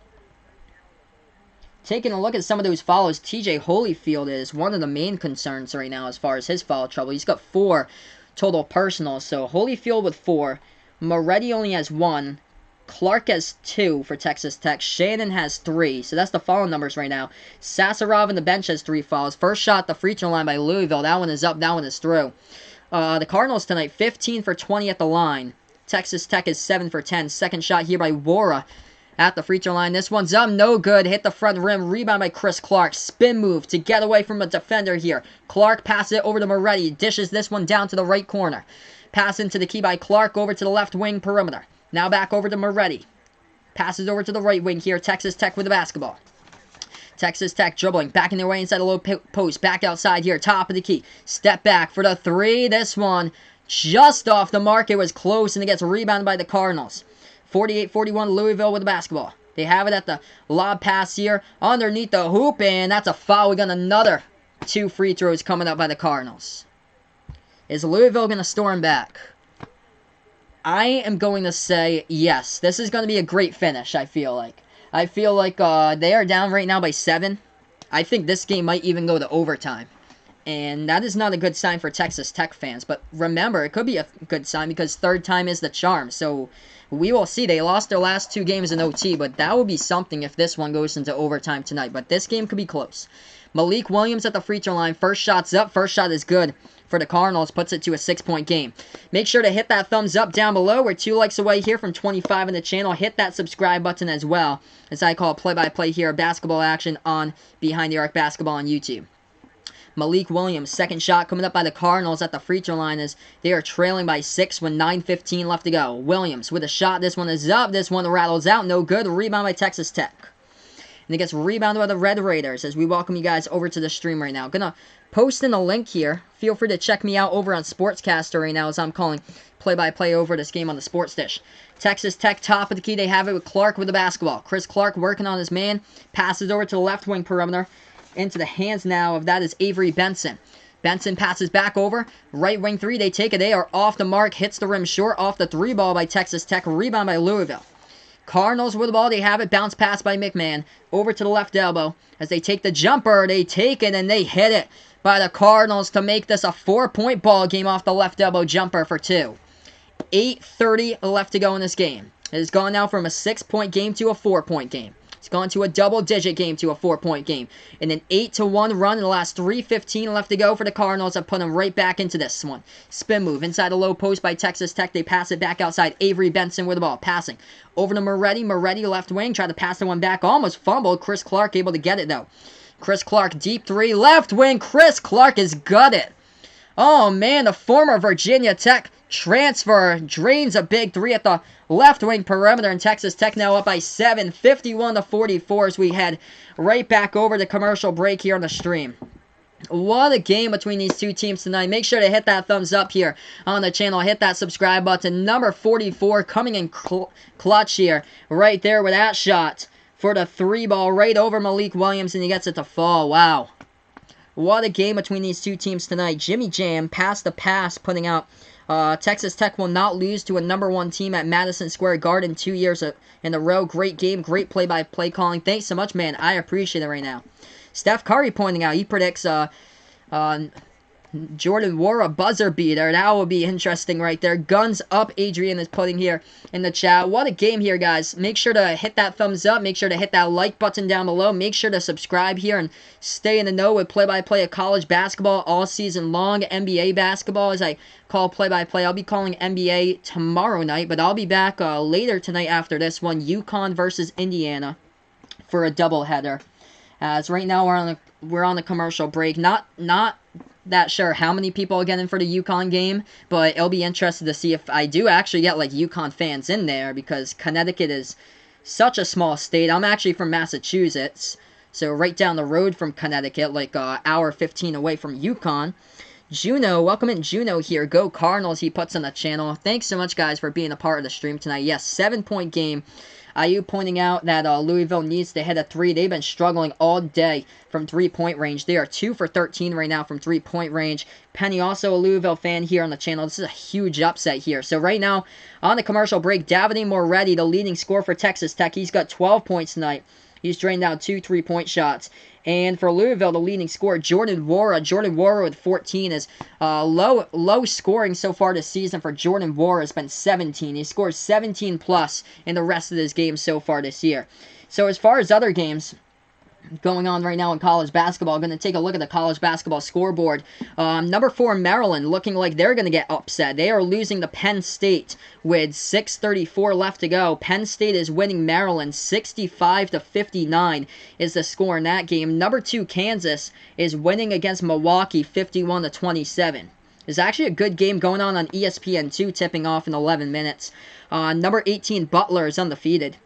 Taking a look at some of those fouls, TJ Holyfield is one of the main concerns right now as far as his foul trouble. He's got 4 total personals. So Holyfield with 4. Moretti only has 1. Clark has 2 for Texas Tech. Shannon has 3. So that's the foul numbers right now. Sasarov on the bench has 3 fouls. First shot, the free throw line by Louisville. That one is up. That one is through. The Cardinals tonight, 15 for 20 at the line. Texas Tech is 7 for 10. Second shot here by Wara at the free throw line. This one's up. No good. Hit the front rim. Rebound by Chris Clark. Spin move to get away from a defender here. Clark passes it over to Moretti. Dishes this one down to the right corner. Pass into the key by Clark over to the left wing perimeter. Now back over to Moretti. Passes over to the right wing here. Texas Tech with the basketball. Texas Tech dribbling. Backing their way inside the low post. Back outside here. Top of the key. Step back for the 3. This one just off the mark. It was close, and it gets rebounded by the Cardinals. 48-41 Louisville with the basketball. They have it at the lob pass here underneath the hoop, and that's a foul. We got another 2 free throws coming up by the Cardinals. Is Louisville going to storm back? I am going to say yes. This is going to be a great finish, I feel like. I feel like they are down right now by 7. I think this game might even go to overtime. And that is not a good sign for Texas Tech fans. But remember, it could be a good sign because third time is the charm. So we will see. They lost their last 2 games in OT, but that would be something if this one goes into overtime tonight. But this game could be close. Malik Williams at the free throw line. First shot's up. First shot is good for the Cardinals. Puts it to a 6-point game. Make sure to hit that thumbs up down below. We're 2 likes away here from 25 in the channel. Hit that subscribe button as well, as I call play-by-play here, basketball action on Behind the Arc Basketball on YouTube. Malik Williams, second shot coming up by the Cardinals at the free throw line as they are trailing by 6 with 9:15 left to go. Williams with a shot. This one is up. This one rattles out. No good. Rebound by Texas Tech. And it gets rebounded by the Red Raiders as we welcome you guys over to the stream right now. Gonna post in a link here. Feel free to check me out over on Sportscaster right now as I'm calling play-by-play over this game on the Sports Dish. Texas Tech top of the key. They have it with Clark with the basketball. Chris Clark working on his man. Passes over to the left wing perimeter. Into the hands now of that is Avery Benson. Benson passes back over. Right wing 3. They take it. They are off the mark. Hits the rim short. Off the 3 ball by Texas Tech. Rebound by Louisville. Cardinals with the ball. They have it. Bounce pass by McMahon. Over to the left elbow. As they take the jumper. They take it and they hit it by the Cardinals to make this a 4-point ball game off the left elbow jumper for 2. 8:30 left to go in this game. It has gone now from a 6-point game to a 4-point game. It's gone to a double-digit game to a 4-point game. And an 8-1 run in the last 3:15 left to go for the Cardinals have put them right back into this one. Spin move inside the low post by Texas Tech. They pass it back outside. Avery Benson with the ball. Passing over to Moretti. Moretti left wing. Tried to pass the one back. Almost fumbled. Chris Clark able to get it, though. Chris Clark, deep 3. Left wing. Chris Clark is gutted. Oh, man, the former Virginia Tech transfer drains a big three at the left wing perimeter, and Texas Tech now up by 7, 51-44 as we head right back over to commercial break here on the stream. What a game between these two teams tonight. Make sure to hit that thumbs up here on the channel. Hit that subscribe button. Number 44 coming in clutch here. Right there with that shot for the 3-ball right over Malik Williams, and he gets it to fall. Wow. What a game between these two teams tonight. Jimmy Jam passed the pass, putting out Texas Tech will not lose to a #1 team at Madison Square Garden 2 years in a row. Great game. Great play-by-play calling. Thanks so much, man. I appreciate it right now. Steph Curry pointing out, he predicts Jordan Nwora buzzer beater. That will be interesting right there. Guns up, Adrian is putting here in the chat. What a game here, guys. Make sure to hit that thumbs up. Make sure to hit that like button down below. Make sure to subscribe here and stay in the know with play-by-play of college basketball all season long. NBA basketball, as I call play-by-play. I'll be calling NBA tomorrow night, but I'll be back later tonight after this one. UConn versus Indiana for a doubleheader. As right now we're on the commercial break. Not that sure how many people will get in for the UConn game, but it'll be interesting to see if I do actually get like UConn fans in there, because Connecticut is such a small state. I'm actually from Massachusetts, so right down the road from Connecticut, like hour 15 away from UConn. Juno, welcome in Juno here. Go Cardinals, he puts on the channel. Thanks so much, guys, for being a part of the stream tonight. Yes, 7-point game. IU pointing out that Louisville needs to hit a 3. They've been struggling all day from 3-point range. They are 2 for 13 right now from 3-point range. Penny, also a Louisville fan here on the channel. This is a huge upset here. So right now, on the commercial break, Davide Moretti, the leading scorer for Texas Tech. He's got 12 points tonight. He's drained down 2 3-point shots. And for Louisville, the leading scorer, Jordan Nwora. Jordan Nwora with 14 is low scoring so far this season for Jordan Nwora. Has been 17. He scores 17 plus in the rest of his games so far this year. So as far as other games going on right now in college basketball, I'm going to take a look at the college basketball scoreboard. Number 4, Maryland, looking like they're going to get upset. They are losing to Penn State with 6:34 left to go. Penn State is winning Maryland 65-59 is the score in that game. Number 2, Kansas is winning against Milwaukee 51-27. It's actually a good game going on ESPN2, tipping off in 11 minutes. Number 18, Butler is undefeated.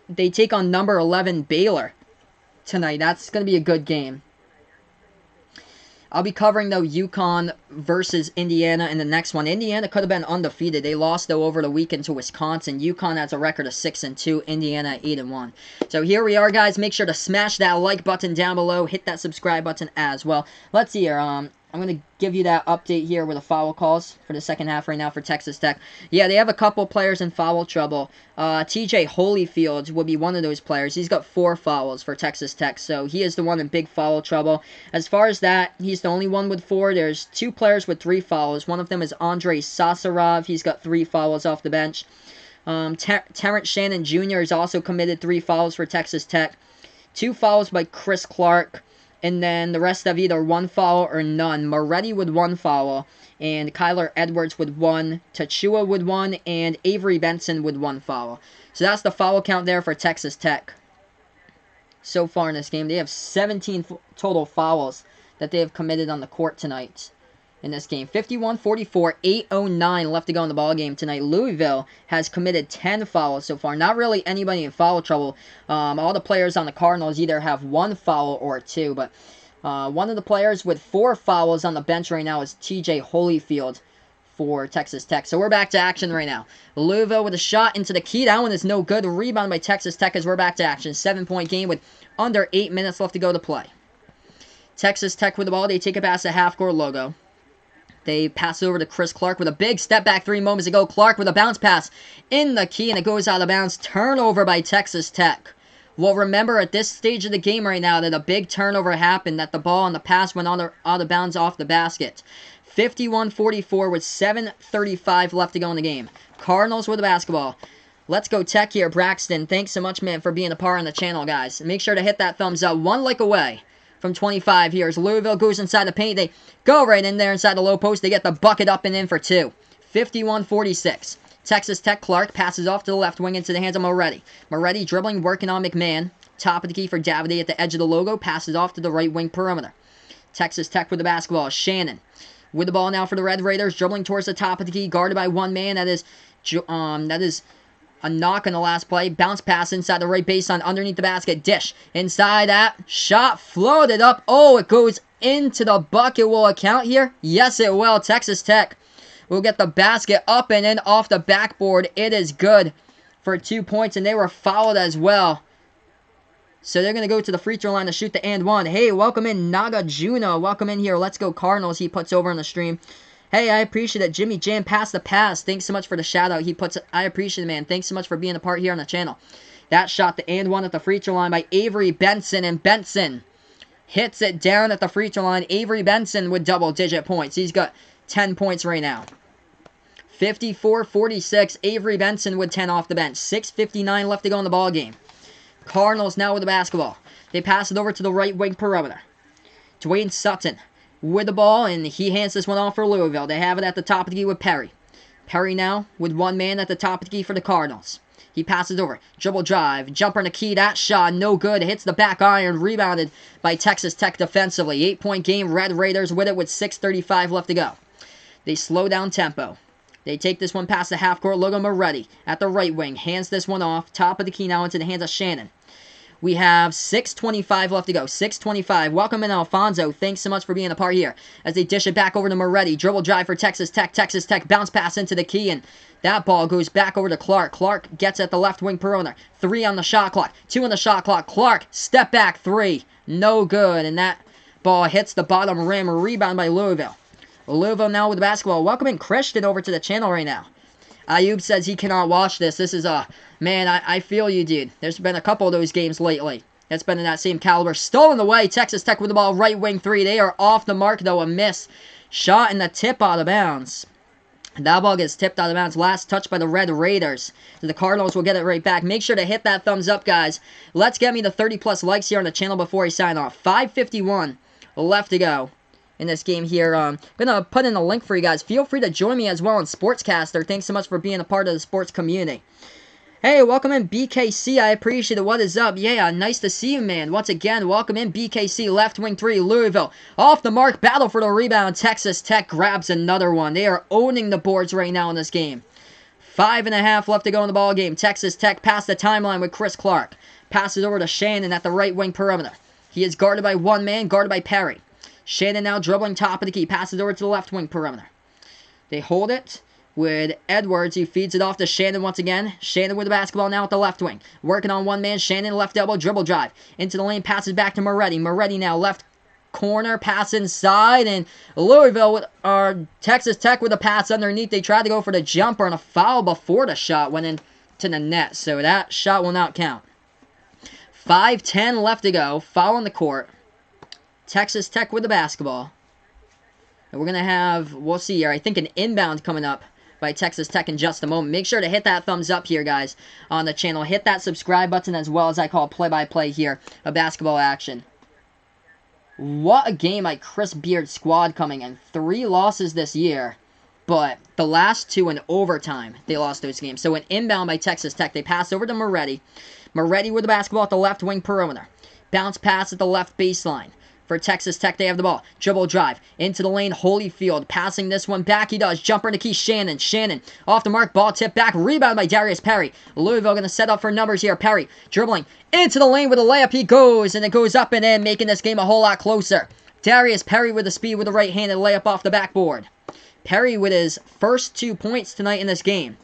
They take on number 11, Baylor tonight. That's going to be a good game. I'll be covering, though, UConn versus Indiana in the next one. Indiana could have been undefeated. They lost, though, over the weekend to Wisconsin. UConn has a record of 6-2. Indiana 8-1. So here we are, guys. Make sure to smash that like button down below. Hit that subscribe button as well. Let's see here. I'm going to give you that update here with the foul calls for the second half right now for Texas Tech. Yeah, they have a couple players in foul trouble. TJ Holyfield will be one of those players. He's got 4 fouls for Texas Tech, so he is the one in big foul trouble. As far as that, he's the only one with 4. There's 2 players with 3 fouls. One of them is Andrei Sasarov. He's got 3 fouls off the bench. Terrence Shannon Jr. has also committed 3 fouls for Texas Tech. 2 fouls by Chris Clark. And then the rest have either 1 foul or none. Moretti with 1 foul, and Kyler Edwards with 1, Tachua with 1, and Avery Benson with 1 foul. So that's the foul count there for Texas Tech. So far in this game, they have 17 total fouls that they have committed on the court tonight. In this game, 51-44, 8:09 left to go in the ball game tonight. Louisville has committed 10 fouls so far. Not really anybody in foul trouble. All the players on the Cardinals either have 1 foul or 2, but one of the players with 4 fouls on the bench right now is TJ Holyfield for Texas Tech. So we're back to action right now. Louisville with a shot into the key. That one is no good. Rebound by Texas Tech as we're back to action. 7-point game with under 8 minutes left to go to play. Texas Tech with the ball. They take it past the half-court logo. They pass it over to Chris Clark with a big step-back 3 moments ago. Clark with a bounce pass in the key, and it goes out of bounds. Turnover by Texas Tech. Well, remember at this stage of the game right now that a big turnover happened, that the ball and the pass went out of bounds off the basket. 51-44 with 7:35 left to go in the game. Cardinals with the basketball. Let's go Tech here, Braxton. Thanks so much, man, for being a part on the channel, guys. Make sure to hit that thumbs up. 1 like away from 25 here as Louisville goes inside the paint. They go right in there inside the low post. They get the bucket up and in for 2. 51-46. Texas Tech, Clark passes off to the left wing into the hands of Moretti. Moretti dribbling, working on McMahon. Top of the key for Davide at the edge of the logo. Passes off to the right wing perimeter. Texas Tech with the basketball. Shannon With the ball now for the Red Raiders, dribbling towards the top of the key, guarded by one man. That is a knock on the last play. Bounce pass inside the right baseline, underneath the basket. Dish inside that. Shot floated up. Oh, it goes into the bucket. Will it count here? Yes, it will. Texas Tech will get the basket up and in off the backboard. It is good for 2 points, and they were fouled as well. So they're going to go to the free throw line to shoot the and one. Hey, welcome in Nagarjuna. Welcome in here. Let's go Cardinals. He puts over on the stream. Hey, I appreciate it. Jimmy Jam passed the pass. Thanks so much for the shout out. I appreciate it, man. Thanks so much for being a part here on the channel. That shot, the and one at the free throw line by Avery Benson. And Benson hits it down at the free throw line. Avery Benson with double-digit points. He's got 10 points right now. 54-46. Avery Benson with 10 off the bench. 6:59 left to go in the ball game. Cardinals now with the basketball. They pass it over to the right wing perimeter. Dwayne Sutton with the ball, and he hands this one off for Louisville. They have it at the top of the key with Perry. Perry now with one man at the top of the key for the Cardinals. He passes over. Dribble drive. Jumper in the key. That shot no good. Hits the back iron. Rebounded by Texas Tech defensively. 8-point game. Red Raiders with it with 6:35 left to go. They slow down tempo. They take this one past the half court. Logan Moretti at the right wing. Hands this one off. Top of the key now into the hands of Shannon. We have 6:25 left to go. 6:25. Welcome in, Alfonso. Thanks so much for being a part here. As they dish it back over to Moretti. Dribble drive for Texas Tech. Texas Tech bounce pass into the key, and that ball goes back over to Clark. Clark gets at the left wing perimeter. 3 on the shot clock. 2 on the shot clock. Clark, step back 3. No good, and that ball hits the bottom rim. Rebound by Louisville. Louisville now with the basketball. Welcome in Christian over to the channel right now. Ayub says he cannot watch this. This is man, I feel you, dude. There's been a couple of those games lately. It's been in that same caliber. Stolen away. Texas Tech with the ball. Right wing 3. They are off the mark, though. A miss. Shot in the tip out of bounds. That ball gets tipped out of bounds. Last touch by the Red Raiders. So the Cardinals will get it right back. Make sure to hit that thumbs up, guys. Let's get me the 30+ likes here on the channel before I sign off. 5:51 left to go in this game here. I'm going to put in a link for you guys. Feel free to join me as well on Sportscaster. Thanks so much for being a part of the sports community. Hey, welcome in BKC. I appreciate it. What is up? Yeah, nice to see you, man. Once again, welcome in BKC. Left wing 3, Louisville. Off the mark, battle for the rebound. Texas Tech grabs another one. They are owning the boards right now in this game. 5.5 left to go in the ball game. Texas Tech past the timeline with Chris Clark. Passes over to Shannon at the right wing perimeter. He is guarded by one man, guarded by Perry. Shannon now dribbling top of the key. Passes over to the left wing perimeter. They hold it with Edwards. He feeds it off to Shannon once again. Shannon with the basketball now at the left wing. Working on one man. Shannon left elbow dribble drive. Into the lane. Passes back to Moretti. Moretti now left corner. Pass inside. And Louisville with Texas Tech with a pass underneath. They tried to go for the jumper, and a foul before the shot went into the net. So that shot will not count. 5:10 left to go. Foul on the court. Texas Tech with the basketball. And we're going to have, we'll see here, I think an inbound coming up by Texas Tech in just a moment. Make sure to hit that thumbs up here, guys, on the channel. Hit that subscribe button as well, as I call play-by-play here of basketball action. What a game by Chris Beard's squad coming in. 3 losses this year, but the last 2 in overtime, they lost those games. So an inbound by Texas Tech. They pass over to Moretti. Moretti with the basketball at the left wing perimeter. Bounce pass at the left baseline. For Texas Tech, they have the ball. Dribble drive. Into the lane, Holyfield. Passing this one back, he does. Jumper in the key, Shannon. Shannon off the mark, ball tip back. Rebound by Darius Perry. Louisville going to set up for numbers here. Perry dribbling into the lane with a layup. He goes, and it goes up and in, making this game a whole lot closer. Darius Perry with the speed with the right-handed layup off the backboard. Perry with his first 2 points tonight in this game.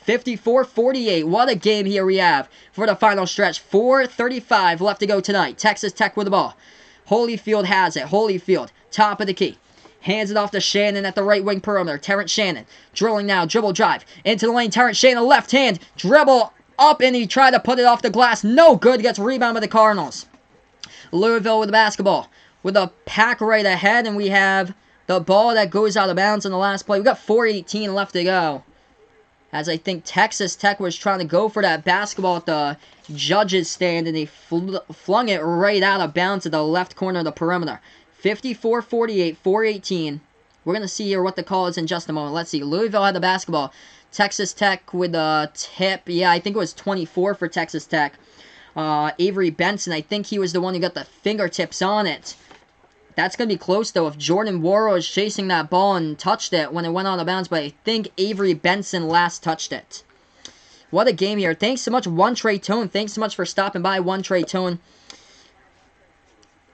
54-48. What a game here we have for the final stretch. 4:35 left to go tonight. Texas Tech with the ball. Holyfield has it. Holyfield, top of the key. Hands it off to Shannon at the right wing perimeter. Terrence Shannon, drilling now, dribble drive. Into the lane, Terrence Shannon, left hand, dribble up, and he tried to put it off the glass. No good, gets rebound by the Cardinals. Louisville with the basketball. With a pack right ahead, and we have the ball that goes out of bounds in the last play. We got 4:18 left to go. As I think Texas Tech was trying to go for that basketball at the judges stand, and they flung it right out of bounds to the left corner of the perimeter. 54-48, 4:18. We're going to see here what the call is in just a moment. Let's see. Louisville had the basketball. Texas Tech with the tip. Yeah, I think it was 24 for Texas Tech. Avery Benson, I think he was the one who got the fingertips on it. That's going to be close, though, if Jordan Waro is chasing that ball and touched it when it went out of bounds, but I think Avery Benson last touched it. What a game here. Thanks so much, One Trey Tone. Thanks so much for stopping by, One Trey Tone.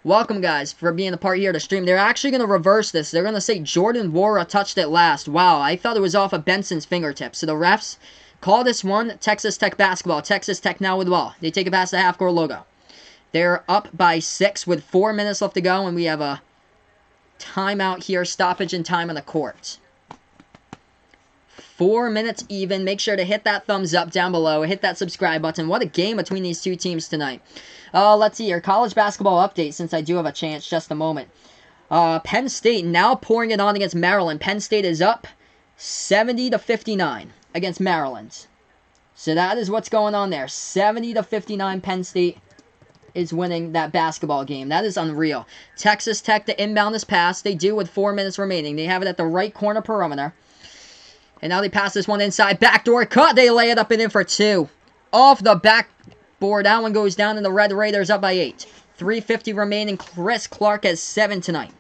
Welcome, guys, for being a part here to stream. They're actually going to reverse this. They're going to say Jordan Waro touched it last. Wow, I thought it was off of Benson's fingertips. So the refs call this one Texas Tech basketball. Texas Tech now with the ball. They take it past the half-court logo. They're up by 6 with 4 minutes left to go, and we have a timeout here, stoppage in time on the court. 4 minutes even. Make sure to hit that thumbs up down below. Hit that subscribe button. What a game between these two teams tonight. Let's see here. College basketball update, since I do have a chance. Just a moment. Penn State now pouring it on against Maryland. Penn State is up 70-59 against Maryland. So that is what's going on there. 70-59 Penn State is winning that basketball game. That is unreal. Texas Tech to inbound this pass. They do with 4 minutes remaining. They have it at the right corner perimeter. And now they pass this one inside. Backdoor cut. They lay it up and in for 2. Off the backboard. That one goes down and the Red Raiders up by 8. 3:50 remaining. Chris Clark has 7 tonight.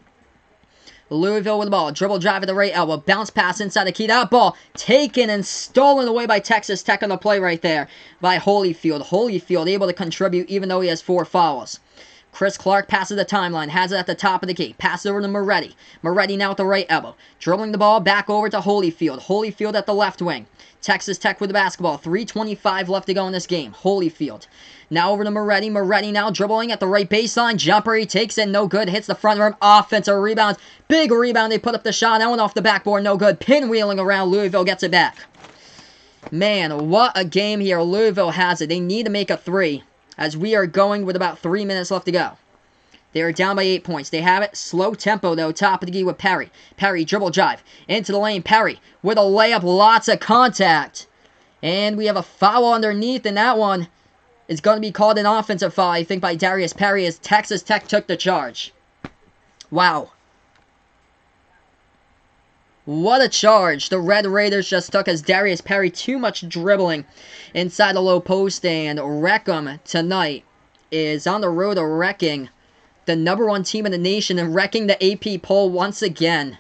Louisville with the ball. Dribble drive at the right elbow. Bounce pass inside the key. That ball taken and stolen away by Texas Tech on the play right there by Holyfield. Holyfield able to contribute even though he has 4 fouls. Chris Clark passes the timeline. Has it at the top of the key. Passes over to Moretti. Moretti now at the right elbow. Dribbling the ball back over to Holyfield. Holyfield at the left wing. Texas Tech with the basketball. 3:25 left to go in this game. Holyfield. Now over to Moretti. Moretti now dribbling at the right baseline. Jumper, he takes it. No good. Hits the front rim. Offensive rebound. Big rebound. They put up the shot. That one off the backboard. No good. Pinwheeling around. Louisville gets it back. Man, what a game here. Louisville has it. They need to make a 3 as we are going with about 3 minutes left to go. They are down by 8 points. They have it. Slow tempo, though. Top of the key with Perry. Perry, dribble drive. Into the lane. Perry with a layup. Lots of contact. And we have a foul underneath, and that one is going to be called an offensive foul, I think, by Darius Perry as Texas Tech took the charge. Wow. What a charge the Red Raiders just took as Darius Perry, too much dribbling inside the low post, and Wreckham tonight is on the road to wrecking the #1 team in the nation and wrecking the AP poll once again.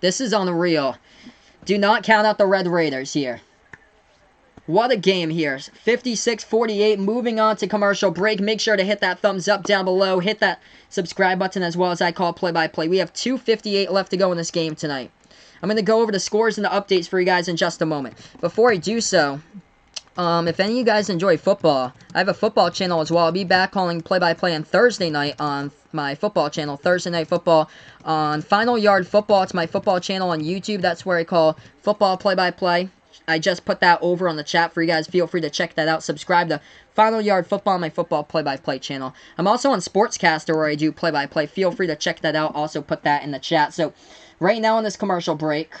This is unreal. Do not count out the Red Raiders here. What a game here. 56-48. Moving on to commercial break. Make sure to hit that thumbs up down below. Hit that subscribe button as well as I call play-by-play. We have 2:58 left to go in this game tonight. I'm going to go over the scores and the updates for you guys in just a moment. Before I do so, if any of you guys enjoy football, I have a football channel as well. I'll be back calling play-by-play on Thursday night on my football channel, Thursday Night Football on Final Yard Football. It's my football channel on YouTube. That's where I call football play-by-play. I just put that over on the chat for you guys. Feel free to check that out. Subscribe to Final Yard Football on my football play-by-play channel. I'm also on Sportscaster where I do play-by-play. Feel free to check that out. Also put that in the chat. So right now on this commercial break,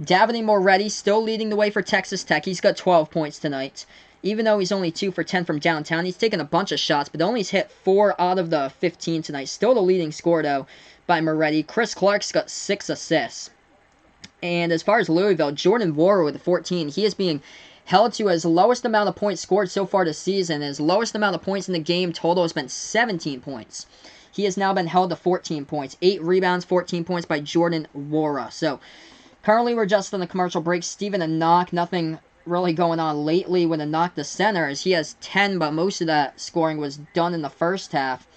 Davide Moretti still leading the way for Texas Tech. He's got 12 points tonight. Even though he's only 2 for 10 from downtown, he's taken a bunch of shots, but only hit 4 out of the 15 tonight. Still the leading scorer, though, by Moretti. Chris Clark's got 6 assists. And as far as Louisville, Jordan Waro with 14. He is being held to his lowest amount of points scored so far this season. His lowest amount of points in the game total has been 17 points. He has now been held to 14 points. 8 rebounds, 14 points by Jordan Waro. So currently we're just on the commercial break. Steven Anock, nothing really going on lately with Anock the center as he has 10, but most of that scoring was done in the first half.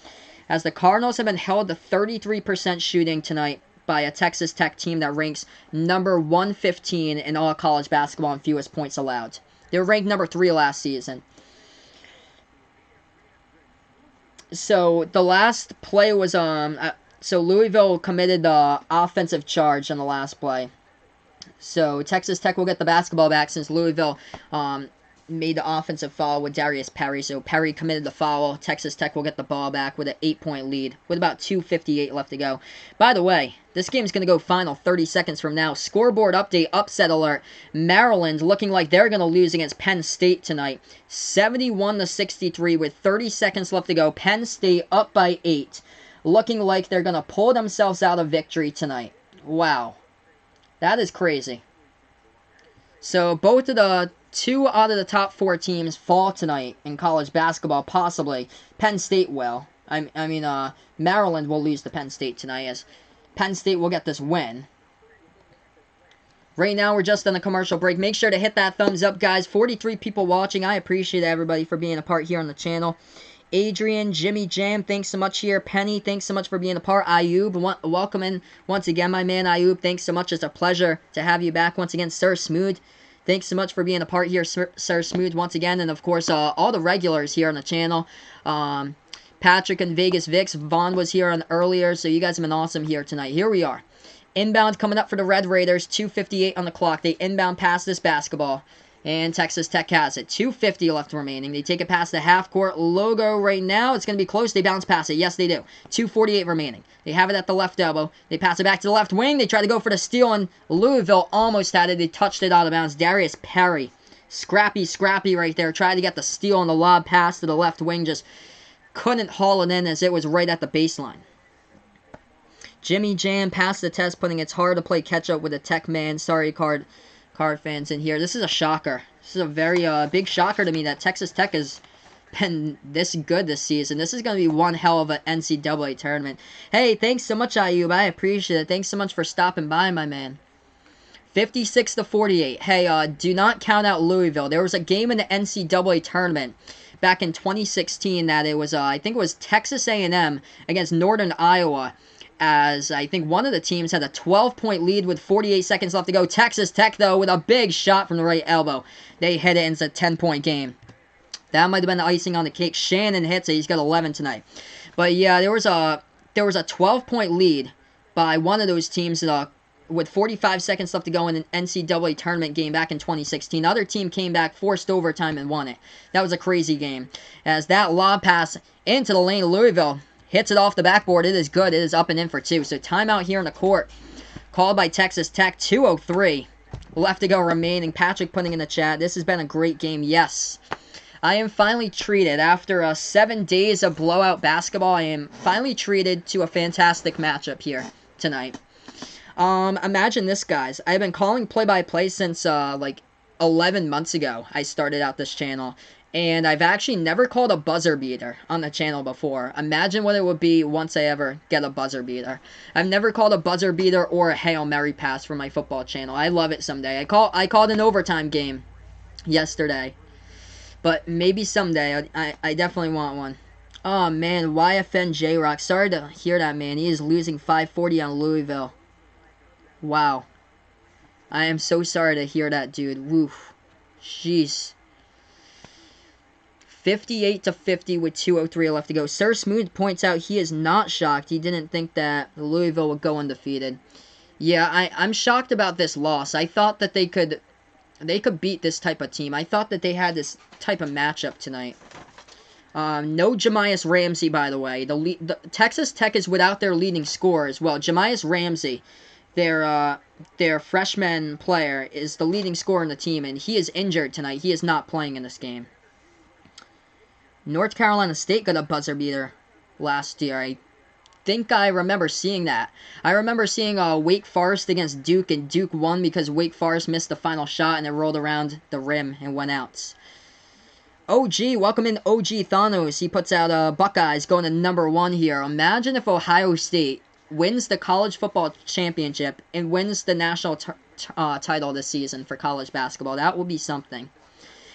As the Cardinals have been held to 33% shooting tonight by a Texas Tech team that ranks number 115 in all college basketball in fewest points allowed. They were ranked number 3 last season. So the last play was so Louisville committed the offensive charge on the last play. So Texas Tech will get the basketball back since Louisville made the offensive foul with Darius Perry. So Perry committed the foul. Texas Tech will get the ball back with an 8-point lead with about 2:58 left to go. By the way, this game is going to go final 30 seconds from now. Scoreboard update, upset alert. Maryland looking like they're going to lose against Penn State tonight. 71-63 with 30 seconds left to go. Penn State up by 8. Looking like they're going to pull themselves out of victory tonight. Wow. That is crazy. So both of the 2 out of the top 4 teams fall tonight in college basketball, possibly. Penn State will. Maryland will lose to Penn State tonight, as Penn State will get this win. Right now, we're just on a commercial break. Make sure to hit that thumbs up, guys. 43 people watching. I appreciate everybody for being a part here on the channel. Adrian, Jimmy Jam, thanks so much here. Penny, thanks so much for being a part. Ayub, welcome in once again, my man Ayub. Thanks so much. It's a pleasure to have you back once again. Sir Smooth, thanks so much for being a part here, Sir Smooth, once again. And, of course, all the regulars here on the channel. Patrick and Vegas Vix. Vaughn was here on earlier, so you guys have been awesome here tonight. Here we are. Inbound coming up for the Red Raiders. 2:58 on the clock. They inbound pass this basketball. And Texas Tech has it. 2:50 left remaining. They take it past the half-court logo right now. It's going to be close. They bounce past it. Yes, they do. 2:48 remaining. They have it at the left elbow. They pass it back to the left wing. They try to go for the steal, and Louisville almost had it. They touched it out of bounds. Darius Perry. Scrappy right there. Tried to get the steal on the lob pass to the left wing. Just couldn't haul it in as it was right at the baseline. Jimmy Jam passed the test, putting it's hard to play catch-up with a Tech man. Sorry, card fans in here. This is a shocker. This is a very big shocker to me that Texas Tech has been this good this season. This is going to be one hell of an NCAA tournament. Hey, thanks so much, Ayub. I appreciate it. Thanks so much for stopping by, my man. 56-48. Hey, do not count out Louisville. There was a game in the NCAA tournament back in 2016 that it was, I think it was Texas A&M against Northern Iowa, as I think one of the teams had a 12-point lead with 48 seconds left to go. Texas Tech, though, with a big shot from the right elbow. They hit it, and it's a 10-point game. That might have been the icing on the cake. Shannon hits it. He's got 11 tonight. But, yeah, there was a 12-point lead by one of those teams with 45 seconds left to go in an NCAA tournament game back in 2016. The other team came back, forced overtime, and won it. That was a crazy game. As that lob pass into the lane of Louisville hits it off the backboard. It is good. It is up and in for two. So timeout here in the court. Called by Texas Tech. 2:03 left to go remaining. Patrick putting in the chat, this has been a great game. Yes. I am finally treated. After 7 days of blowout basketball, I am finally treated to a fantastic matchup here tonight. Imagine this, guys. I've been calling play-by-play since, 11 months ago. I started out this channel. And I've actually never called a buzzer beater on the channel before. Imagine what it would be once I ever get a buzzer beater. I've never called a buzzer beater or a Hail Mary pass for my football channel. I love it someday. I called an overtime game yesterday. But maybe someday. I definitely want one. Oh, man. YFN J-Rock. Sorry to hear that, man. He is losing 540 on Louisville. Wow. I am so sorry to hear that, dude. Woof. Jeez. 58-50 with 2:03 left to go. Sir Smooth points out he is not shocked. He didn't think that Louisville would go undefeated. Yeah, I'm shocked about this loss. I thought that they could beat this type of team. I thought that they had this type of matchup tonight. No Jamias Ramsey, by the way. The Texas Tech is without their leading scorer as well. Jamias Ramsey, their freshman player, is the leading scorer in the team, and he is injured tonight. He is not playing in this game. North Carolina State got a buzzer beater last year. I think I remember seeing that. I remember seeing Wake Forest against Duke, and Duke won because Wake Forest missed the final shot and it rolled around the rim and went out. OG, welcome in OG Thanos. He puts out Buckeyes going to #1 here. Imagine if Ohio State wins the college football championship and wins the national title this season for college basketball. That will be something.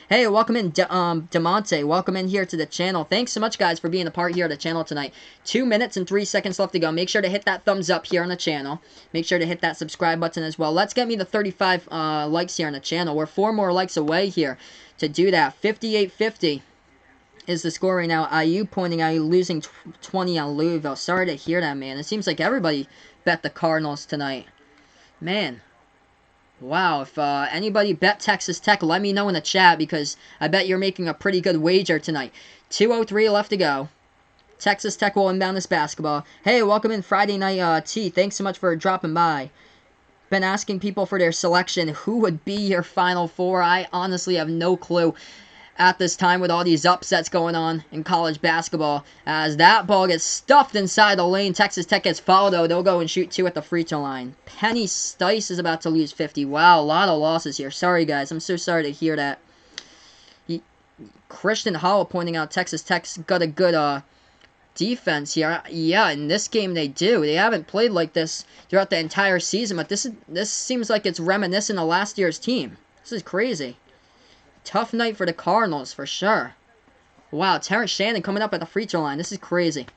Hey, welcome in, DeMonte. Welcome in here to the channel. Thanks so much, guys, for being a part here of the channel tonight. 2 minutes and 3 seconds left to go. Make sure to hit that thumbs up here on the channel. Make sure to hit that subscribe button as well. Let's get me the 35 likes here on the channel. We're 4 more likes away here to do that. 58-50 is the score right now. IU pointing out you losing 20 on Louisville. Sorry to hear that, man. It seems like everybody bet the Cardinals tonight. Man. Wow, if anybody bet Texas Tech, let me know in the chat, because I bet you're making a pretty good wager tonight. 2:03 left to go. Texas Tech will inbound this basketball. Hey, welcome in Friday Night T. Thanks so much for dropping by. Been asking people for their selection. Who would be your Final Four? I honestly have no clue at this time with all these upsets going on in college basketball. As that ball gets stuffed inside the lane. Texas Tech gets fouled, though. They'll go and shoot 2 at the free throw line. Penny Stice is about to lose 50. Wow, a lot of losses here. Sorry, guys. I'm so sorry to hear that. Christian Howell pointing out Texas Tech's got a good defense here. Yeah, in this game they do. They haven't played like this throughout the entire season, but this seems like it's reminiscent of last year's team. This is crazy. Tough night for the Cardinals, for sure. Wow, Terrence Shannon coming up at the free throw line. This is crazy.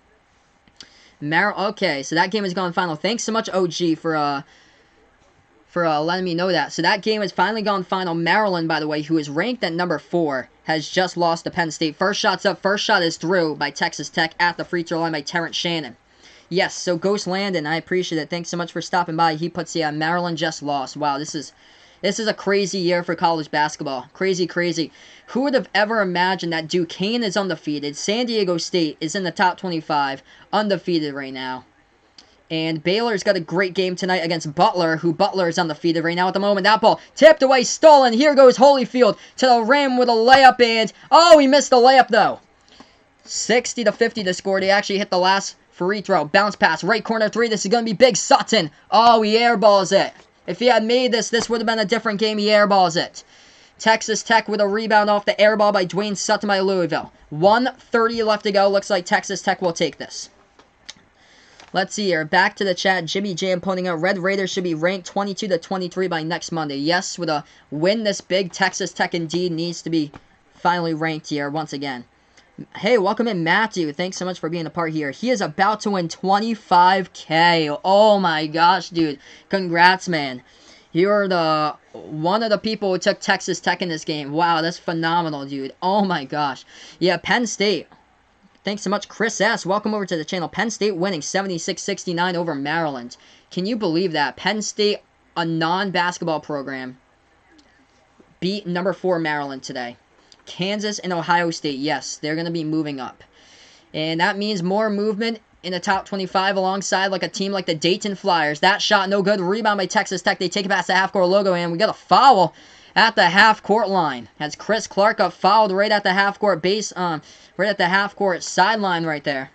Okay, so that game has gone final. Thanks so much, OG, for letting me know that. So that game has finally gone final. Maryland, by the way, who is ranked at number 4, has just lost to Penn State. First shot's up. First shot is through by Texas Tech at the free throw line by Terrence Shannon. Yes, so Ghost Landon, I appreciate it. Thanks so much for stopping by. He puts, yeah, Maryland just lost. Wow, this is a crazy year for college basketball. Crazy, crazy. Who would have ever imagined that Duquesne is undefeated? San Diego State is in the top 25, undefeated right now. And Baylor's got a great game tonight against Butler, who Butler is undefeated right now at the moment. That ball tipped away, stolen. Here goes Holyfield to the rim with a layup, and oh, he missed the layup though. 60-50 to score. They actually hit the last free throw. Bounce pass, right corner three. This is going to be big. Sutton. Oh, he airballs it. If he had made this would have been a different game. He airballs it. Texas Tech with a rebound off the airball by Dwayne Sutton by Louisville. 1:30 left to go. Looks like Texas Tech will take this. Let's see here. Back to the chat. Jimmy Jam pointing out Red Raiders should be ranked 22-23 by next Monday. Yes, with a win this big, Texas Tech indeed needs to be finally ranked here once again. Hey, welcome in, Matthew. Thanks so much for being a part here. He is about to win $25K. Oh my gosh, dude. Congrats, man. You're one of the people who took Texas Tech in this game. Wow, that's phenomenal, dude. Oh my gosh. Yeah, Penn State. Thanks so much, Chris S. Welcome over to the channel. Penn State winning 76-69 over Maryland. Can you believe that? Penn State, a non-basketball program, beat number 4 Maryland today. Kansas and Ohio State, yes, they're going to be moving up. And that means more movement in the top 25 alongside like a team like the Dayton Flyers. That shot, no good. Rebound by Texas Tech. They take it past the half-court logo, and we got a foul at the half-court line. As Chris Clark got fouled right at the half-court base, right at the half-court sideline right there.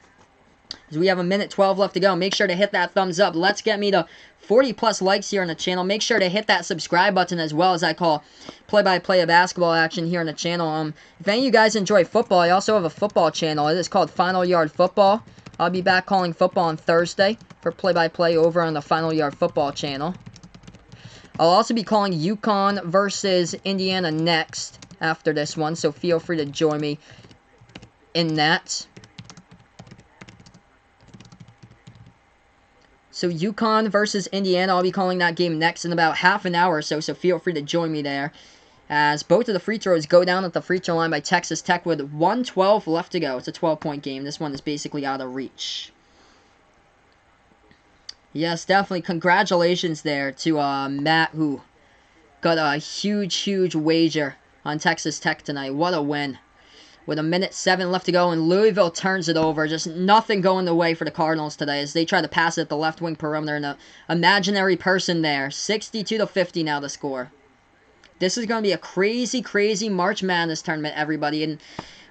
As we have 1:12 left to go. Make sure to hit that thumbs up. Let's get me to 40+ likes here on the channel. Make sure to hit that subscribe button as well, as I call play-by-play of basketball action here on the channel. If any of you guys enjoy football, I also have a football channel. It is called Final Yard Football. I'll be back calling football on Thursday for play-by-play over on the Final Yard Football channel. I'll also be calling UConn versus Indiana next after this one, so feel free to join me in that. So UConn versus Indiana, I'll be calling that game next in about half an hour or so feel free to join me there. As both of the free throws go down at the free throw line by Texas Tech with 1:12 left to go. It's a 12-point game. This one is basically out of reach. Yes, definitely. Congratulations there to Matt, who got a huge wager on Texas Tech tonight. What a win. With 1:07 left to go, and Louisville turns it over. Just nothing going the way for the Cardinals today as they try to pass it at the left wing perimeter, and an imaginary person there. 62-50 now the score. This is going to be a crazy March Madness tournament, everybody, and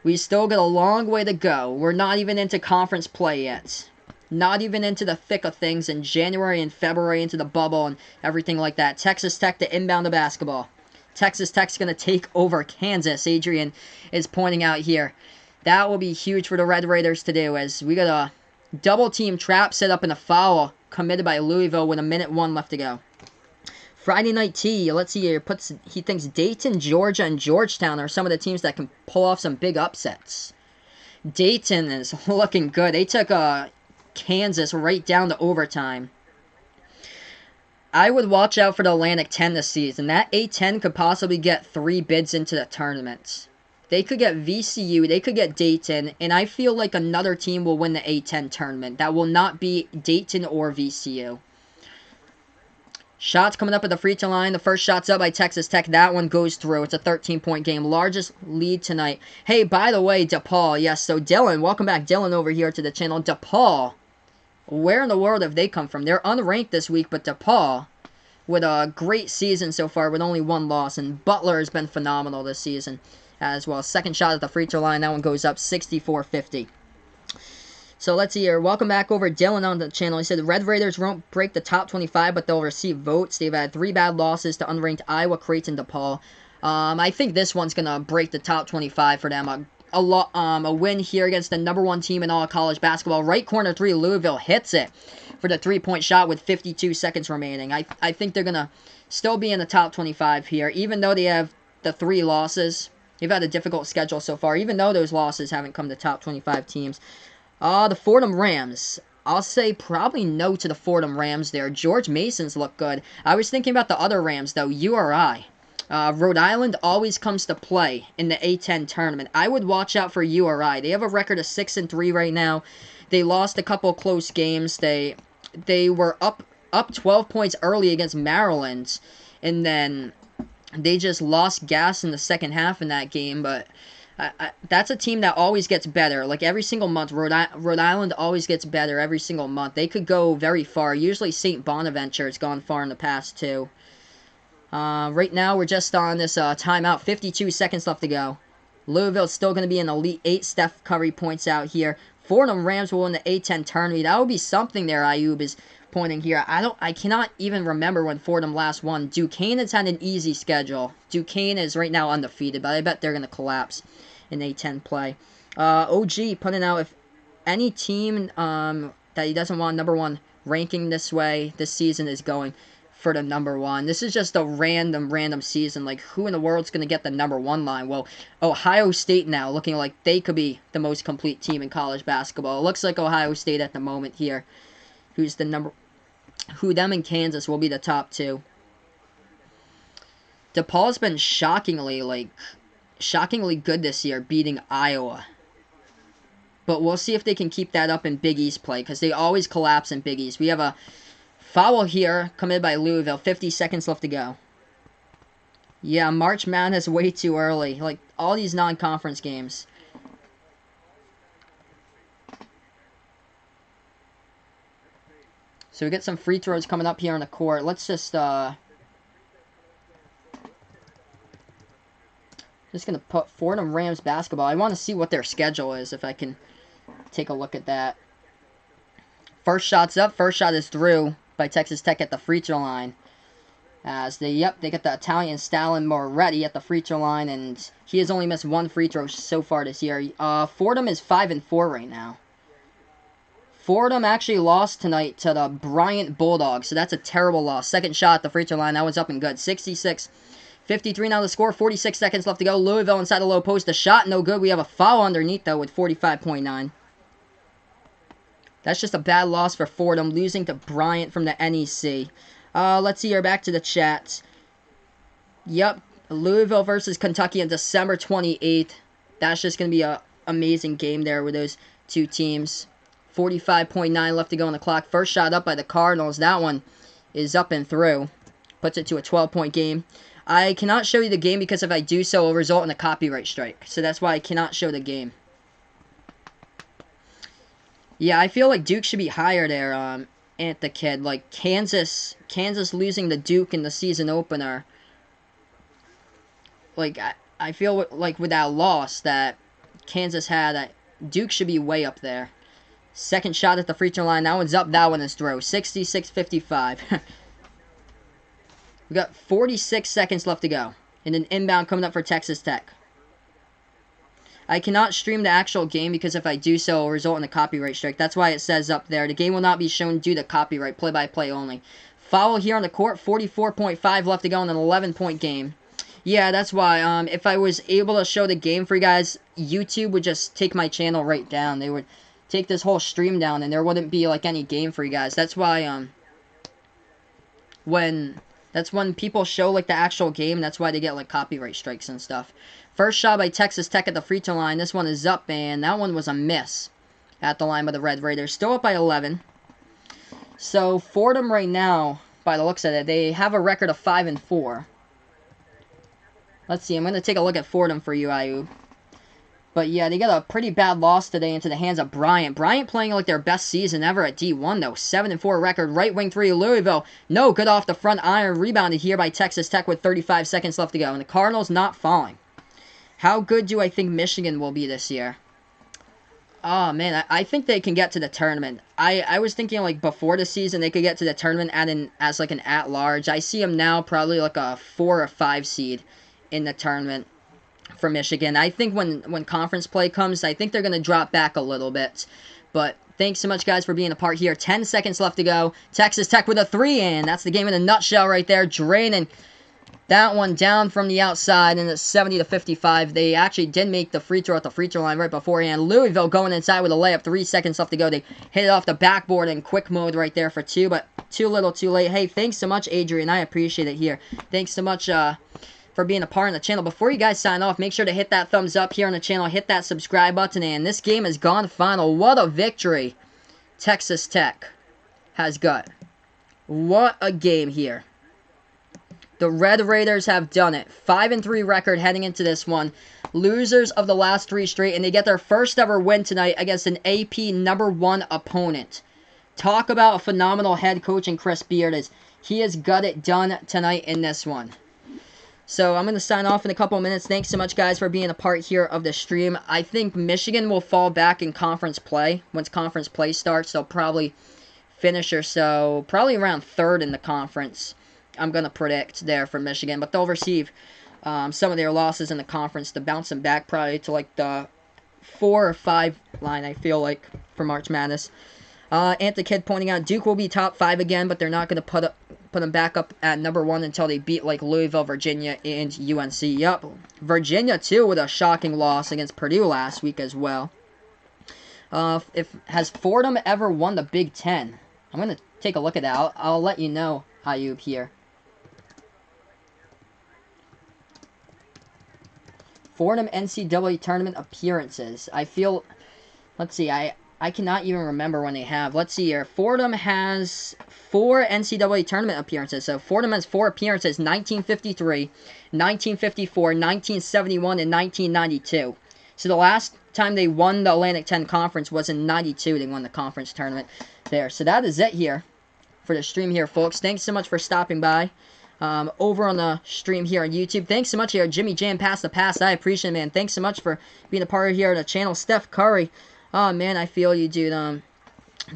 we still got a long way to go. We're not even into conference play yet. Not even into the thick of things in January and February, into the bubble and everything like that. Texas Tech to inbound the basketball. Texas Tech's going to take over Kansas. Adrian is pointing out here. That will be huge for the Red Raiders to do, as we got a double-team trap set up in a foul committed by Louisville with 1:01 left to go. Friday Night T, let's see here, he thinks Dayton, Georgia, and Georgetown are some of the teams that can pull off some big upsets. Dayton is looking good. They took Kansas right down to overtime. I would watch out for the Atlantic 10 this season. That A10 could possibly get 3 bids into the tournament. They could get VCU, they could get Dayton, and I feel like another team will win the A10 tournament. That will not be Dayton or VCU. Shots coming up at the free throw line. The first shot's up by Texas Tech. That one goes through. It's a 13-point game. Largest lead tonight. Hey, by the way, DePaul. Yes, so Dylan, welcome back, Dylan, over here to the channel. DePaul. Where in the world have they come from? They're unranked this week, but DePaul, with a great season so far with only 1 loss. And Butler has been phenomenal this season as well. Second shot at the free throw line. That one goes up 64-50. So let's see here. Welcome back over Dylan on the channel. He said the Red Raiders won't break the top 25, but they'll receive votes. They've had 3 bad losses to unranked Iowa, Creighton, DePaul. I think this one's going to break the top 25 for them. a win here against the #1 team in all of college basketball. Right corner three, Louisville hits it for the three-point shot with 52 seconds remaining. I think they're going to still be in the top 25 here, even though they have the 3 losses. They've had a difficult schedule so far, even though those losses haven't come to top 25 teams. The Fordham Rams. I'll say probably no to the Fordham Rams there. George Mason's look good. I was thinking about the other Rams, though. URI. Rhode Island always comes to play in the A10 tournament. I would watch out for URI. They have a record of 6-3 right now. They lost a couple close games. They were up 12 points early against Maryland, and then they just lost gas in the second half in that game, but that's a team that always gets better. Like every single month, Rhode Island always gets better every single month. They could go very far. Usually St. Bonaventure has gone far in the past, too. Right now, we're just on this timeout. 52 seconds left to go. Louisville's still going to be an Elite 8. Steph Curry points out here. Fordham Rams will win the A10 tournament. That would be something there, Ayub is pointing here. I cannot even remember when Fordham last won. Duquesne has had an easy schedule. Duquesne is right now undefeated, but I bet they're going to collapse in A10 play. OG putting out if any team that he doesn't want #1 ranking this way this season is going for the #1. This is just a random season. Like, who in the world's going to get the #1 line? Well, Ohio State now looking like they could be the most complete team in college basketball. It looks like Ohio State at the moment here. Them and Kansas will be the top 2. DePaul's been shockingly good this year, beating Iowa. But we'll see if they can keep that up in Big East play, because they always collapse in Big East. We have a foul here, committed by Louisville. 50 seconds left to go. Yeah, March Madness way too early. Like, all these non-conference games. So we get some free throws coming up here on the court. Let's just going to put Fordham Rams basketball. I want to see what their schedule is, if I can take a look at that. First shot's up. First shot is through by Texas Tech at the free throw line. As they get the Italian Stalin Moretti at the free throw line, and he has only missed 1 free throw so far this year. Fordham is 5-4 right now. Fordham actually lost tonight to the Bryant Bulldogs, so that's a terrible loss. Second shot at the free throw line, that was up and good. 66-53 now the score, 46 seconds left to go. Louisville inside the low post, the shot no good. We have a foul underneath, though, with 45.9. That's just a bad loss for Fordham, losing to Bryant from the NEC. Let's see here, back to the chat. Yep, Louisville versus Kentucky on December 28th. That's just going to be an amazing game there with those two teams. 45.9 left to go on the clock. First shot up by the Cardinals. That one is up and through. Puts it to a 12-point game. I cannot show you the game because if I do so, it will result in a copyright strike. So that's why I cannot show the game. Yeah, I feel like Duke should be higher there, at the kid. Like, Kansas losing to Duke in the season opener. Like, I feel like with that loss that Kansas had, Duke should be way up there. Second shot at the free throw line. That one's up. That one is through. 66-55. We got 46 seconds left to go. And an inbound coming up for Texas Tech. I cannot stream the actual game because if I do so, it will result in a copyright strike. That's why it says up there, the game will not be shown due to copyright, play-by-play only. Foul here on the court, 44.5 left to go in an 11-point game. Yeah, that's why. If I was able to show the game for you guys, YouTube would just take my channel right down. They would take this whole stream down, and there wouldn't be, like, any game for you guys. That's why, when people show, like, the actual game, that's why they get, like, copyright strikes and stuff. First shot by Texas Tech at the free throw line. This one is up, and that one was a miss at the line by the Red Raiders. Still up by 11. So, Fordham right now, by the looks of it, they have a record of 5-4. Let's see, I'm going to take a look at Fordham for you, Ayub. But yeah, they got a pretty bad loss today into the hands of Bryant. Bryant playing like their best season ever at D1, though. 7-4 record, right wing three, Louisville. No good off the front iron. Rebounded here by Texas Tech with 35 seconds left to go. And the Cardinals not falling. How good do I think Michigan will be this year? Oh, man, I think they can get to the tournament. I was thinking, like, before the season, they could get to the tournament as like, an at-large. I see them now probably like a 4 or 5 seed in the tournament. for Michigan. I think when conference play comes, I think they're going to drop back a little bit. But thanks so much, guys, for being a part here. 10 seconds left to go. Texas Tech with a 3, and that's the game in a nutshell right there. Draining that one down from the outside, and it's 70-55. They actually did make the free throw at the free throw line right beforehand. Louisville going inside with a layup. 3 seconds left to go. They hit it off the backboard in quick mode right there for 2, but too little, too late. Hey, thanks so much, Adrian. I appreciate it here. Thanks so much for being a part of the channel. Before you guys sign off, make sure to hit that thumbs up here on the channel. Hit that subscribe button, and this game has gone final. What a victory Texas Tech has got. What a game here. The Red Raiders have done it. 5-3 record heading into this one. Losers of the last 3 straight, and they get their first ever win tonight against an AP #1 opponent. Talk about a phenomenal head coach in Chris Beard, as he has got it done tonight in this one. So I'm going to sign off in a couple of minutes. Thanks so much, guys, for being a part here of the stream. I think Michigan will fall back in conference play. Once conference play starts, they'll probably finish or so, probably around 3rd in the conference. I'm going to predict there for Michigan. But they'll receive some of their losses in the conference to bounce them back probably to like the 4 or 5 line, I feel like, for March Madness. Anthony Kid pointing out Duke will be top 5 again, but they're not going to put them back up at #1 until they beat like Louisville, Virginia, and UNC. Yup, Virginia too with a shocking loss against Purdue last week as well. Has Fordham ever won the Big Ten? I'm gonna take a look at that. I'll let you know, Ayub, here. Fordham NCAA tournament appearances. I feel. Let's see. I cannot even remember when they have. Let's see here. Fordham has 4 NCAA tournament appearances. So Fordham has 4 appearances: 1953, 1954, 1971, and 1992. So the last time they won the Atlantic 10 Conference was in 92. They won the conference tournament there. So that is it here for the stream here, folks. Thanks so much for stopping by over on the stream here on YouTube. Thanks so much here, Jimmy Jam Pass the Pass. I appreciate it, man. Thanks so much for being a part of here on the channel. Steph Curry. Oh, man, I feel you, dude.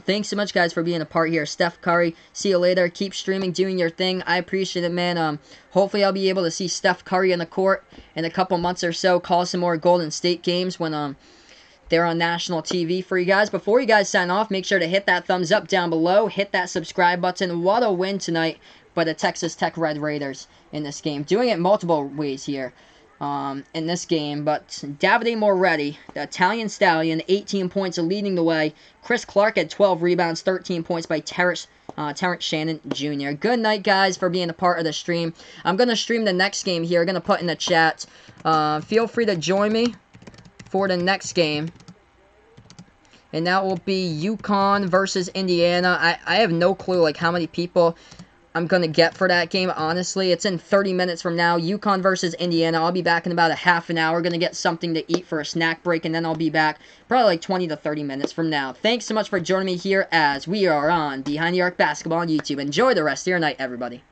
Thanks so much, guys, for being a part here. Steph Curry, see you later. Keep streaming, doing your thing. I appreciate it, man. Hopefully I'll be able to see Steph Curry in the court in a couple months or so. Call some more Golden State games when they're on national TV for you guys. Before you guys sign off, make sure to hit that thumbs up down below. Hit that subscribe button. What a win tonight by the Texas Tech Red Raiders in this game. Doing it multiple ways here. In this game, but Davide Moretti, the Italian Stallion, 18 points leading the way. Chris Clark had 12 rebounds, 13 points by Terrence Shannon Jr. Good night, guys, for being a part of the stream. I'm going to stream the next game here. I'm going to put in the chat. Feel free to join me for the next game. And that will be UConn versus Indiana. I have no clue like how many people I'm going to get for that game, honestly. It's in 30 minutes from now. UConn versus Indiana. I'll be back in about a half an hour. Going to get something to eat for a snack break, and then I'll be back probably like 20 to 30 minutes from now. Thanks so much for joining me here as we are on Behind the Arc Basketball on YouTube. Enjoy the rest of your night, everybody.